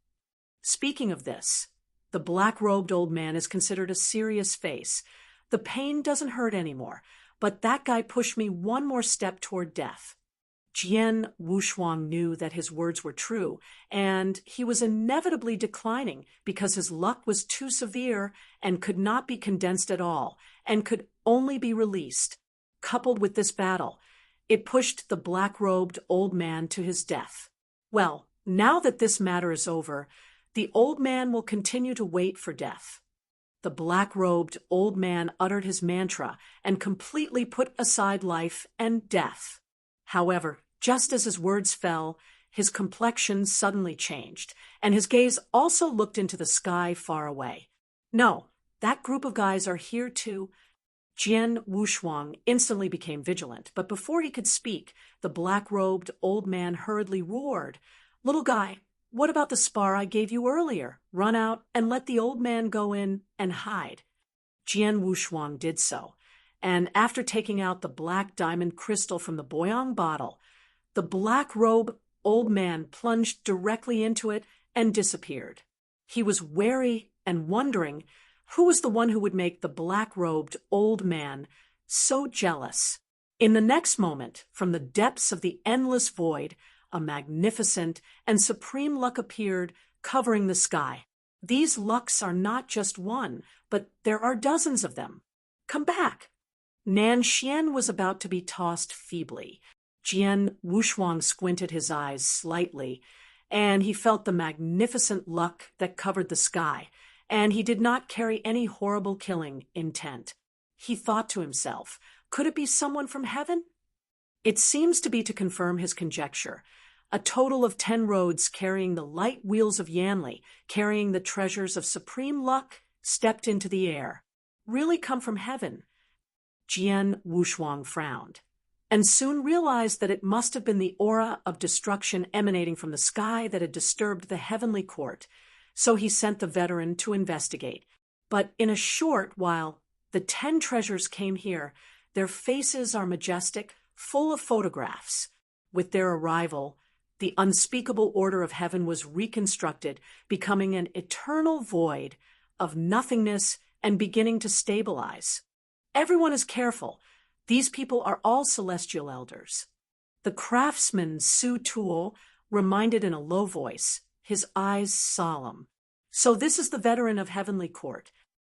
Speaking of this, the black-robed old man is considered a serious face. "The pain doesn't hurt anymore, but that guy pushed me one more step toward death." Jian Wushuang knew that his words were true, and he was inevitably declining because his luck was too severe and could not be condensed at all, and could only be released. Coupled with this battle, it pushed the black-robed old man to his death. Well, now that this matter is over, the old man will continue to wait for death. The black-robed old man uttered his mantra and completely put aside life and death. However, just as his words fell, his complexion suddenly changed, and his gaze also looked into the sky far away. "No, that group of guys are here too." Jian Wushuang instantly became vigilant, but before he could speak, the black-robed old man hurriedly roared, "Little guy, what about the spar I gave you earlier? Run out and let the old man go in and hide." Jian Wushuang did so, and after taking out the black diamond crystal from the Boyang bottle, the black-robe old man plunged directly into it and disappeared. He was wary and wondering who was the one who would make the black-robed old man so jealous. In the next moment, from the depths of the endless void, a magnificent and supreme luck appeared, covering the sky. These lucks are not just one, but there are dozens of them. "Come back." Nan Xian was about to be tossed feebly. Jian Wushuang squinted his eyes slightly, and he felt the magnificent luck that covered the sky, and he did not carry any horrible killing intent. He thought to himself, could it be someone from heaven? It seems to be to confirm his conjecture. A total of 10 roads carrying the light wheels of Yanli, carrying the treasures of supreme luck, stepped into the air. Really come from heaven? Jian Wushuang frowned, and soon realized that it must have been the aura of destruction emanating from the sky that had disturbed the heavenly court, so he sent the veteran to investigate. But in a short while, the 10 treasures came here. Their faces are majestic, full of photographs. With their arrival, the unspeakable order of heaven was reconstructed, becoming an eternal void of nothingness and beginning to stabilize. Everyone is careful. These people are all celestial elders. The craftsman Su Tuo reminded in a low voice, his eyes solemn. So this is the veteran of heavenly court.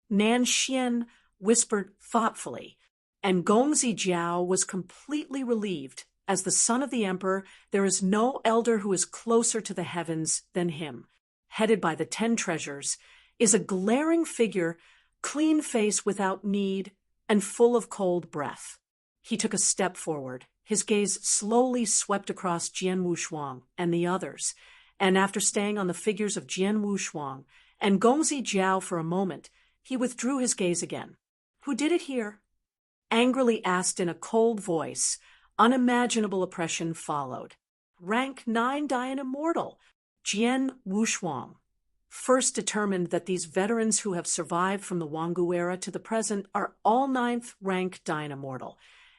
Nan Xian whispered thoughtfully, and Gongzi Jiao was completely relieved. As the son of the emperor, there is no elder who is closer to the heavens than him. Headed by the 10 treasures is a glaring figure, clean face without need, and full of cold breath. He took a step forward. His gaze slowly swept across Jian Wushuang and the others, and after staying on the figures of Jian Wushuang and Gongzi Jiao for a moment, he withdrew his gaze again. Who did it here? Angrily asked in a cold voice. Unimaginable oppression followed. Rank 9 Dian Immortal, Jian Wushuang. First determined that these veterans who have survived from the Wanggu era to the present are all 9th rank Dian Immortal,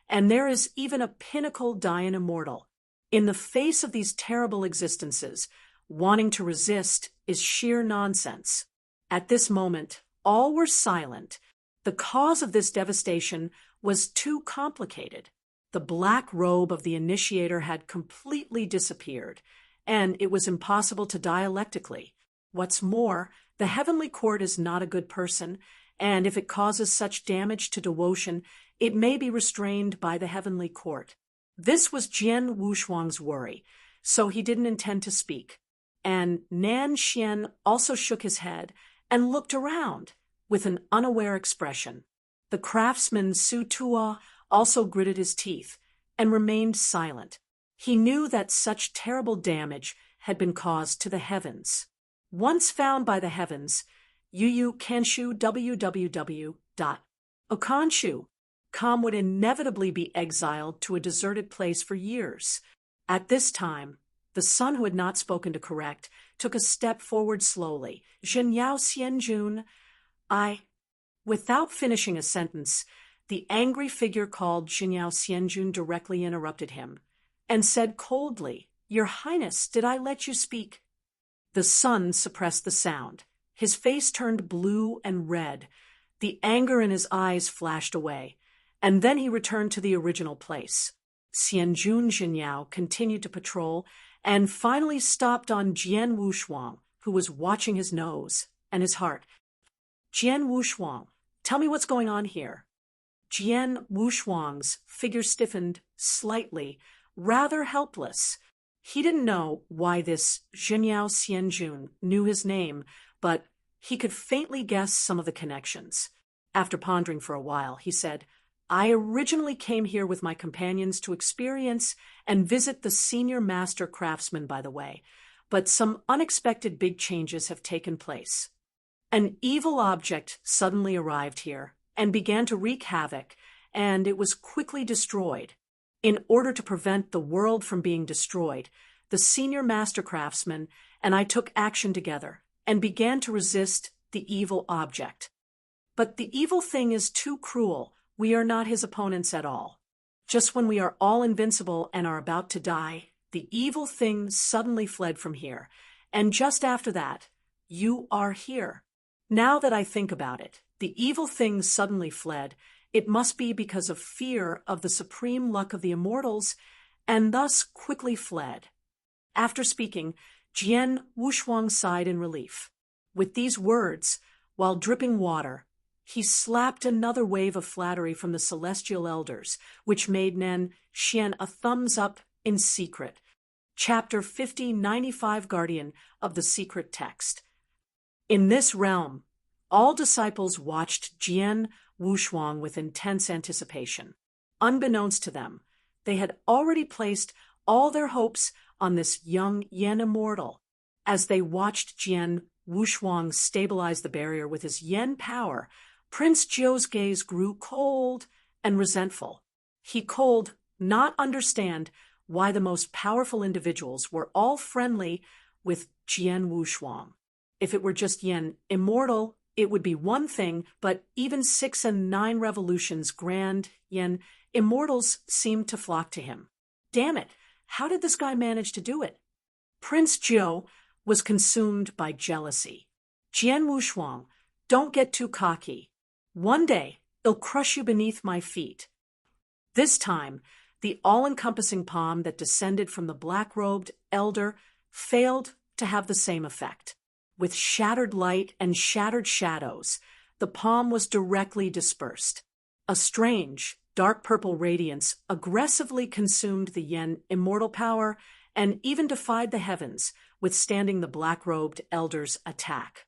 and there is even a pinnacle Dian Immortal. In the face of these terrible existences, wanting to resist is sheer nonsense. At this moment, all were silent. The cause of this devastation was too complicated. The black robe of the initiator had completely disappeared, and it was impossible to dialectically. What's more, the heavenly court is not a good person, and if it causes such damage to devotion, it may be restrained by the heavenly court. This was Jian Wushuang's worry, so he didn't intend to speak. And Nan Xian also shook his head and looked around with an unaware expression. The craftsman Su Tuo also gritted his teeth and remained silent. He knew that such terrible damage had been caused to the heavens. Once found by the heavens, Yu Kanshu www.okanshu.com would inevitably be exiled to a deserted place for years. At this time, the son who had not spoken to correct took a step forward slowly. Zhenyao Xianjun, I... Without finishing a sentence, the angry figure called Zhenyao Xianjun directly interrupted him and said coldly, "Your Highness, did I let you speak?" The son suppressed the sound. His face turned blue and red. The anger in his eyes flashed away, and then he returned to the original place. Xianjun Zhenyao continued to patrol and finally stopped on Jian Wushuang, who was watching his nose and his heart. "Jian Wushuang, tell me what's going on here." Jian Wushuang's figure stiffened slightly, rather helpless. He didn't know why this Zhenyao Xianjun knew his name, but he could faintly guess some of the connections. After pondering for a while, he said, "I originally came here with my companions to experience and visit the senior master craftsman, by the way, but some unexpected big changes have taken place. An evil object suddenly arrived here and began to wreak havoc, and it was quickly destroyed. In order to prevent the world from being destroyed, the senior master craftsman and I took action together and began to resist the evil object. But the evil thing is too cruel. We are not his opponents at all. Just when we are all invincible and are about to die, the evil thing suddenly fled from here, and just after that, you are here. Now that I think about it, the evil thing suddenly fled. It must be because of fear of the supreme luck of the immortals, and thus quickly fled." After speaking, Jian Wushuang sighed in relief. With these words, while dripping water, he slapped another wave of flattery from the celestial elders, which made Nen Xian a thumbs up in secret. Chapter 5095, Guardian of the Secret Text. In this realm, all disciples watched Jian Wushuang with intense anticipation. Unbeknownst to them, they had already placed all their hopes on this young Yen immortal. As they watched Jian Wushuang stabilize the barrier with his Yen power, Prince Jiu's gaze grew cold and resentful. He could not understand why the most powerful individuals were all friendly with Jian Wushuang. If it were just Yen immortal, it would be one thing, but even 6 and 9 revolutions grand Yen immortals seemed to flock to him. Damn it, how did this guy manage to do it? Prince Jiu was consumed by jealousy. Jian Wushuang, don't get too cocky. One day, it'll crush you beneath my feet. This time, the all-encompassing palm that descended from the black-robed elder failed to have the same effect. With shattered light and shattered shadows, the palm was directly dispersed. A strange, dark purple radiance aggressively consumed the Yen immortal power and even defied the heavens, withstanding the black-robed elder's attack.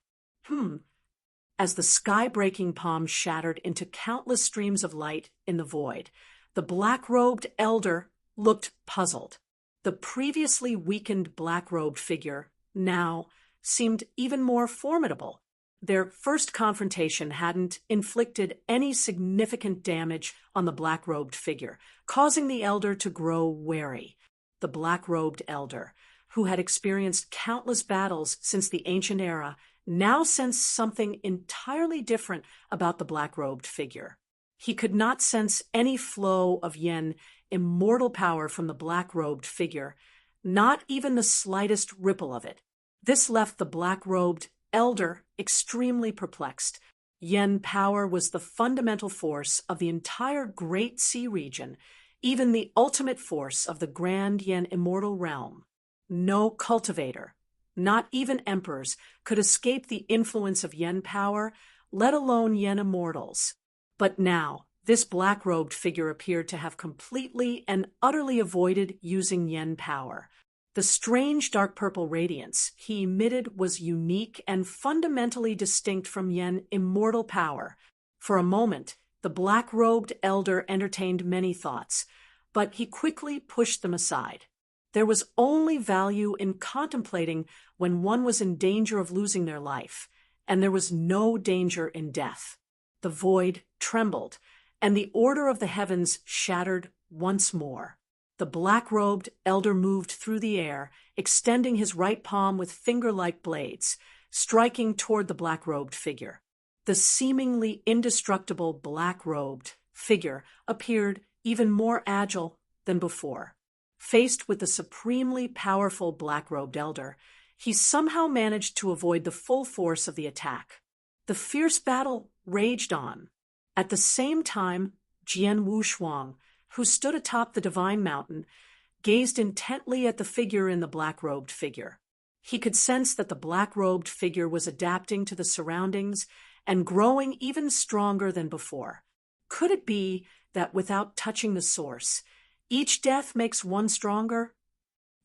As the sky-breaking palm shattered into countless streams of light in the void, the black-robed elder looked puzzled. The previously weakened black-robed figure now seemed even more formidable. Their first confrontation hadn't inflicted any significant damage on the black-robed figure, causing the elder to grow wary. The black-robed elder, who had experienced countless battles since the ancient era, now sensed something entirely different about the black-robed figure. He could not sense any flow of Yen immortal power from the black-robed figure, not even the slightest ripple of it. This left the black-robed elder extremely perplexed. Yen power was the fundamental force of the entire Great Sea region, even the ultimate force of the grand Yen immortal realm. No cultivator, not even emperors, could escape the influence of Yen power, let alone Yen immortals. But now, this black-robed figure appeared to have completely and utterly avoided using Yen power. The strange dark purple radiance he emitted was unique and fundamentally distinct from Yen immortal power. For a moment, the black-robed elder entertained many thoughts, but he quickly pushed them aside. There was only value in contemplating when one was in danger of losing their life, and there was no danger in death. The void trembled, and the order of the heavens shattered once more. The black-robed elder moved through the air, extending his right palm with finger-like blades, striking toward the black-robed figure. The seemingly indestructible black-robed figure appeared even more agile than before. Faced with the supremely powerful black-robed elder, he somehow managed to avoid the full force of the attack. The fierce battle raged on. At the same time, Jian Wushuang, who stood atop the divine mountain, gazed intently at the figure in the black-robed figure. He could sense that the black-robed figure was adapting to the surroundings and growing even stronger than before. Could it be that without touching the source, each death makes one stronger?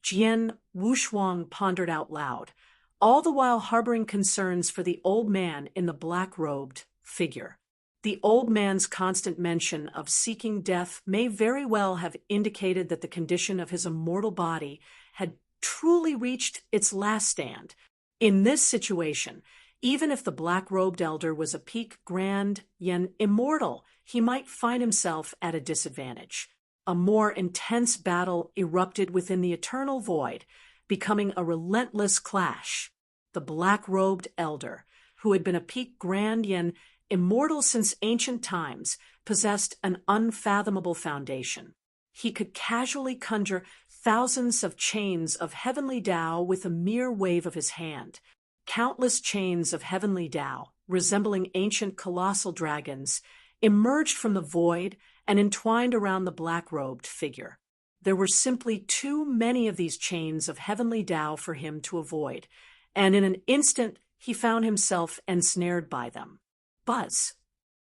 Jian Wushuang pondered out loud, all the while harboring concerns for the old man in the black-robed figure. The old man's constant mention of seeking death may very well have indicated that the condition of his immortal body had truly reached its last stand. In this situation, even if the black-robed elder was a peak grand yen immortal, he might find himself at a disadvantage. A more intense battle erupted within the eternal void, becoming a relentless clash. The black-robed elder, who had been a peak grand yen immortal since ancient times, possessed an unfathomable foundation. He could casually conjure thousands of chains of heavenly Tao with a mere wave of his hand. Countless chains of heavenly Tao, resembling ancient colossal dragons, emerged from the void and entwined around the black-robed figure. There were simply too many of these chains of heavenly Tao for him to avoid, and in an instant he found himself ensnared by them. Buzz!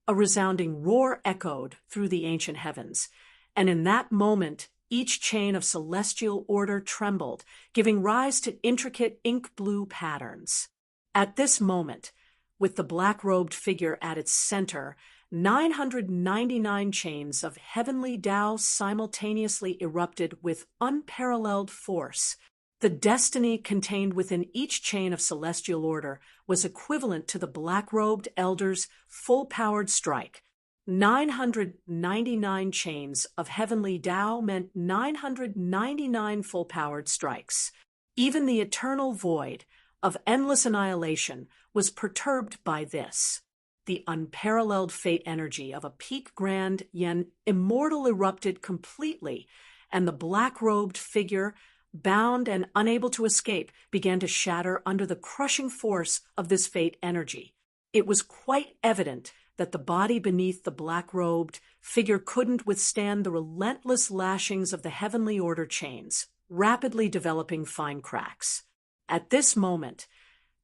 A resounding roar echoed through the ancient heavens, and in that moment each chain of celestial order trembled, giving rise to intricate ink-blue patterns. At this moment, with the black-robed figure at its center, 999 chains of heavenly Tao simultaneously erupted with unparalleled force. The destiny contained within each chain of celestial order was equivalent to the black-robed elder's full-powered strike. 999 chains of heavenly Tao meant 999 full-powered strikes. Even the eternal void of endless annihilation was perturbed by this. The unparalleled fate energy of a peak grand yen immortal erupted completely, and the black-robed figure, bound and unable to escape, began to shatter under the crushing force of this fate energy. It was quite evident that the body beneath the black-robed figure couldn't withstand the relentless lashings of the heavenly order chains, rapidly developing fine cracks. At this moment,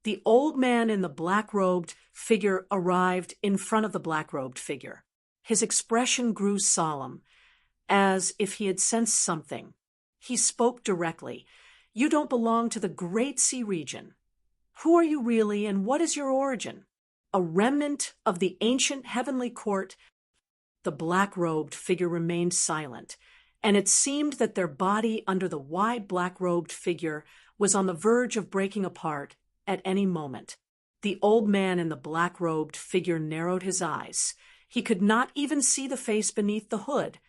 the old man in the black-robed figure arrived in front of the black-robed figure. His expression grew solemn, as if he had sensed something. He spoke directly. "You don't belong to the great sea region. Who are you really, and what is your origin? A remnant of the ancient heavenly court?" The black-robed figure remained silent, and it seemed that their body under the wide black-robed figure was on the verge of breaking apart at any moment. The old man in the black-robed figure narrowed his eyes. He could not even see the face beneath the hood,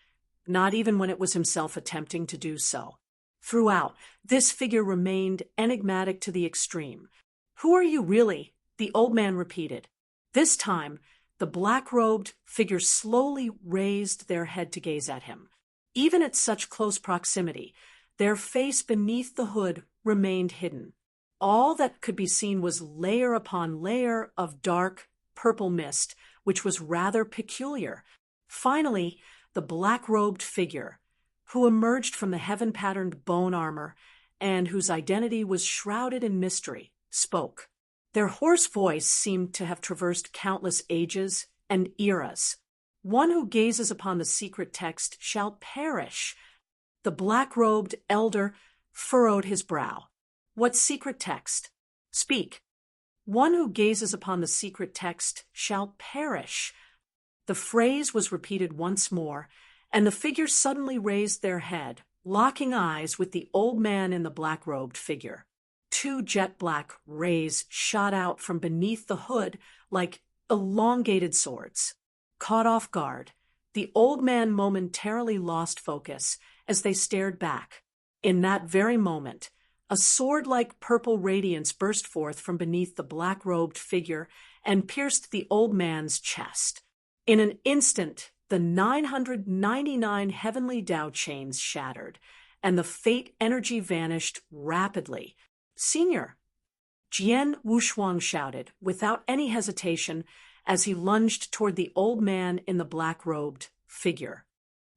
not even when it was himself attempting to do so. Throughout, this figure remained enigmatic to the extreme. "Who are you really?" the old man repeated. This time, the black-robed figure slowly raised their head to gaze at him. Even at such close proximity, their face beneath the hood remained hidden. All that could be seen was layer upon layer of dark, purple mist, which was rather peculiar. Finally, the black-robed figure, who emerged from the heaven-patterned bone armor and whose identity was shrouded in mystery, spoke. Their hoarse voice seemed to have traversed countless ages and eras. "One who gazes upon the secret text shall perish." The black-robed elder furrowed his brow. "What secret text? Speak." "One who gazes upon the secret text shall perish." The phrase was repeated once more, and the figure suddenly raised their head, locking eyes with the old man in the black-robed figure. Two jet-black rays shot out from beneath the hood like elongated swords. Caught off guard, the old man momentarily lost focus, as they stared back. In that very moment, a sword-like purple radiance burst forth from beneath the black-robed figure and pierced the old man's chest. In an instant, the 999 heavenly Tao chains shattered, and the fate energy vanished rapidly. "Senior!" Jian Wushuang shouted, without any hesitation, as he lunged toward the old man in the black-robed figure.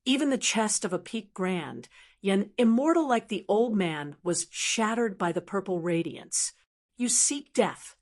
Even the chest of a peak grand, yet immortal like the old man, was shattered by the purple radiance. "You seek death."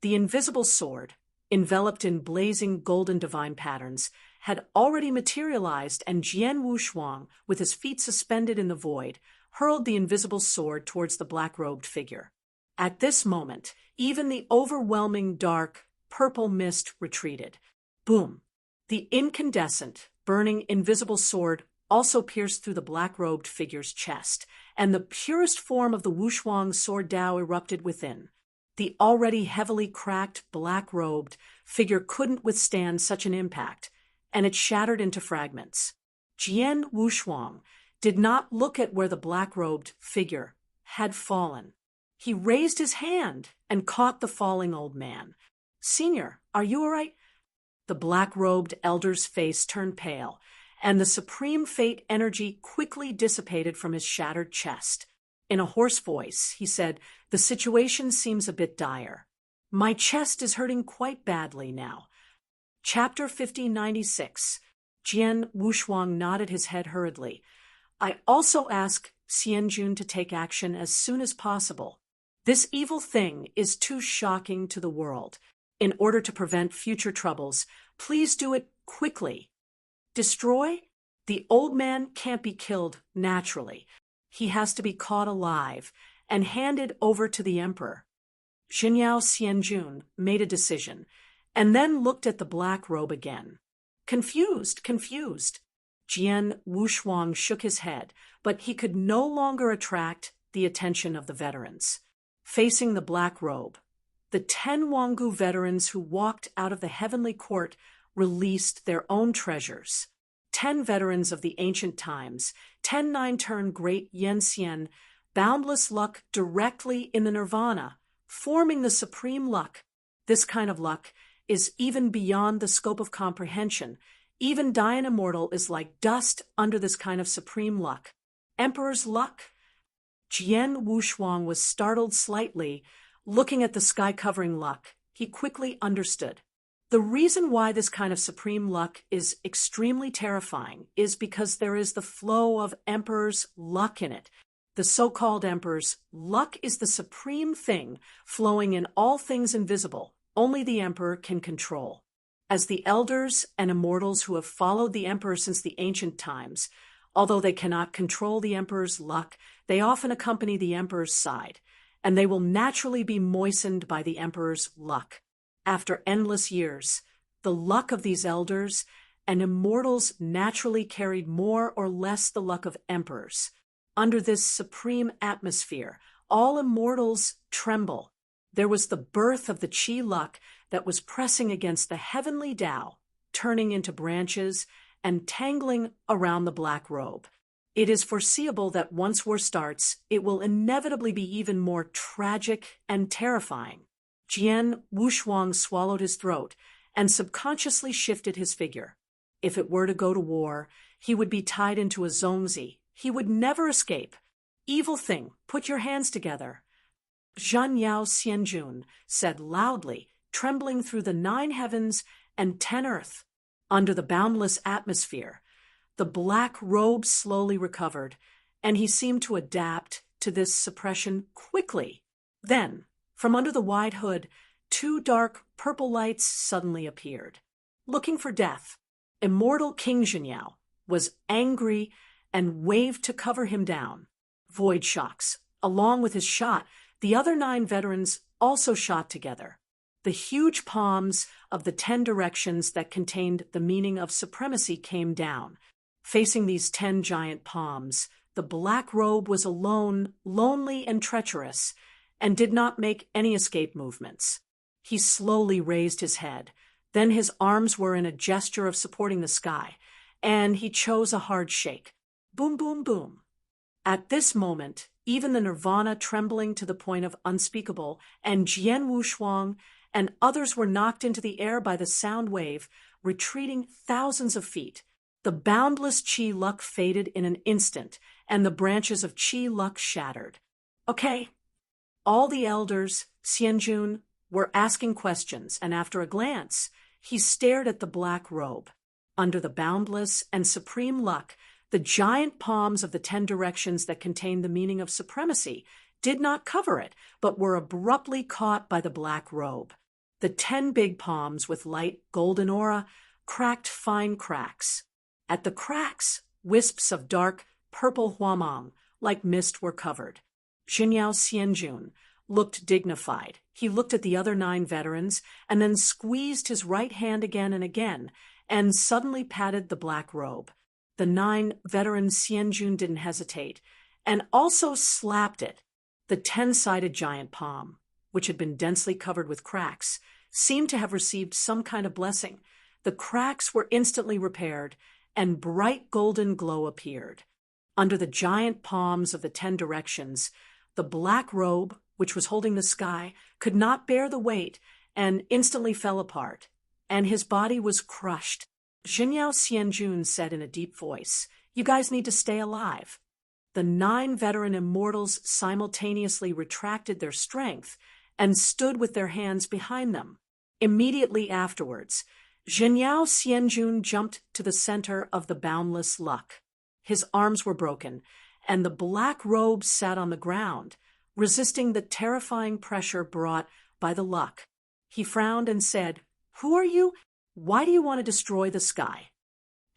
The invisible sword, enveloped in blazing golden divine patterns, had already materialized, and Jian Wushuang, with his feet suspended in the void, hurled the invisible sword towards the black-robed figure. At this moment, even the overwhelming dark, purple mist retreated. Boom! The incandescent, burning invisible sword also pierced through the black-robed figure's chest, and the purest form of the Wushuang sword Tao erupted within. The already heavily cracked, black-robed figure couldn't withstand such an impact, and it shattered into fragments. Jian Wushuang did not look at where the black-robed figure had fallen. He raised his hand and caught the falling old man. "Senior, are you all right?" The black-robed elder's face turned pale, and the supreme fate energy quickly dissipated from his shattered chest. In a hoarse voice, he said, "The situation seems a bit dire. My chest is hurting quite badly now." Chapter 5096. Jian Wushuang nodded his head hurriedly. "I also ask Xianjun to take action as soon as possible. This evil thing is too shocking to the world. In order to prevent future troubles, please do it quickly." "Destroy? The old man can't be killed naturally. He has to be caught alive and handed over to the emperor." Xinyao Xianjun made a decision, and then looked at the black robe again. Confused. Jian Wushuang shook his head, but he could no longer attract the attention of the veterans. Facing the black robe, the 10 Wanggu veterans who walked out of the heavenly court released their own treasures. 10 veterans of the ancient times, 10 nine-turn great Yanxian, boundless luck directly in the nirvana, forming the supreme luck. This kind of luck is even beyond the scope of comprehension. Even Dian Immortal is like dust under this kind of supreme luck. Emperor's luck? Jian Wushuang was startled slightly, looking at the sky-covering luck. He quickly understood. The reason why this kind of supreme luck is extremely terrifying is because there is the flow of Emperor's luck in it. The so-called Emperor's luck is the supreme thing flowing in all things invisible. Only the Emperor can control. As the elders and immortals who have followed the Emperor since the ancient times, although they cannot control the Emperor's luck, they often accompany the Emperor's side, and they will naturally be moistened by the Emperor's luck. After endless years, the luck of these elders and immortals naturally carried more or less the luck of emperors. Under this supreme atmosphere, all immortals tremble. There was the birth of the Qi luck that was pressing against the heavenly Tao, turning into branches and tangling around the black robe. It is foreseeable that once war starts, it will inevitably be even more tragic and terrifying. Jian Wushuang swallowed his throat and subconsciously shifted his figure. If it were to go to war, he would be tied into a zongzi. He would never escape. "Evil thing, put your hands together." Xinyao Xianjun said loudly, trembling through the 9 heavens and 10 earth. Under the boundless atmosphere, the black robe slowly recovered, and he seemed to adapt to this suppression quickly. Then, from under the wide hood, 2 dark purple lights suddenly appeared. Looking for death, immortal King Xinyao was angry and waved to cover him down. Void shocks. Along with his shot, the other 9 veterans also shot together. The huge palms of the 10 directions that contained the meaning of supremacy came down. Facing these 10 giant palms, the black robe was alone, lonely and treacherous, and did not make any escape movements. He slowly raised his head. Then his arms were in a gesture of supporting the sky, and he chose a hard shake. Boom, boom, boom. At this moment, even the Nirvana trembling to the point of unspeakable, and Jian Wushuang and others were knocked into the air by the sound wave, retreating thousands of feet. The boundless Qi luck faded in an instant, and the branches of Qi luck shattered. Okay. All the elders, Xianjun, were asking questions, and after a glance, he stared at the black robe. Under the boundless and supreme luck, the giant palms of the 10 directions that contained the meaning of supremacy did not cover it, but were abruptly caught by the black robe. The 10 big palms with light golden aura cracked fine cracks. At the cracks, wisps of dark purple huamang, like mist, were covered. Xinyao Xianjun looked dignified. He looked at the other 9 veterans and then squeezed his right hand again and again, and suddenly patted the black robe. The 9 veterans Xianjun didn't hesitate, and also slapped it. The 10-sided giant palm, which had been densely covered with cracks, seemed to have received some kind of blessing. The cracks were instantly repaired, and bright golden glow appeared. Under the giant palms of the 10 directions, the black robe, which was holding the sky, could not bear the weight and instantly fell apart, and his body was crushed. Xinyao Xianjun said in a deep voice, "You guys need to stay alive." The 9 veteran immortals simultaneously retracted their strength and stood with their hands behind them. Immediately afterwards, Xinyao Xianjun jumped to the center of the boundless luck. His arms were broken, and the black robe sat on the ground, resisting the terrifying pressure brought by the luck. He frowned and said, "Who are you? Why do you want to destroy the sky?"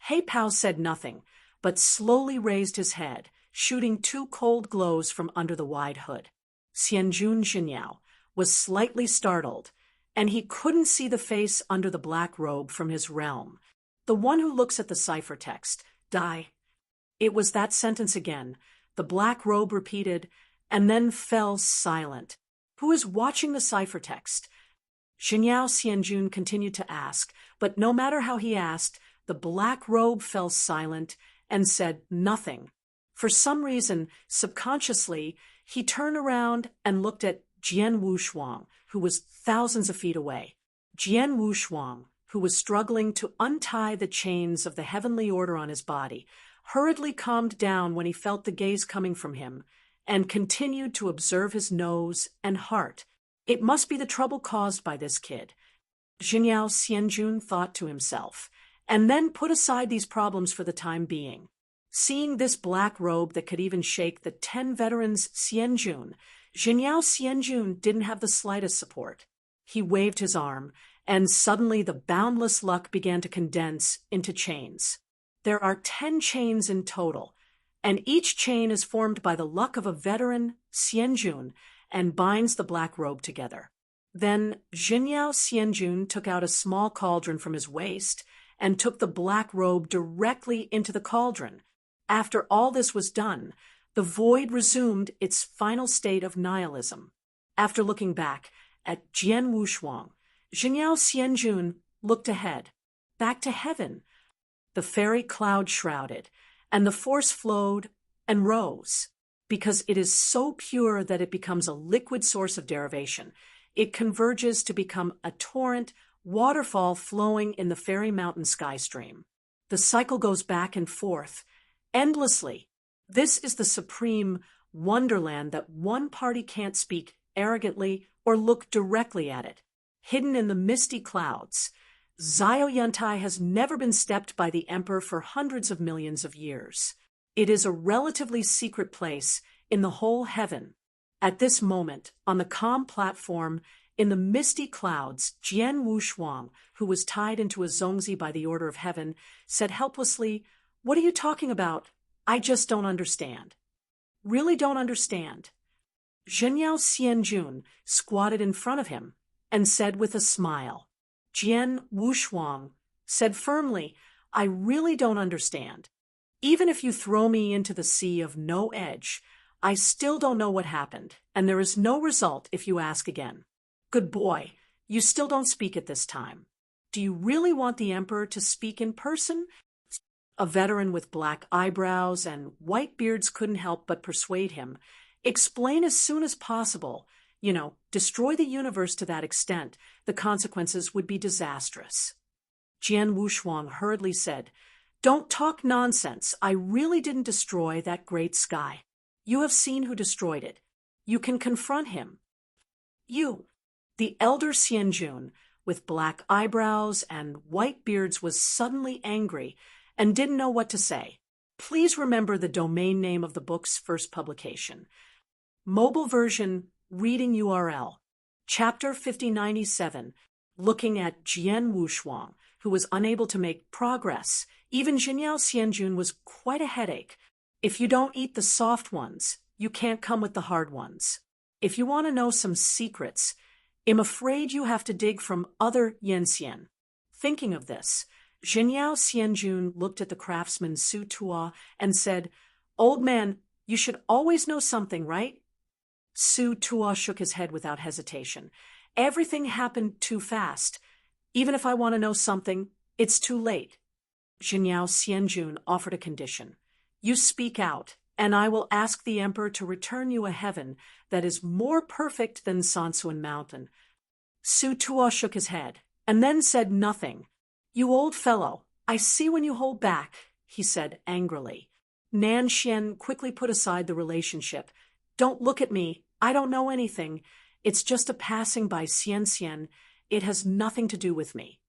He Pao said nothing, but slowly raised his head, shooting 2 cold glows from under the wide hood. Xianjun Xinyao was slightly startled, and he couldn't see the face under the black robe from his realm. The one who looks at the ciphertext, die. It was that sentence again. The black robe repeated, and then fell silent. Who is watching the ciphertext? Xinyao Xianjun continued to ask, but no matter how he asked, the black robe fell silent and said nothing. For some reason, subconsciously, he turned around and looked at Jian Wushuang, who was thousands of feet away. Jian Wushuang, who was struggling to untie the chains of the heavenly order on his body, hurriedly calmed down when he felt the gaze coming from him, and continued to observe his nose and heart. It must be the trouble caused by this kid, Xinyao Xianjun thought to himself, and then put aside these problems for the time being. Seeing this black robe that could even shake the 10 veterans Xianjun, Xinyao Xianjun didn't have the slightest support. He waved his arm, and suddenly the boundless luck began to condense into chains. There are 10 chains in total, and each chain is formed by the luck of a veteran Xianjun and binds the black robe together. Then Xinyao Xianjun took out a small cauldron from his waist and took the black robe directly into the cauldron. After all this was done, the void resumed its final state of nihilism. After looking back at Jian Wushuang, Xinyao Xianjun looked ahead, back to heaven. The fairy cloud shrouded, and the force flowed and rose. Because it is so pure that it becomes a liquid source of derivation, it converges to become a torrent, waterfall flowing in the fairy mountain sky stream. The cycle goes back and forth, endlessly. This is the supreme wonderland that one party can't speak arrogantly or look directly at it. Hidden in the misty clouds, Zhao Yantai has never been stepped by the emperor for hundreds of millions of years. It is a relatively secret place in the whole heaven. At this moment, on the calm platform, in the misty clouds, Jian Wushuang, who was tied into a zongzi by the order of heaven, said helplessly, "What are you talking about? I just don't understand." "Really don't understand?" Xinyao Xianjun squatted in front of him and said with a smile. Jian Wushuang said firmly, "I really don't understand. Even if you throw me into the sea of no edge, I still don't know what happened, and there is no result if you ask again." "Good boy, you still don't speak at this time. Do you really want the emperor to speak in person?" a veteran with black eyebrows and white beards couldn't help but persuade him. Explain as soon as possible. Destroy the universe to that extent. The consequences would be disastrous. Jian Wushuang hurriedly said, "Don't talk nonsense. I really didn't destroy that great sky. You have seen who destroyed it. You can confront him." You. The elder Xianjun, with black eyebrows and white beards, was suddenly angry and didn't know what to say. Please remember the domain name of the book's first publication. Mobile version, reading URL. Chapter 5097, looking at Jian Wushuang, who was unable to make progress. Even Jinyao Xianjun was quite a headache. If you don't eat the soft ones, you can't come with the hard ones. If you want to know some secrets, I'm afraid you have to dig from other Yanxian. Thinking of this, Jinyao Xianjun looked at the craftsman Su Tuo and said, "Old man, you should always know something, right?" Su Tuo shook his head without hesitation. "Everything happened too fast. Even if I want to know something, it's too late." Jinyao Xianjun offered a condition. "You speak out, and I will ask the emperor to return you a heaven that is more perfect than Sansuan Mountain." Su Tuo shook his head, and then said nothing. "You old fellow, I see when you hold back," he said angrily. Nan Xian quickly put aside the relationship. "Don't look at me. I don't know anything. It's just a passing by Xian. It has nothing to do with me."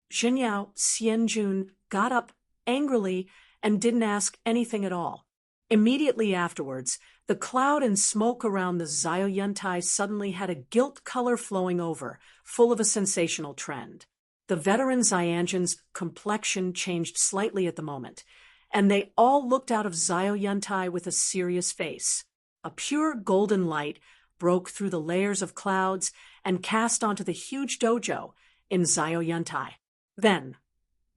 Jinyao Xianjun got up angrily and didn't ask anything at all. Immediately afterwards, the cloud and smoke around the Zhaoyantai suddenly had a gilt color flowing over, full of a sensational trend. The veteran Xianjun's complexion changed slightly at the moment, and they all looked out of Zhaoyantai with a serious face. A pure golden light broke through the layers of clouds and cast onto the huge dojo in Zhaoyantai. Then,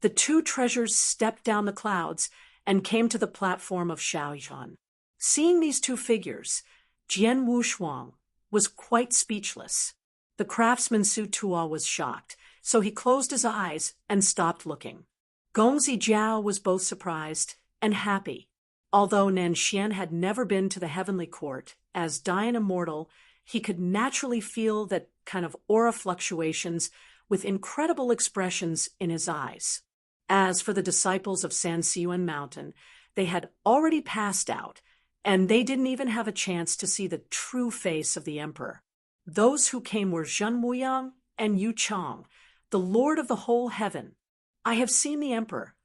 the two treasures stepped down the clouds and came to the platform of Shaoyuan. Seeing these two figures, Jian Wushuang was quite speechless. The craftsman Su Tuo was shocked, so he closed his eyes and stopped looking. Gongzi Jiao was both surprised and happy. Although Nanxian had never been to the heavenly court, as dying immortal, he could naturally feel that kind of aura fluctuations with incredible expressions in his eyes. As for the disciples of Sansuan Mountain, they had already passed out, and they didn't even have a chance to see the true face of the emperor. Those who came were Zhen Muyang and Yu Chong, the lord of the whole heaven. "I have seen the emperor."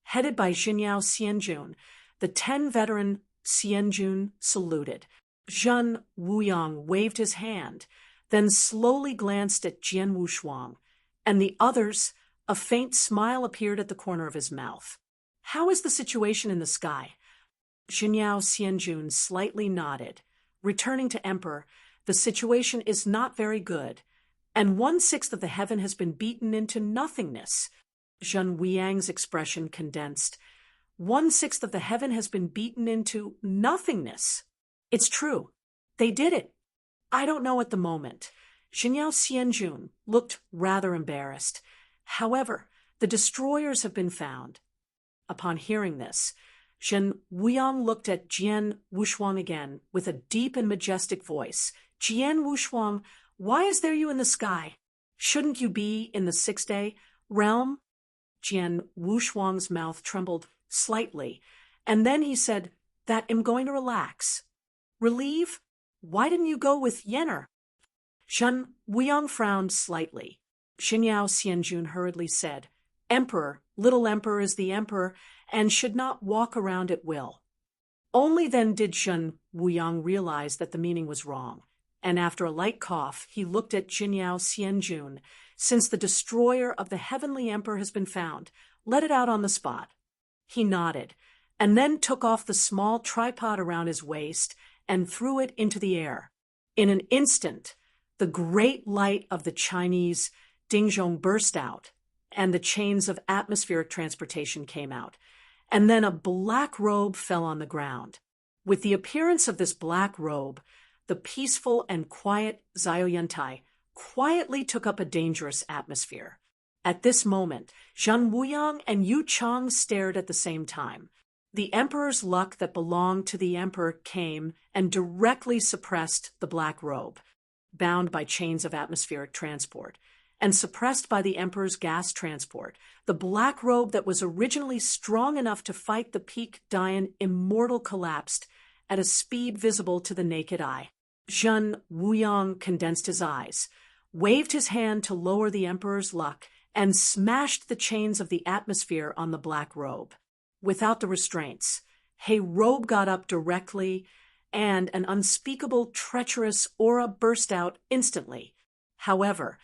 Headed by Jinyao Xianjun, the 10 veteran Xianjun saluted. Zhen Wuyang waved his hand, then slowly glanced at Jian Wushuang, and the others. A faint smile appeared at the corner of his mouth. "How is the situation in the sky?" Jinyao Xianjun slightly nodded. "Returning to emperor, the situation is not very good, and 1/6 of the heaven has been beaten into nothingness." Zhen Wuyang's expression condensed. 1/6 of the heaven has been beaten into nothingness. It's true. They did it. I don't know at the moment. Jinyao Xianjun looked rather embarrassed. However, the destroyers have been found. Upon hearing this, Zhen Wuyang looked at Jian Wushuang again with a deep and majestic voice. "Jian Wushuang, why is there you in the sky? Shouldn't you be in the 6th-day realm?" Jian Wushuang's mouth trembled slightly, and then he said, "That I'm going to relax." "Relieve? Why didn't you go with Yenner?" Zhen Wuyang frowned slightly. Jinyao Xianjun hurriedly said, "Emperor, little emperor is the emperor and should not walk around at will." Only then did Zhen Wuyang realize that the meaning was wrong, and after a light cough, he looked at Jinyao Xianjun. "Since the destroyer of the heavenly emperor has been found, let it out on the spot." He nodded, and then took off the small tripod around his waist and threw it into the air. In an instant, the great light of the Chinese Dingzhong burst out, and the chains of atmospheric transportation came out, and then a black robe fell on the ground. With the appearance of this black robe, the peaceful and quiet Zhaoyantai quietly took up a dangerous atmosphere. At this moment, Zhen Wuyang and Yu Chang stared at the same time. The emperor's luck that belonged to the emperor came and directly suppressed the black robe, bound by chains of atmospheric transport, and suppressed by the emperor's gas transport. The black robe that was originally strong enough to fight the peak Dian immortal collapsed at a speed visible to the naked eye. Zhen Wuyang condensed his eyes, waved his hand to lower the emperor's luck, and smashed the chains of the atmosphere on the black robe. Without the restraints, He robe got up directly, and an unspeakable, treacherous aura burst out instantly. However,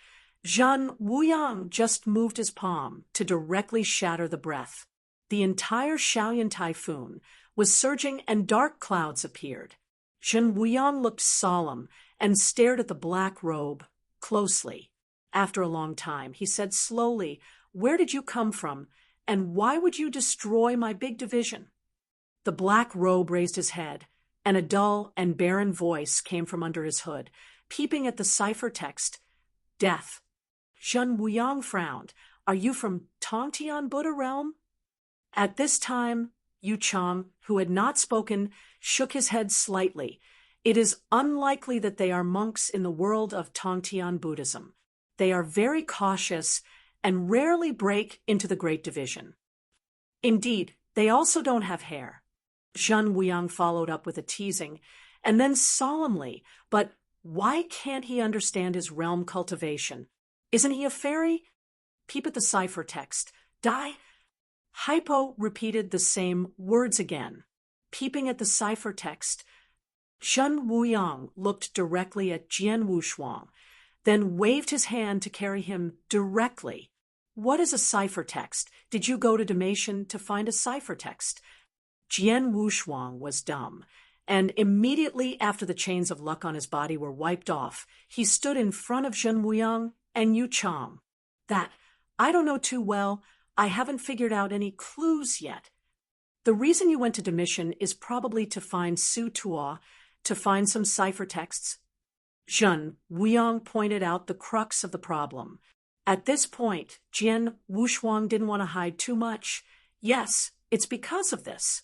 Zhen Wuyang just moved his palm to directly shatter the breath. The entire Shaoyan typhoon was surging and dark clouds appeared. Zhen Wuyang looked solemn and stared at the black robe closely. After a long time, he said slowly, "Where did you come from, and why would you destroy my big division?" The black robe raised his head, and a dull and barren voice came from under his hood, peeping at the cipher text, "Death." Zhen Wuyang frowned. "Are you from Tongtian Buddha realm?" At this time, Yu Chang, who had not spoken, shook his head slightly. "It is unlikely that they are monks in the world of Tongtian Buddhism. They are very cautious and rarely break into the Great Division. Indeed, they also don't have hair." Zhen Wuyang followed up with a teasing, and then solemnly, "But why can't he understand his realm cultivation? Isn't he a fairy?" Peep at the cipher text. "Die." Hypo repeated the same words again. Peeping at the cipher text, Zhen Wuyang looked directly at Jian Wushuang, then waved his hand to carry him directly. "What is a cipher text? Did you go to Dalmatian to find a cipher text?" Jian Wushuang was dumb, and immediately after the chains of luck on his body were wiped off, he stood in front of Zhen Wuyang and Yu Chang. I don't know too well. I haven't figured out any clues yet. The reason you went to Dalmatian is probably to find Su Tuo, to find some cipher texts." Zhen Wuyang pointed out the crux of the problem. At this point, Jian Wushuang didn't want to hide too much. "Yes, it's because of this.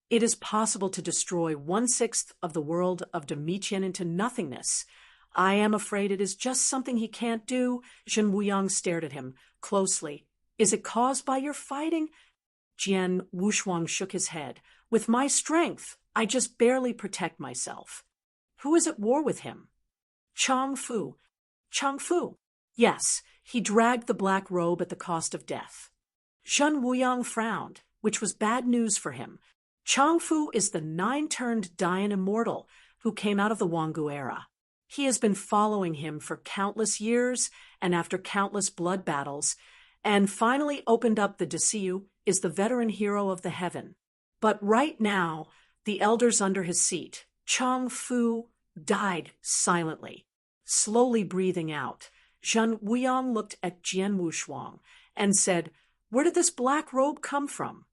It is possible to destroy 1/6 of the world of Dalmatian into nothingness. I am afraid it is just something he can't do." Zhen Wuyang stared at him closely. "Is it caused by your fighting?" Jian Wushuang shook his head. "With my strength, I just barely protect myself." "Who is at war with him?" "Chang Fu." "Chang Fu?" "Yes, he dragged the black robe at the cost of death." Zhen Wuyang frowned, which was bad news for him. Chang Fu is the 9-turned Dian immortal who came out of the Wangu era. He has been following him for countless years and after countless blood battles, and finally opened up the Desiyu, is the veteran hero of the heaven. But right now, the elders under his seat, Chang Fu, died silently, slowly breathing out. Zhen Wuyang looked at Jian Wushuang and said, "Where did this black robe come from?"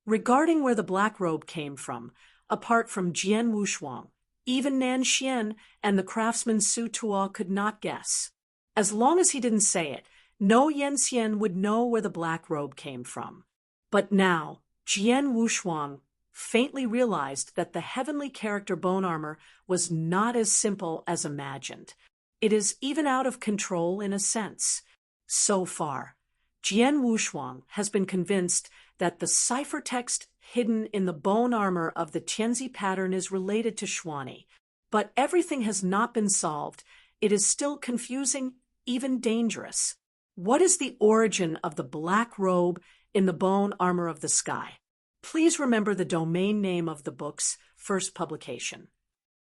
Regarding where the black robe came from, apart from Jian Wushuang, even Nan Xian and the craftsman Su Tuo could not guess. As long as he didn't say it, no Yanxian would know where the black robe came from. But now, Jian Wushuang faintly realized that the heavenly character bone armor was not as simple as imagined. It is even out of control in a sense. So far, Jian Wushuang has been convinced that the cipher text hidden in the bone armor of the Tianzi pattern is related to Xuani. But everything has not been solved. It is still confusing, even dangerous. What is the origin of the black robe in the bone armor of the sky? Please remember the domain name of the book's first publication.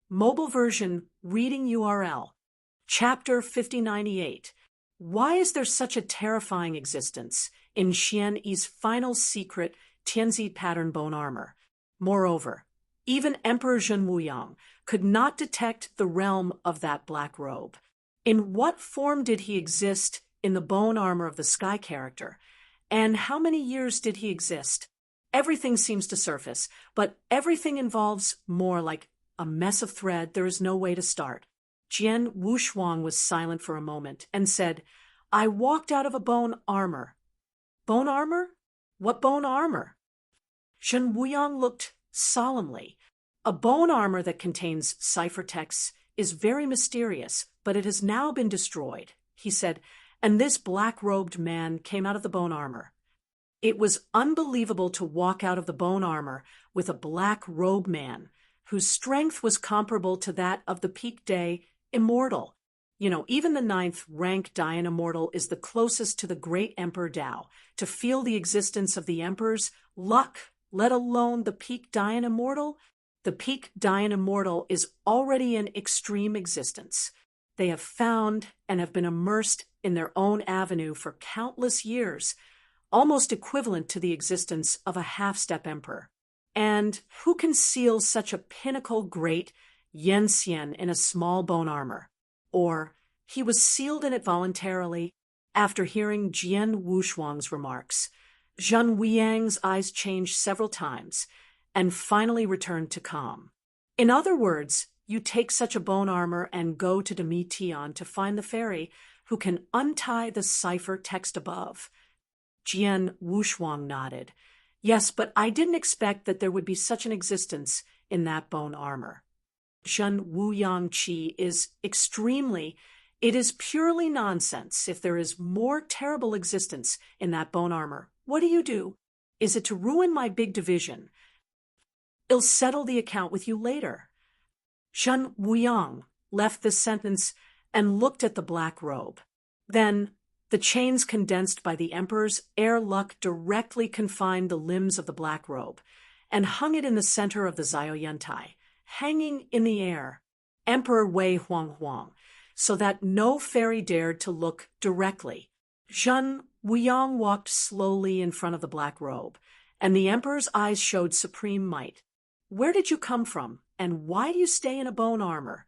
Mobile version reading URL. Chapter 5098. Why is there such a terrifying existence in Xian Yi's final secret Tianzi pattern bone armor? Moreover, even Emperor Zhen Wuyang could not detect the realm of that black robe. In what form did he exist in the bone armor of the sky character? And how many years did he exist? Everything seems to surface, but everything involves more, like a mess of thread. There is no way to start. Jian Wushuang was silent for a moment and said, I walked out of a bone armor. Bone armor? What bone armor? Shen Wuyang looked solemnly. A bone armor that contains ciphertexts is very mysterious, but it has now been destroyed, he said, and this black-robed man came out of the bone armor. It was unbelievable to walk out of the bone armor with a black-robed man whose strength was comparable to that of the peak day immortal. Even the 9th rank Dayan immortal is the closest to the great Emperor Dao. To feel the existence of the Emperor's luck, let alone the peak Dayan immortal, the peak Dayan immortal is already in extreme existence. They have found and have been immersed in their own avenue for countless years, almost equivalent to the existence of a half-step emperor. And who can seal such a pinnacle great Yenxian in a small bone armor? Or he was sealed in it voluntarily after hearing Jian Wushuang's remarks. Zhen Wuyang's eyes changed several times and finally returned to calm. In other words, you take such a bone armor and go to Demi Tian to find the fairy who can untie the cipher text above. Jian Wushuang nodded. Yes, but I didn't expect that there would be such an existence in that bone armor. Zhen Wuyang Qi it is purely nonsense. If there is more terrible existence in that bone armor, what do? Is it to ruin my big division? I'll settle the account with you later. Zhen Wuyang left this sentence and looked at the black robe. Then, the chains condensed by the Emperor's air luck directly confined the limbs of the black robe and hung it in the center of the Zhaoyantai, hanging in the air, Emperor Wei Huang, so that no fairy dared to look directly. Zhen Wuyang walked slowly in front of the black robe, and the Emperor's eyes showed supreme might. Where did you come from, and why do you stay in a bone armor?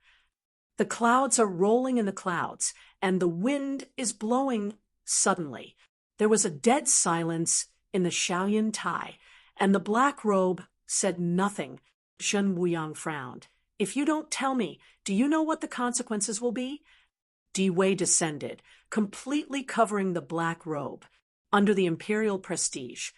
The clouds are rolling in the clouds, and the wind is blowing suddenly. There was a dead silence in the Zhaoyantai, and the black robe said nothing. Zhen Wuyang frowned. If you don't tell me, do you know what the consequences will be? Di Wei descended, completely covering the black robe, under the imperial prestige.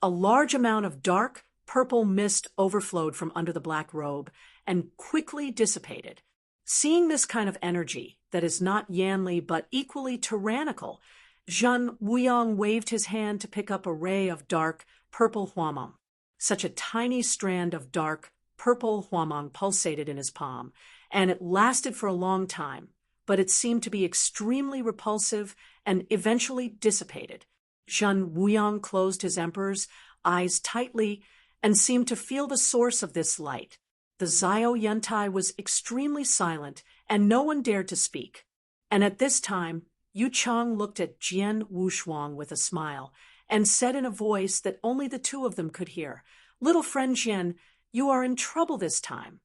A large amount of dark, purple mist overflowed from under the black robe and quickly dissipated. Seeing this kind of energy that is not Yanli but equally tyrannical, Zhen Wuyang waved his hand to pick up a ray of dark, purple huamang. Such a tiny strand of dark, purple huamang pulsated in his palm, and it lasted for a long time, but it seemed to be extremely repulsive and eventually dissipated. Zhen Wuyang closed his emperor's eyes tightly and seemed to feel the source of this light. The Zhaoyantai was extremely silent, and no one dared to speak. And at this time, Yu Chang looked at Jian Wushuang with a smile and said in a voice that only the two of them could hear, "Little friend Jian, you are in trouble this time."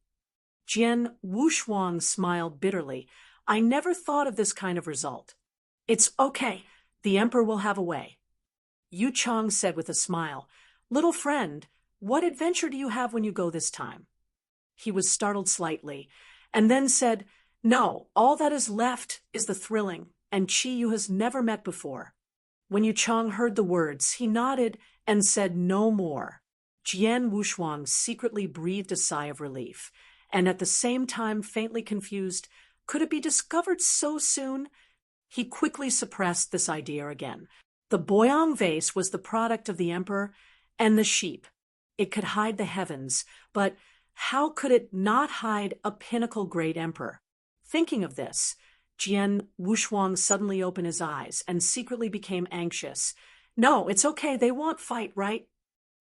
Jian Wushuang smiled bitterly. "I never thought of this kind of result." "It's okay. The emperor will have a way." Yu Chang said with a smile, "Little friend, what adventure do you have when you go this time?" He was startled slightly, and then said, "No, all that is left is the thrilling, and Qi you has never met before." When Yu Chang heard the words, he nodded and said no more. Jian Wushuang secretly breathed a sigh of relief, and at the same time faintly confused. Could it be discovered so soon? He quickly suppressed this idea again. The Boyang vase was the product of the emperor and the sheep. It could hide the heavens, but how could it not hide a pinnacle great emperor? Thinking of this, Jian Wushuang suddenly opened his eyes and secretly became anxious. "No, it's okay. They won't fight, right?"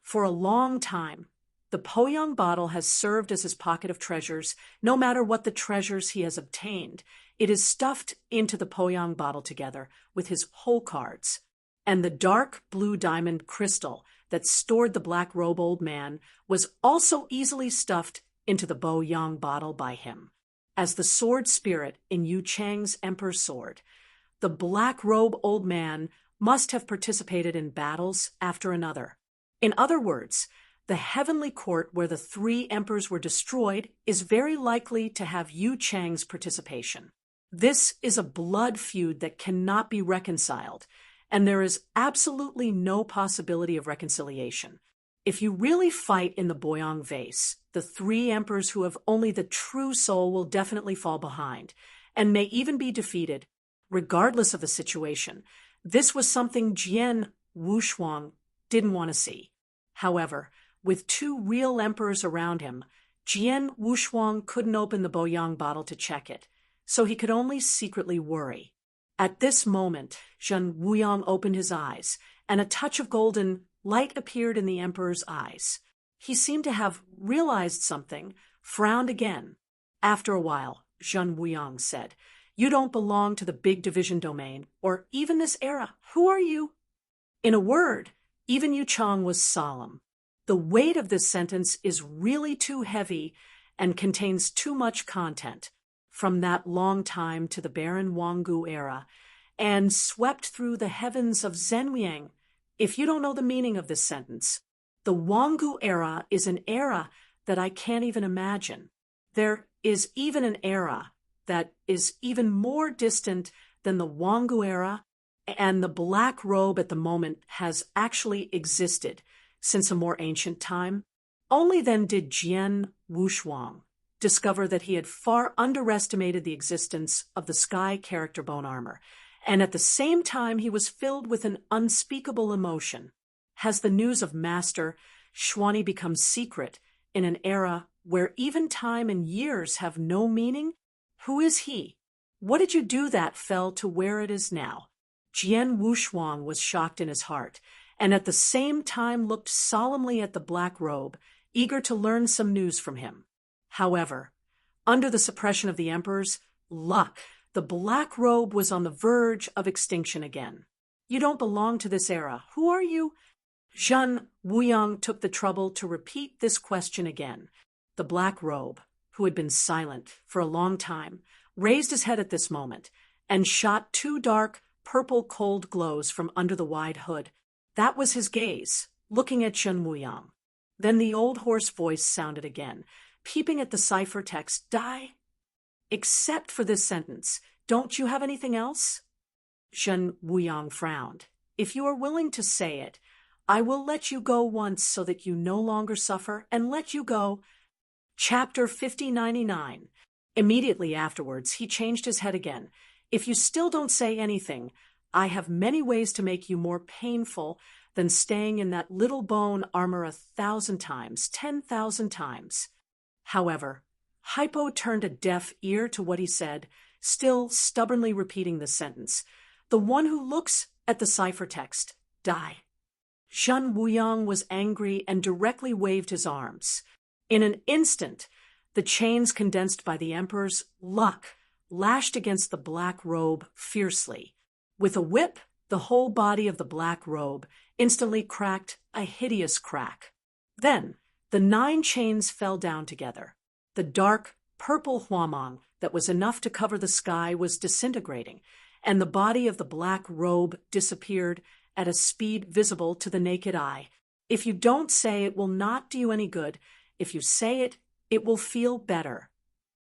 For a long time, the Poyang bottle has served as his pocket of treasures. No matter what the treasures he has obtained, it is stuffed into the Poyang bottle together with his whole cards. And the dark blue diamond crystal that stored the black robe old man was also easily stuffed into the Boyang bottle by him. As the sword spirit in Yu Chang's emperor's sword, the black robe old man must have participated in battles after another. In other words, the heavenly court where the 3 emperors were destroyed is very likely to have Yu Chang's participation. This is a blood feud that cannot be reconciled, and there is absolutely no possibility of reconciliation. If you really fight in the Boyang vase, the three emperors who have only the true soul will definitely fall behind, and may even be defeated, regardless of the situation. This was something Jian Wushuang didn't want to see. However, with two real emperors around him, Jian Wushuang couldn't open the Boyang bottle to check it, so he could only secretly worry. At this moment, Zhen Wuyang opened his eyes, and a touch of golden light appeared in the emperor's eyes. He seemed to have realized something, frowned again. After a while, Zhen Wuyang said, "You don't belong to the big division domain, or even this era. Who are you?" In a word, even Yu Chang was solemn. The weight of this sentence is really too heavy and contains too much content, from that long time to the barren Wanggu era, and swept through the heavens of Zhenliang. If you don't know the meaning of this sentence, the Wanggu era is an era that I can't even imagine. There is even an era that is even more distant than the Wanggu era, and the black robe at the moment has actually existed since a more ancient time. Only then did Jian Wushuang discover that he had far underestimated the existence of the sky character bone armor, and at the same time he was filled with an unspeakable emotion. Has the news of Master Xuanyi become secret in an era where even time and years have no meaning? Who is he? What did you do that fell to where it is now? Jian Wushuang was shocked in his heart, and at the same time looked solemnly at the black robe, eager to learn some news from him. However, under the suppression of the emperors, the black robe was on the verge of extinction again. "You don't belong to this era. Who are you?" Zhen Wuyang took the trouble to repeat this question again. The black robe, who had been silent for a long time, raised his head at this moment and shot two dark, purple cold glows from under the wide hood. That was his gaze, looking at Zhen Wuyang. Then the old hoarse voice sounded again, peeping at the cipher text, "Die." "Except for this sentence, don't you have anything else?" Zhen Wuyang frowned. "If you are willing to say it, I will let you go once so that you no longer suffer, and let you go." Chapter 5099. Immediately afterwards, he changed his head again. "If you still don't say anything, I have many ways to make you more painful than staying in that little bone armor 1,000 times, 10,000 times. However, Hypo turned a deaf ear to what he said, still stubbornly repeating the sentence. "The one who looks at the ciphertext, die." Zhen Wuyang was angry and directly waved his arms. In an instant, the chains condensed by the emperor's luck lashed against the black robe fiercely. With a whip, the whole body of the black robe instantly cracked a hideous crack. Then, the 9 chains fell down together. The dark, purple huamang that was enough to cover the sky was disintegrating, and the body of the black robe disappeared at a speed visible to the naked eye. If you don't say it will not do you any good, if you say it, it will feel better.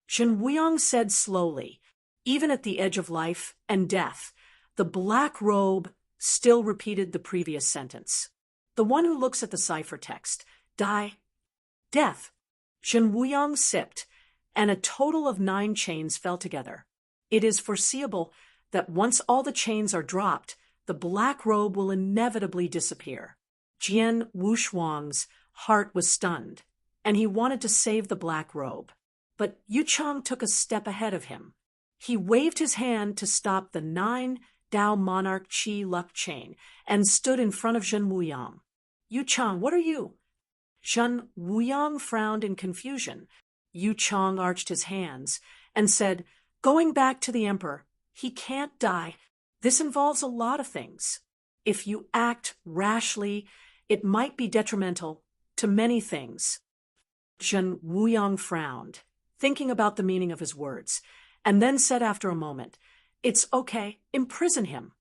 Zhen Wuyang said slowly, even at the edge of life and death, the black robe still repeated the previous sentence. "The one who looks at the ciphertext, die." "Death." Zhen Wuyang sipped, and a total of 9 chains fell together. It is foreseeable that once all the chains are dropped, the black robe will inevitably disappear. Jian Wushuang's heart was stunned, and he wanted to save the black robe. But Yu Chang took a step ahead of him. He waved his hand to stop the 9 Dao Monarch Qi luck chain and stood in front of Zhen Wuyang. "Yu Chang, what are you?" Zhen Wuyang frowned in confusion. Yu Chang arched his hands and said, "Going back to the emperor, he can't die. This involves a lot of things. If you act rashly, it might be detrimental to many things." Zhen Wuyang frowned, thinking about the meaning of his words, and then said after a moment, "It's okay, imprison him."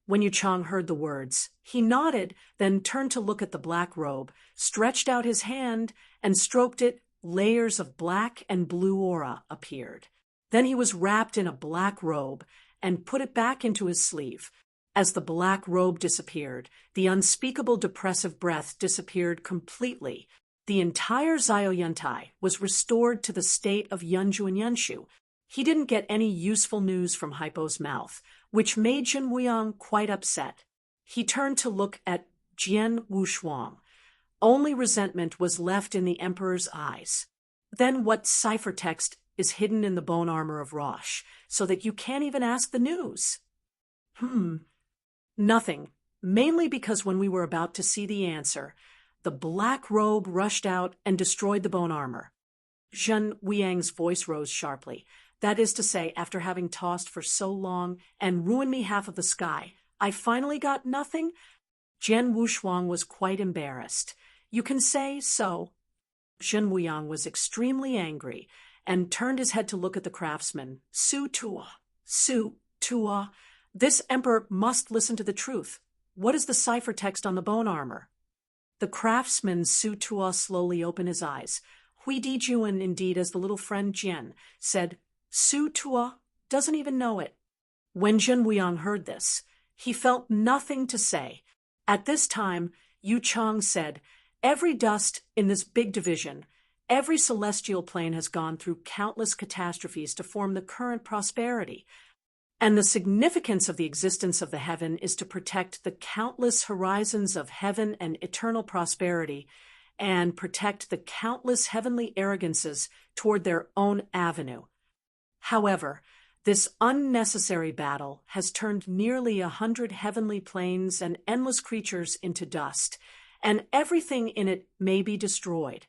When Yu Chang heard the words, he nodded, then turned to look at the black robe, stretched out his hand, and stroked it. Layers of black and blue aura appeared. Then he was wrapped in a black robe and put it back into his sleeve. As the black robe disappeared, the unspeakable depressive breath disappeared completely. The entire Zhaoyuntai was restored to the state of Yunju and Yunshu. He didn't get any useful news from Hypo's mouth, which made Jin Wuyang quite upset. He turned to look at Jian Wushuang. Only resentment was left in the emperor's eyes. Then what ciphertext is hidden in the bone armor of Rosh, so that you can't even ask the news? Nothing, mainly because when we were about to see the answer, the black robe rushed out and destroyed the bone armor. Zhen Wuyang's voice rose sharply. That is to say, after having tossed for so long and ruined me half of the sky, I finally got nothing? Jian Wushuang was quite embarrassed. You can say so. Zhen Wuyang was extremely angry and turned his head to look at the craftsman. Su Tua. This emperor must listen to the truth. What is the ciphertext on the bone armor? The craftsman Su Tua slowly opened his eyes. Hui Dijuan, indeed, as the little friend Jian, said, Su Tua doesn't even know it. When Zhen Wuyang heard this, he felt nothing to say. At this time, Yu Chang said, every dust in this big division, every celestial plane has gone through countless catastrophes to form the current prosperity. And the significance of the existence of the heaven is to protect the countless horizons of heaven and eternal prosperity, and protect the countless heavenly arrogances toward their own avenue. However, this unnecessary battle has turned nearly 100 heavenly planes and endless creatures into dust, and everything in it may be destroyed.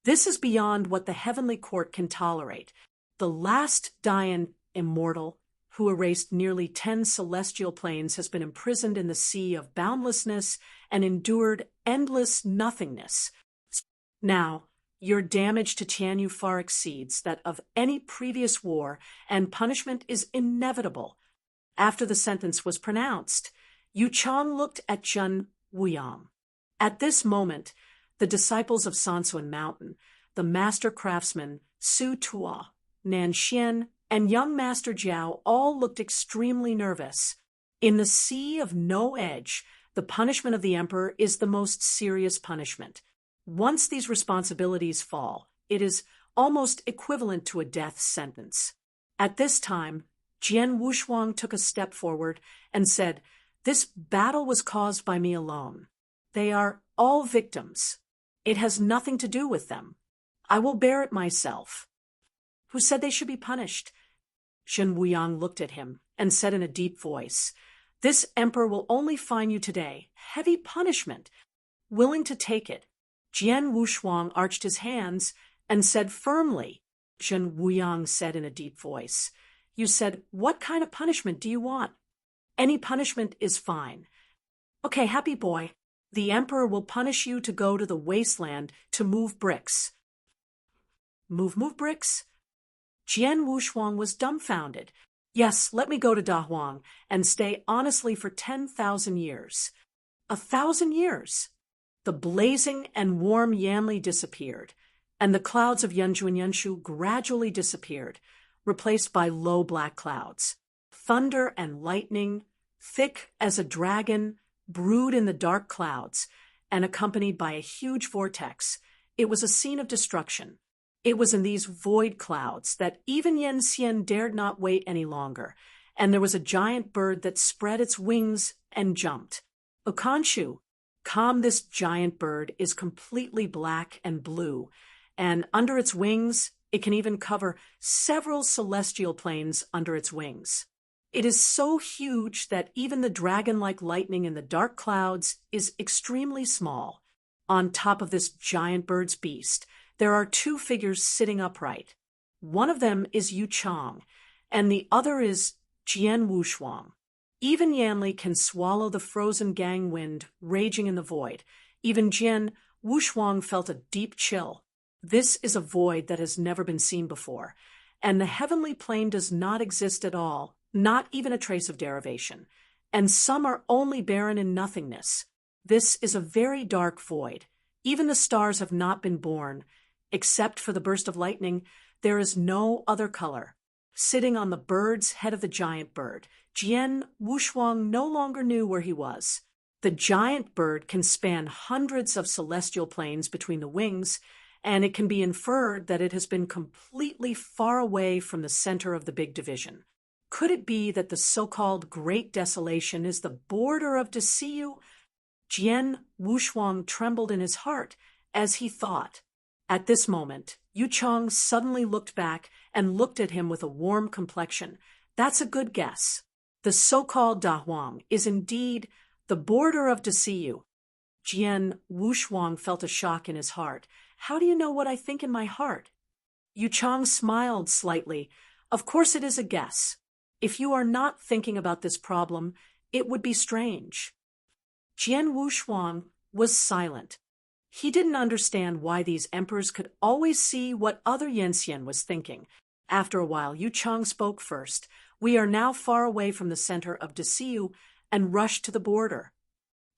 This is beyond what the heavenly court can tolerate. The last Dayan immortal, who erased nearly 10 celestial planes, has been imprisoned in the sea of boundlessness and endured endless nothingness. Now, your damage to Tianyu far exceeds that of any previous war, and punishment is inevitable. After the sentence was pronounced, Yu Chang looked at Zhen Wuyang. At this moment, the disciples of Sansuan Mountain, the master craftsman Su Tua, Nan Xian, and young Master Jiao all looked extremely nervous. In the sea of no edge, the punishment of the emperor is the most serious punishment. Once these responsibilities fall, it is almost equivalent to a death sentence. At this time, Jian Wushuang took a step forward and said, This battle was caused by me alone. They are all victims. It has nothing to do with them. I will bear it myself. Who said they should be punished? Zhen Wuyang looked at him and said in a deep voice, This emperor will only fine you today. Heavy punishment. Willing to take it. Jian Wushuang arched his hands and said firmly. Zhen Wuyang said in a deep voice, You said, what kind of punishment do you want? Any punishment is fine. Okay, happy boy. The emperor will punish you to go to the wasteland to move bricks. Move bricks? Jian Wushuang was dumbfounded. Yes, let me go to Da Huang and stay honestly for 10,000 years. 1,000 years. The blazing and warm Yanli disappeared, and the clouds of Yunju and Yunshu gradually disappeared, replaced by low black clouds. Thunder and lightning, thick as a dragon, brewed in the dark clouds, and accompanied by a huge vortex. It was a scene of destruction. It was in these void clouds that even Yen Xian dared not wait any longer, and there was a giant bird that spread its wings and jumped. Okanshu, this giant bird is completely black and blue, and under its wings, it can even cover several celestial planes under its wings. It is so huge that even the dragon-like lightning in the dark clouds is extremely small. On top of this giant bird's beast, there are two figures sitting upright. One of them is Yu Chang, and the other is Jian Wushuang. Even Yanli can swallow the frozen gang wind raging in the void. Even Jian Wushuang felt a deep chill. This is a void that has never been seen before, and the heavenly plane does not exist at all, not even a trace of derivation, and some are only barren in nothingness. This is a very dark void. Even the stars have not been born. Except for the burst of lightning, there is no other color. sitting on the bird's head of the giant bird. Jian Wushuang no longer knew where he was. The giant bird can span hundreds of celestial planes between the wings, and it can be inferred that it has been completely far away from the center of the big division. Could it be that the so-called Great Desolation is the border of Desiyu? Jian Wushuang trembled in his heart as he thought. At this moment, Yu Chang suddenly looked back and looked at him with a warm complexion. That's a good guess. The so-called Dahuang is indeed the border of Desiyu. Jian Wushuang felt a shock in his heart. How do you know what I think in my heart? Yu Chang smiled slightly. Of course it is a guess. If you are not thinking about this problem, it would be strange. Jian Wushuang was silent. He didn't understand why these emperors could always see what other Yanxian was thinking. After a while, Yu Chang spoke first. We are now far away from the center of Desiyu and rushed to the border.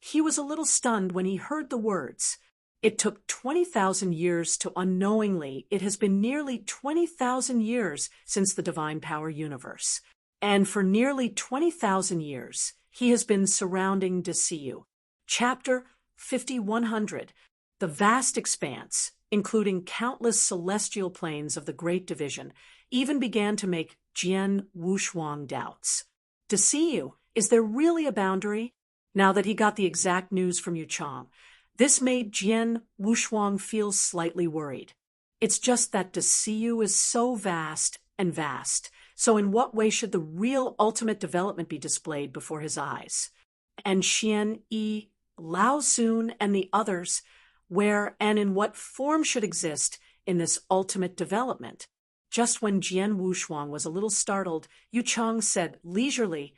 He was a little stunned when he heard the words. It took 20,000 years to unknowingly. It has been nearly 20,000 years since the divine power universe. And for nearly 20,000 years, he has been surrounding Desiyu. Chapter 5100. The vast expanse, including countless celestial planes of the Great Division, even began to make Jian Wushuang doubts. Desiyu, is there really a boundary? Now that he got the exact news from Yu Chang, this made Jian Wushuang feel slightly worried. It's just that Desiyu is so vast and vast, so in what way should the real ultimate development be displayed before his eyes? And Xian Yi, Lao Xun, and the others, where and in what form should exist in this ultimate development? Just when Jian Wushuang was a little startled, Yu Chang said leisurely,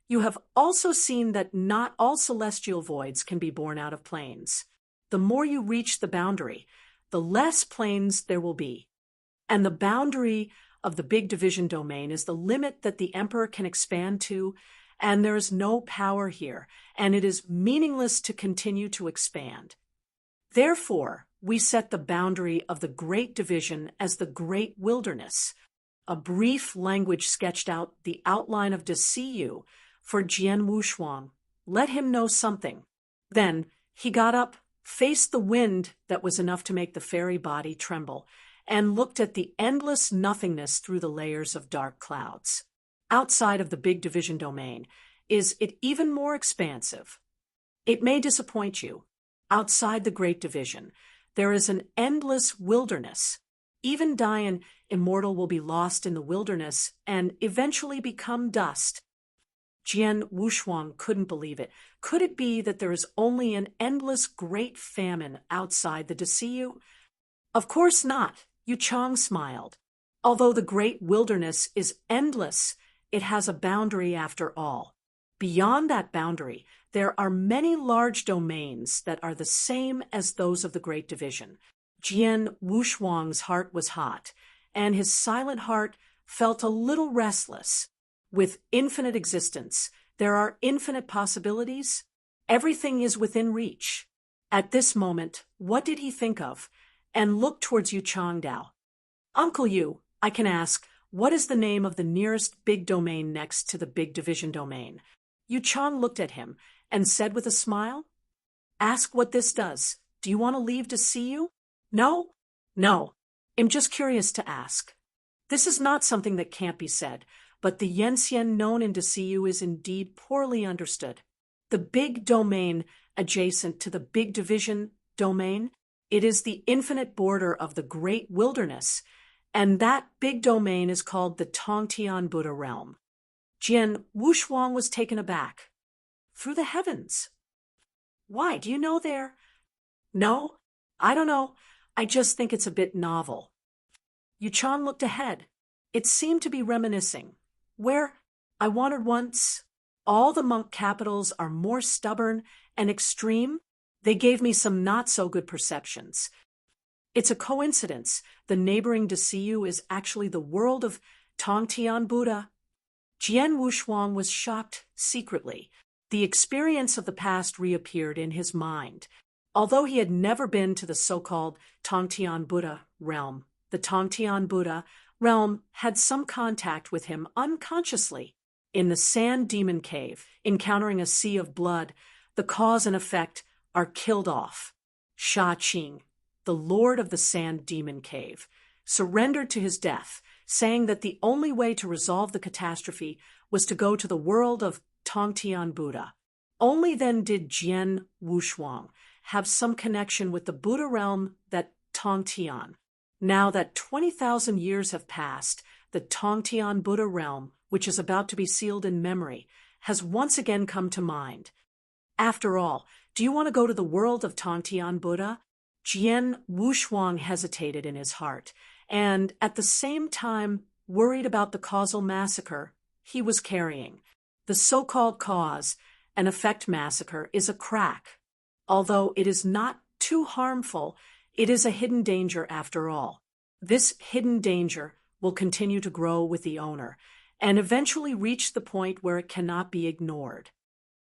You have also seen that not all celestial voids can be born out of planes. The more you reach the boundary, the less planes there will be. And the boundary of the big division domain is the limit that the emperor can expand to, and there is no power here, and it is meaningless to continue to expand. Therefore, we set the boundary of the Great Division as the Great Wilderness. A brief language sketched out the outline of Desiyu for Jian Wushuang. Let him know something. Then he got up, faced the wind that was enough to make the fairy body tremble, and looked at the endless nothingness through the layers of dark clouds. Outside of the big division domain, is it even more expansive? It may disappoint you. Outside the Great Division, there is an endless wilderness. Even Dian, immortal, will be lost in the wilderness and eventually become dust. Jian Wushuang couldn't believe it. Could it be that there is only an endless great famine outside the Desiyu? Of course not. Yu Chang smiled. Although the great wilderness is endless, it has a boundary after all. Beyond that boundary, there are many large domains that are the same as those of the Great Division. Jian Wushuang's heart was hot, and his silent heart felt a little restless. With infinite existence, there are infinite possibilities. Everything is within reach. At this moment, what did he think of? And looked towards Yu Changdao. Uncle Yu, I can ask, what is the name of the nearest big domain next to the big division domain? Yu Chang looked at him and said with a smile, Ask what this does. Do you want to leave Desiyu? No? No. I'm just curious to ask. This is not something that can't be said, but the Yanxian known in Desiyu is indeed poorly understood. The big domain adjacent to the big division domain, it is the infinite border of the great wilderness, and that big domain is called the Tongtian Buddha realm. Jian Wushuang was taken aback. Through the heavens. Why, do you know there? No, I don't know. I just think it's a bit novel. Yu Chang looked ahead. It seemed to be reminiscing. Where I wanted once, all the monk capitals are more stubborn and extreme. They gave me some not-so-good perceptions. It's a coincidence. The neighboring Desiyu is actually the world of Tongtian Buddha. Jian Wushuang was shocked secretly. The experience of the past reappeared in his mind. Although he had never been to the so-called Tongtian Buddha realm, the Tongtian Buddha realm had some contact with him unconsciously. In the Sand Demon Cave, encountering a sea of blood, the cause and effect are killed off. Sha Qing, the lord of the Sand Demon Cave, surrendered to his death, saying that the only way to resolve the catastrophe was to go to the world of Tongtian Buddha. Only then did Jian Wushuang have some connection with the Buddha realm that Tongtian. Now that 20,000 years have passed, the Tongtian Buddha realm, which is about to be sealed in memory, has once again come to mind. After all, do you want to go to the world of Tongtian Buddha? Jian Wushuang hesitated in his heart, and at the same time worried about the causal massacre he was carrying. The so-called cause and effect massacre is a crack. Although it is not too harmful, it is a hidden danger after all. This hidden danger will continue to grow with the owner and eventually reach the point where it cannot be ignored.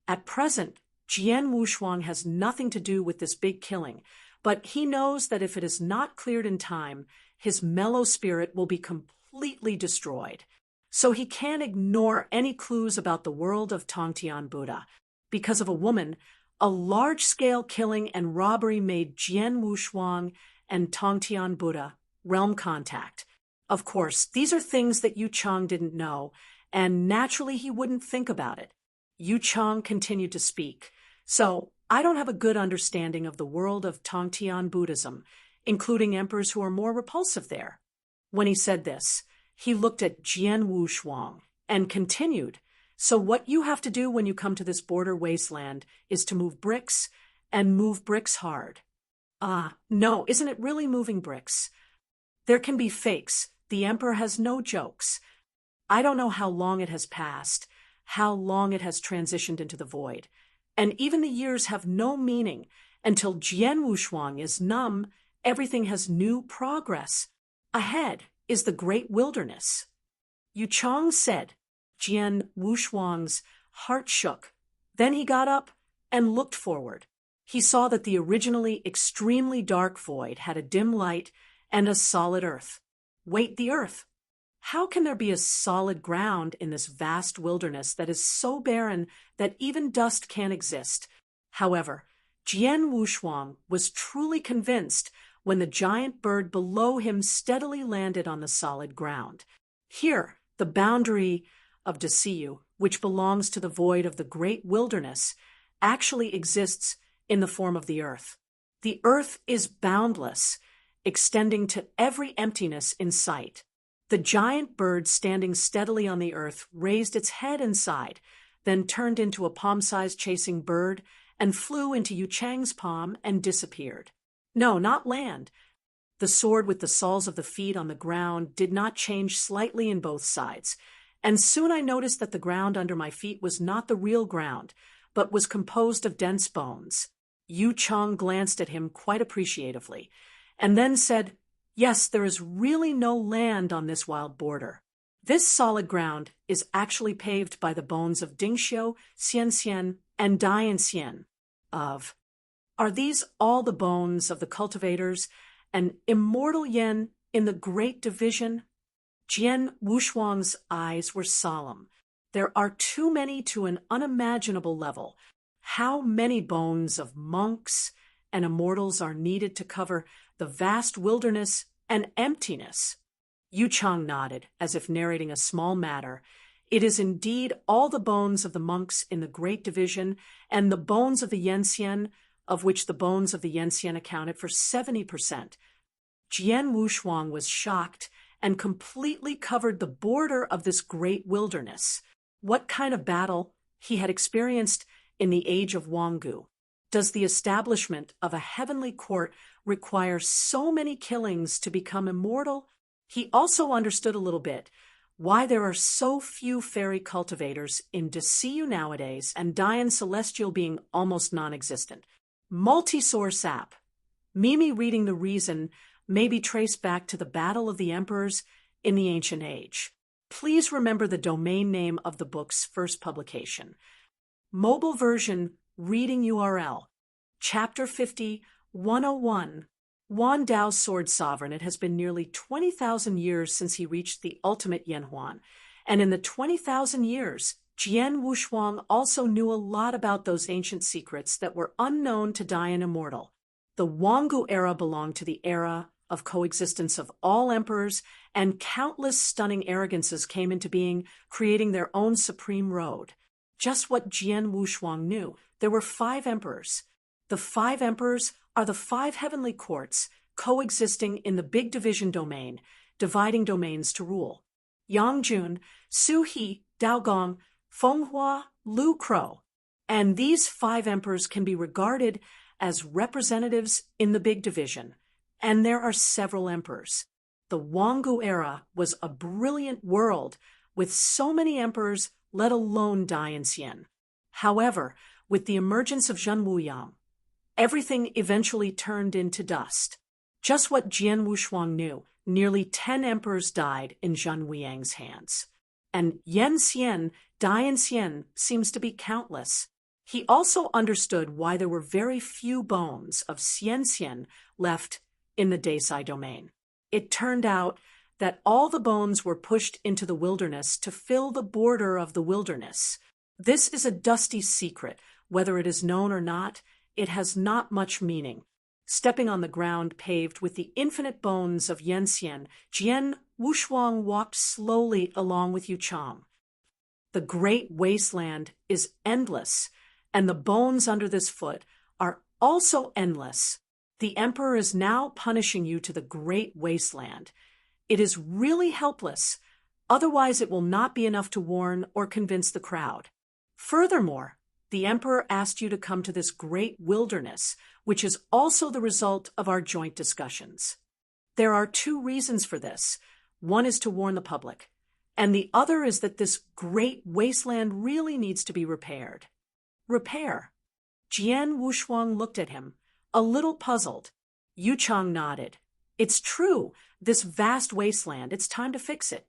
At present, Jian Wushuang has nothing to do with this big killing, but he knows that if it is not cleared in time, his mellow spirit will be completely destroyed. So he can't ignore any clues about the world of Tongtian Buddha. Because of a woman, a large-scale killing and robbery made Jian Wushuang and Tongtian Buddha realm contact. Of course, these are things that Yu Chang didn't know, and naturally he wouldn't think about it. Yu Chang continued to speak. So, I don't have a good understanding of the world of Tongtian Buddhism, including emperors who are more repulsive there. When he said this, he looked at Jian Wushuang and continued, so what you have to do when you come to this border wasteland is to move bricks, and move bricks hard. No, isn't it really moving bricks? There can be fakes. The emperor has no jokes. I don't know how long it has passed, how long it has transitioned into the void. And even the years have no meaning. Until Jian Wushuang is numb, everything has new progress. Ahead is the great wilderness. Yu Chang said. Jian Wushuang's heart shook. Then he got up and looked forward. He saw that the originally extremely dark void had a dim light and a solid earth. Wait, the earth? How can there be a solid ground in this vast wilderness that is so barren that even dust can't exist? However, Jian Wushuang was truly convinced when the giant bird below him steadily landed on the solid ground. Here, the boundary of Desiyu, which belongs to the void of the great wilderness, actually exists in the form of the earth. The earth is boundless, extending to every emptiness in sight. The giant bird standing steadily on the earth raised its head and sighed, then turned into a palm-sized chasing bird and flew into Yu Chang's palm and disappeared. No, not land. The sword with the soles of the feet on the ground did not change slightly in both sides, and soon I noticed that the ground under my feet was not the real ground, but was composed of dense bones. Yu Chang glanced at him quite appreciatively, and then said, "Yes, there is really no land on this wild border. This solid ground is actually paved by the bones of Dingxiu, Xianxian, and Dianxian. Are these all the bones of the cultivators and immortal Yen in the Great Division?" Jian Wushuang's eyes were solemn. There are too many to an unimaginable level. How many bones of monks and immortals are needed to cover the vast wilderness and emptiness? Yu Chang nodded, as if narrating a small matter. It is indeed all the bones of the monks in the Great Division and the bones of the Yanxian, of which the bones of the Yanxian accounted for 70%. Jian Wushuang was shocked and completely covered the border of this great wilderness. What kind of battle he had experienced in the age of Wanggu? Does the establishment of a heavenly court require so many killings to become immortal? He also understood a little bit why there are so few fairy cultivators in Desiyu nowadays and Dian Celestial being almost non-existent. Multi-source app. Mimi reading the reason may be traced back to the Battle of the Emperors in the Ancient Age. Please remember the domain name of the book's first publication. Mobile version reading URL, Chapter 50, 101, Wan Dao's sword sovereign, it has been nearly 20,000 years since he reached the ultimate Yanhuan. And in the 20,000 years, Jian Wushuang also knew a lot about those ancient secrets that were unknown to Dayan Immortal. The Wanggu era belonged to the era of coexistence of all emperors, and countless stunning arrogances came into being, creating their own supreme road. Just what Jian Wushuang knew, there were 5 emperors. The 5 emperors are the 5 heavenly courts coexisting in the big division domain, dividing domains to rule. Yangjun, Su He, Daogong, Fenghua, Lu Crou. And these 5 emperors can be regarded as representatives in the big division. And there are several emperors. The Wanggu era was a brilliant world with so many emperors, let alone Dayan Xian. However, with the emergence of Zhen Wuyang, everything eventually turned into dust. Just what Jian Wushuang knew, nearly 10 emperors died in Zhen Wuyang's hands. And Yan Xian, Dayan Xian, seems to be countless. He also understood why there were very few bones of Xian Xian left in the Desai domain. It turned out that all the bones were pushed into the wilderness to fill the border of the wilderness. This is a dusty secret. Whether it is known or not, it has not much meaning. Stepping on the ground paved with the infinite bones of Yan Xian, Jian Wushuang walked slowly along with Yu Chang. The great wasteland is endless, and the bones under this foot are also endless. The emperor is now punishing you to the great wasteland. It is really helpless. Otherwise, it will not be enough to warn or convince the crowd. Furthermore, the emperor asked you to come to this great wilderness, which is also the result of our joint discussions. There are 2 reasons for this. One is to warn the public, and the other is that this great wasteland really needs to be repaired. Repair? Jian Wushuang looked at him, a little puzzled. Yu Chang nodded. It's true, this vast wasteland, it's time to fix it.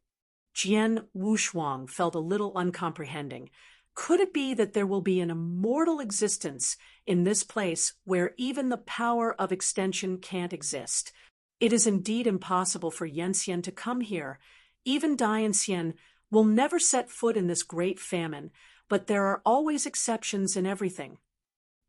Jian Wushuang felt a little uncomprehending. Could it be that there will be an immortal existence in this place where even the power of extension can't exist? It is indeed impossible for Yan Xian to come here. Even Dayan Xian will never set foot in this great famine, but there are always exceptions in everything.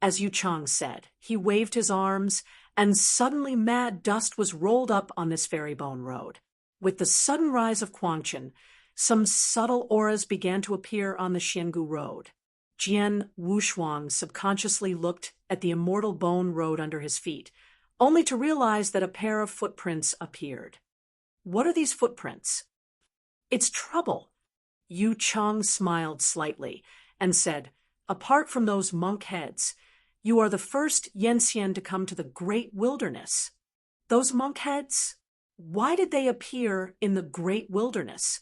As Yu Chang said, he waved his arms, and suddenly mad dust was rolled up on this fairy bone road. With the sudden rise of Guangchen, some subtle auras began to appear on the Xiangu road. Jian Wushuang subconsciously looked at the immortal bone road under his feet, only to realize that a pair of footprints appeared. What are these footprints? It's trouble. Yu Chang smiled slightly and said, apart from those monk heads, you are the first Yan Xian to come to the great wilderness. Those monk heads? Why did they appear in the great wilderness?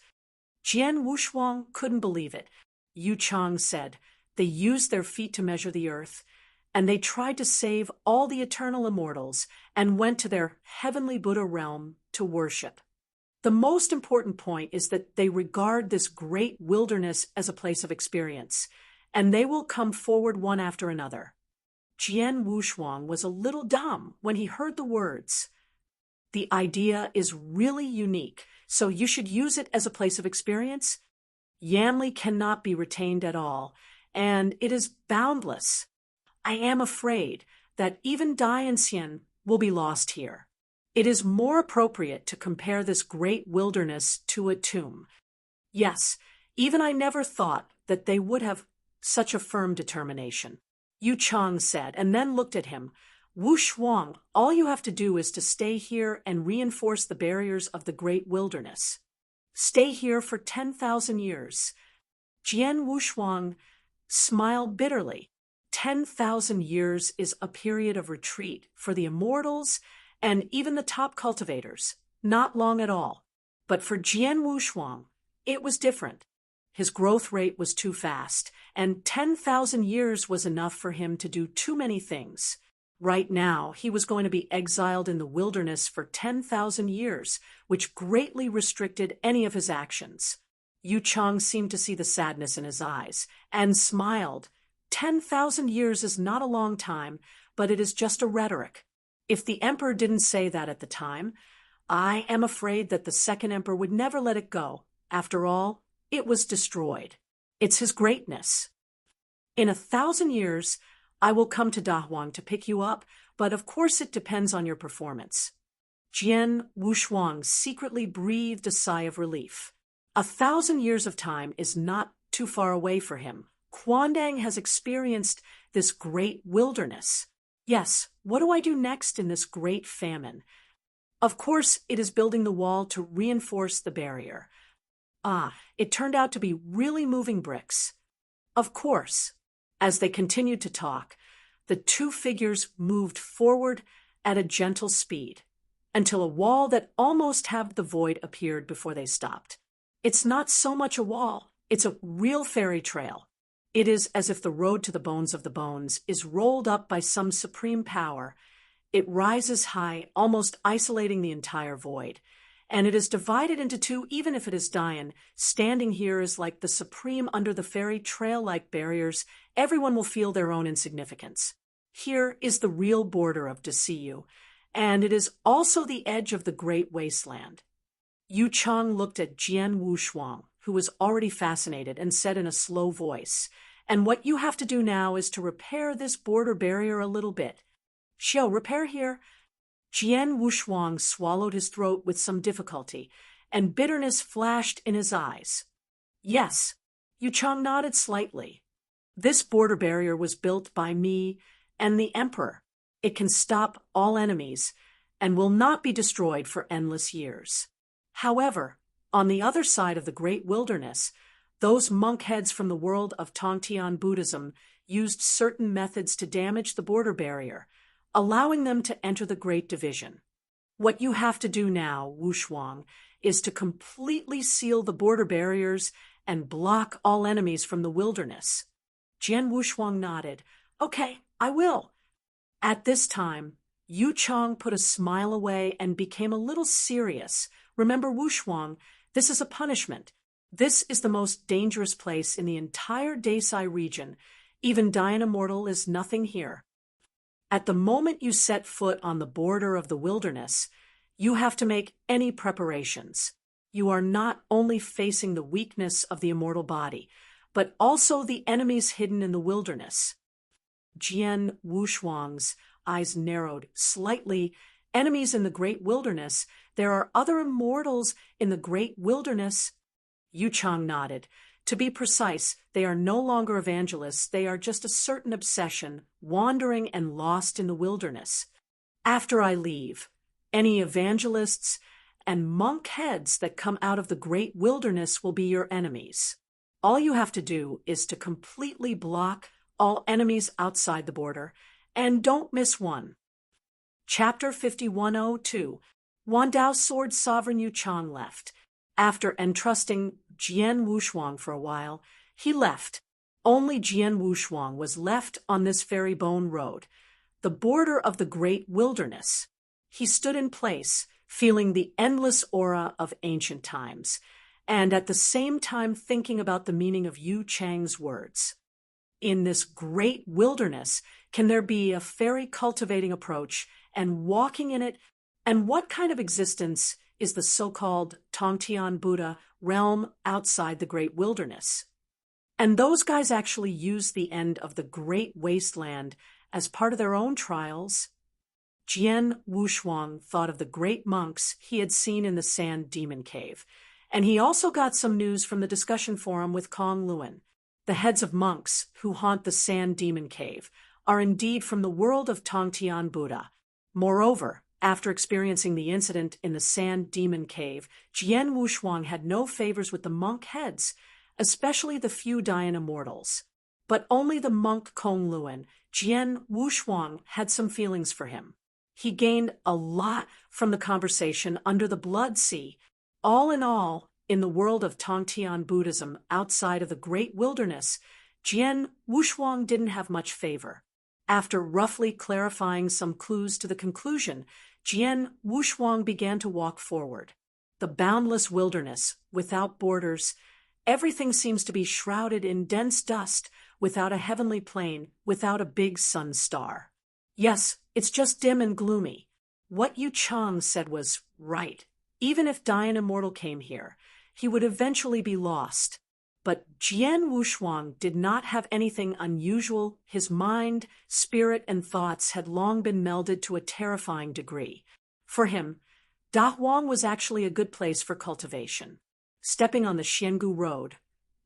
Jian Wushuang couldn't believe it. Yu Chang said, they used their feet to measure the earth, and they tried to save all the eternal immortals and went to their heavenly Buddha realm to worship. The most important point is that they regard this great wilderness as a place of experience, and they will come forward one after another. Jian Wushuang was a little dumb when he heard the words. The idea is really unique, so you should use it as a place of experience. Yanli cannot be retained at all, and it is boundless. I am afraid that even Dayan Xian will be lost here. It is more appropriate to compare this great wilderness to a tomb. Yes, even I never thought that they would have such a firm determination. Yu Chang said, and then looked at him. Wushuang, all you have to do is to stay here and reinforce the barriers of the great wilderness. Stay here for 10,000 years. Jian Wushuang smiled bitterly. 10,000 years is a period of retreat for the immortals and even the top cultivators. Not long at all. But for Jian Wushuang, it was different. His growth rate was too fast, and 10,000 years was enough for him to do too many things. Right now, he was going to be exiled in the wilderness for 10,000 years, which greatly restricted any of his actions. Yu Chang seemed to see the sadness in his eyes, and smiled. 10,000 years is not a long time, but it is just a rhetoric. If the emperor didn't say that at the time, I am afraid that the second emperor would never let it go. After all, it was destroyed. It's his greatness. In 1,000 years, I will come to Dahuang to pick you up, but of course it depends on your performance. Jian Wushuang secretly breathed a sigh of relief. 1,000 years of time is not too far away for him. Quandang has experienced this great wilderness. Yes, what do I do next in this great famine? Of course, it is building the wall to reinforce the barrier. It turned out to be really moving bricks. Of course. As they continued to talk, the two figures moved forward at a gentle speed until a wall that almost halved the void appeared before they stopped. It's not so much a wall, it's a real fairy trail. It is as if the road to the bones of the bones is rolled up by some supreme power. It rises high, almost isolating the entire void. And it is divided into two, even if it is Dian. Standing here is like the supreme under the fairy trail-like barriers. Everyone will feel their own insignificance. Here is the real border of Desiyu, and it is also the edge of the great wasteland. Yu Cheng looked at Jian Wushuang, who was already fascinated, and said in a slow voice, "And what you have to do now is to repair this border barrier a little bit." "Xiao, repair here." Jian Wushuang swallowed his throat with some difficulty, and bitterness flashed in his eyes. "Yes." Yu Cheng nodded slightly. "This border barrier was built by me and the emperor. It can stop all enemies and will not be destroyed for endless years. However, on the other side of the great wilderness, those monk heads from the world of Tongtian Buddhism used certain methods to damage the border barrier, allowing them to enter the Great Division. What you have to do now, Wushuang, is to completely seal the border barriers and block all enemies from the wilderness." Jian Wushuang nodded. "Okay, I will." At this time, Yu Cheng put a smile away and became a little serious. "Remember, Wushuang, this is a punishment. This is the most dangerous place in the entire Desai region. Even Dian Immortal is nothing here. At the moment you set foot on the border of the wilderness, you have to make any preparations. You are not only facing the weakness of the immortal body, but also the enemies hidden in the wilderness." Jian Wushuang's eyes narrowed slightly. "Enemies in the great wilderness? There are other immortals in the great wilderness?" Yu Cheng nodded. "To be precise, they are no longer evangelists. They are just a certain obsession, wandering and lost in the wilderness. After I leave, any evangelists and monk heads that come out of the great wilderness will be your enemies. All you have to do is to completely block all enemies outside the border, and don't miss one." Chapter 5102. Wandao's sword sovereign Yu Cheng left. After entrusting Jian Wushuang for a while, he left. Only Jian Wushuang was left on this fairy bone road, the border of the great wilderness. He stood in place, feeling the endless aura of ancient times, and at the same time thinking about the meaning of Yu Cheng's words. In this great wilderness, can there be a fairy cultivating approach and walking in it? And what kind of existence is the so-called Tongtian Buddha realm outside the great wilderness? And those guys actually used the end of the great wasteland as part of their own trials. Jian Wushuang thought of the great monks he had seen in the Sand Demon Cave, and he also got some news from the discussion forum with Kong Luan. The heads of monks who haunt the Sand Demon Cave are indeed from the world of Tongtian Buddha. Moreover, after experiencing the incident in the Sand Demon Cave, Jian Wushuang had no favors with the monk heads, especially the few Dian Immortals. But only the monk Kong Luan, Jian Wushuang, had some feelings for him. He gained a lot from the conversation under the Blood Sea. All in all, in the world of Tongtian Buddhism outside of the great wilderness, Jian Wushuang didn't have much favor. After roughly clarifying some clues to the conclusion, Jian Wushuang began to walk forward. The boundless wilderness, without borders, everything seems to be shrouded in dense dust, without a heavenly plain, without a big sun star. Yes, It's just dim and gloomy. What Yu Chang said was right. Even if Dian Immortal came here, he would eventually be lost. But Jian Wushuang did not have anything unusual. His mind, spirit, and thoughts had long been melded to a terrifying degree. For him, Da Huang was actually a good place for cultivation. Stepping on the Xiangu Road,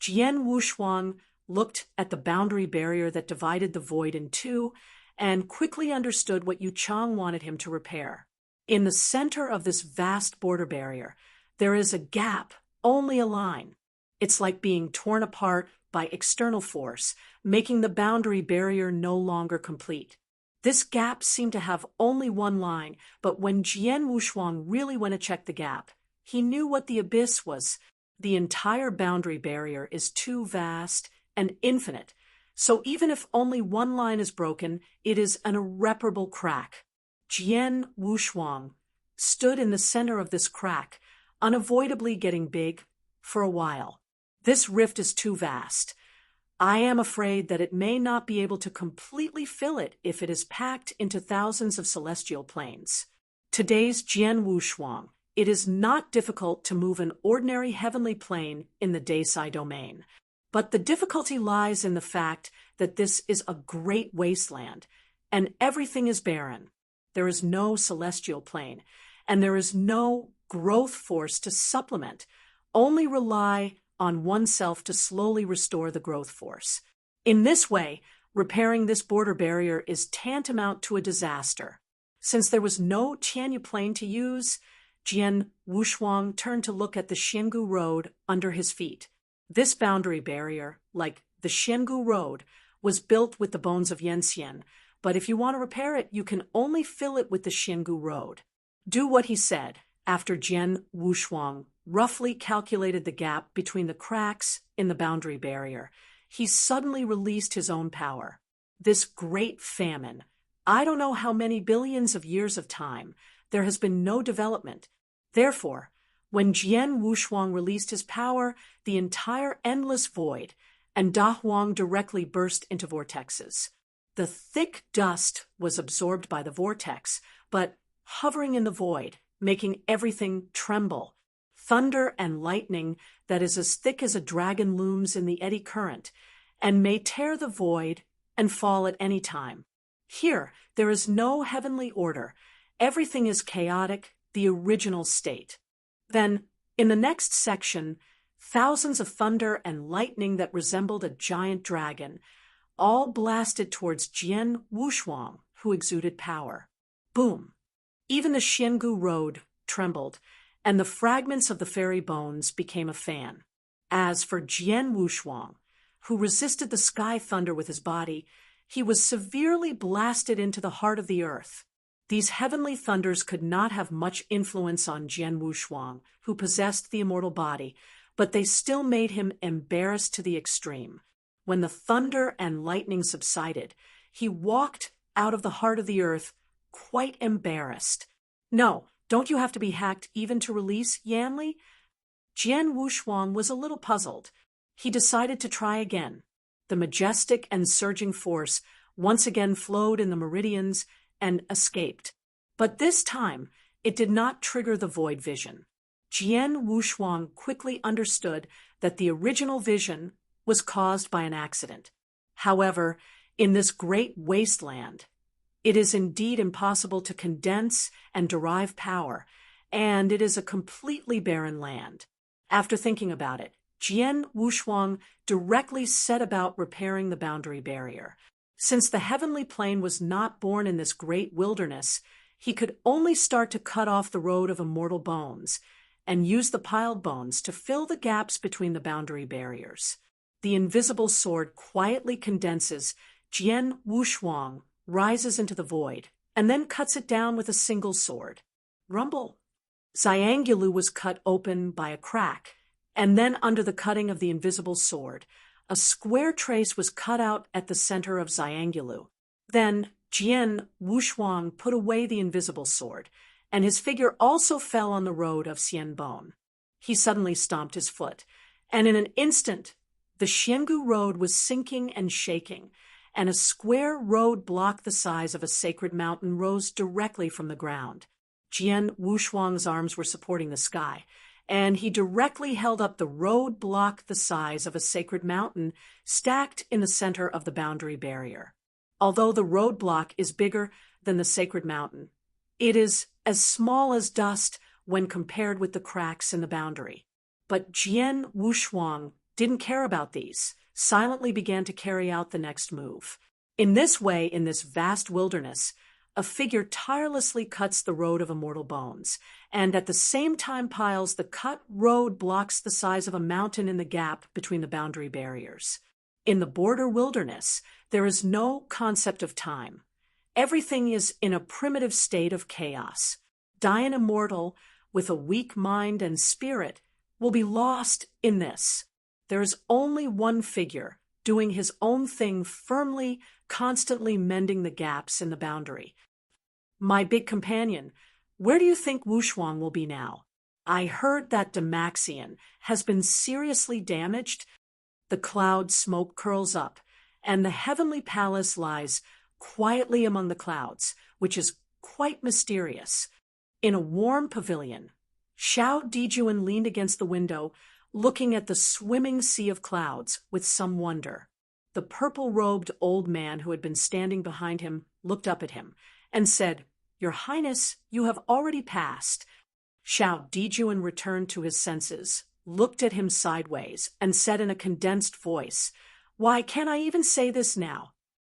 Jian Wushuang looked at the boundary barrier that divided the void in two and quickly understood what Yu Chang wanted him to repair. In the center of this vast border barrier, there is a gap, only a line. It's like being torn apart by external force, making the boundary barrier no longer complete. This gap seemed to have only one line, but when Jian Wushuang really went to check the gap, he knew what the abyss was. The entire boundary barrier is too vast and infinite, so even if only one line is broken, it is an irreparable crack. Jian Wushuang stood in the center of this crack, unavoidably getting big for a while. This rift is too vast. I am afraid that it may not be able to completely fill it if it is packed into thousands of celestial planes. Today's Jian Wushuang, it is not difficult to move an ordinary heavenly plane in the Desai domain. But the difficulty lies in the fact that this is a great wasteland, and everything is barren. There is no celestial plane, and there is no growth force to supplement. Only rely on oneself to slowly restore the growth force. In this way, repairing this border barrier is tantamount to a disaster. Since there was no Tianyu plane to use, Jian Wushuang turned to look at the Xiangu Road under his feet. This boundary barrier, like the Xiangu Road, was built with the bones of Yanxian, but if you want to repair it, you can only fill it with the Xiangu Road. Do what he said. After Jian Wushuang roughly calculated the gap between the cracks in the boundary barrier, he suddenly released his own power. This great famine, I don't know how many billions of years of time, there has been no development. Therefore, when Jian Wushuang released his power, the entire endless void, and Da Huang directly burst into vortexes. The thick dust was absorbed by the vortex, but hovering in the void, making everything tremble. Thunder and lightning that is as thick as a dragon looms in the eddy current, and may tear the void and fall at any time. Here, there is no heavenly order. Everything is chaotic, the original state. Then, in the next section, thousands of thunder and lightning that resembled a giant dragon, all blasted towards Jian Wushuang, who exuded power. Boom! Even the Xiangu Road trembled, and the fragments of the fairy bones became a fan. As for Jian Wushuang, who resisted the sky thunder with his body, he was severely blasted into the heart of the earth. These heavenly thunders could not have much influence on Jian Wushuang, who possessed the immortal body, but they still made him embarrassed to the extreme. When the thunder and lightning subsided, he walked out of the heart of the earth quite embarrassed. No, don't you have to be hacked even to release Yanli? Jian Wushuang was a little puzzled. He decided to try again. The majestic and surging force once again flowed in the meridians and escaped. But this time, it did not trigger the void vision. Jian Wushuang quickly understood that the original vision was caused by an accident. However, in this great wasteland, it is indeed impossible to condense and derive power, and it is a completely barren land. After thinking about it, Jian Wushuang directly set about repairing the boundary barrier. Since the heavenly plane was not born in this great wilderness, he could only start to cut off the road of immortal bones and use the piled bones to fill the gaps between the boundary barriers. The invisible sword quietly condenses. Jian Wushuang rises into the void and then cuts it down with a single sword. Rumble. Xiangulu was cut open by a crack, and then under the cutting of the invisible sword, a square trace was cut out at the center of Xiangulu. Then Jian Wushuang put away the invisible sword, and his figure also fell on the road of Xianbone. He suddenly stomped his foot, and in an instant, the Xiangu road was sinking and shaking, and a square road block the size of a sacred mountain rose directly from the ground. Jian Wushuang's arms were supporting the sky, and he directly held up the road block the size of a sacred mountain stacked in the center of the boundary barrier. Although the road block is bigger than the sacred mountain, it is as small as dust when compared with the cracks in the boundary. But Jian Wushuang didn't care about these, silently began to carry out the next move. In this way, in this vast wilderness, a figure tirelessly cuts the road of immortal bones, and at the same time piles the cut road blocks the size of a mountain in the gap between the boundary barriers. In the border wilderness, there is no concept of time. Everything is in a primitive state of chaos. An immortal with a weak mind and spirit will be lost in this. There is only one figure doing his own thing firmly, constantly mending the gaps in the boundary. My big companion, where do you think Wushuang will be now? I heard that Demaxian has been seriously damaged. The cloud smoke curls up, and the heavenly palace lies quietly among the clouds, which is quite mysterious. In a warm pavilion, Xiao Dijuan leaned against the window, looking at the swimming sea of clouds with some wonder. The purple-robed old man who had been standing behind him looked up at him and said, "Your Highness, you have already passed." Xiao Dijuan returned to his senses, looked at him sideways, and said in a condensed voice, "Why, can't I even say this now?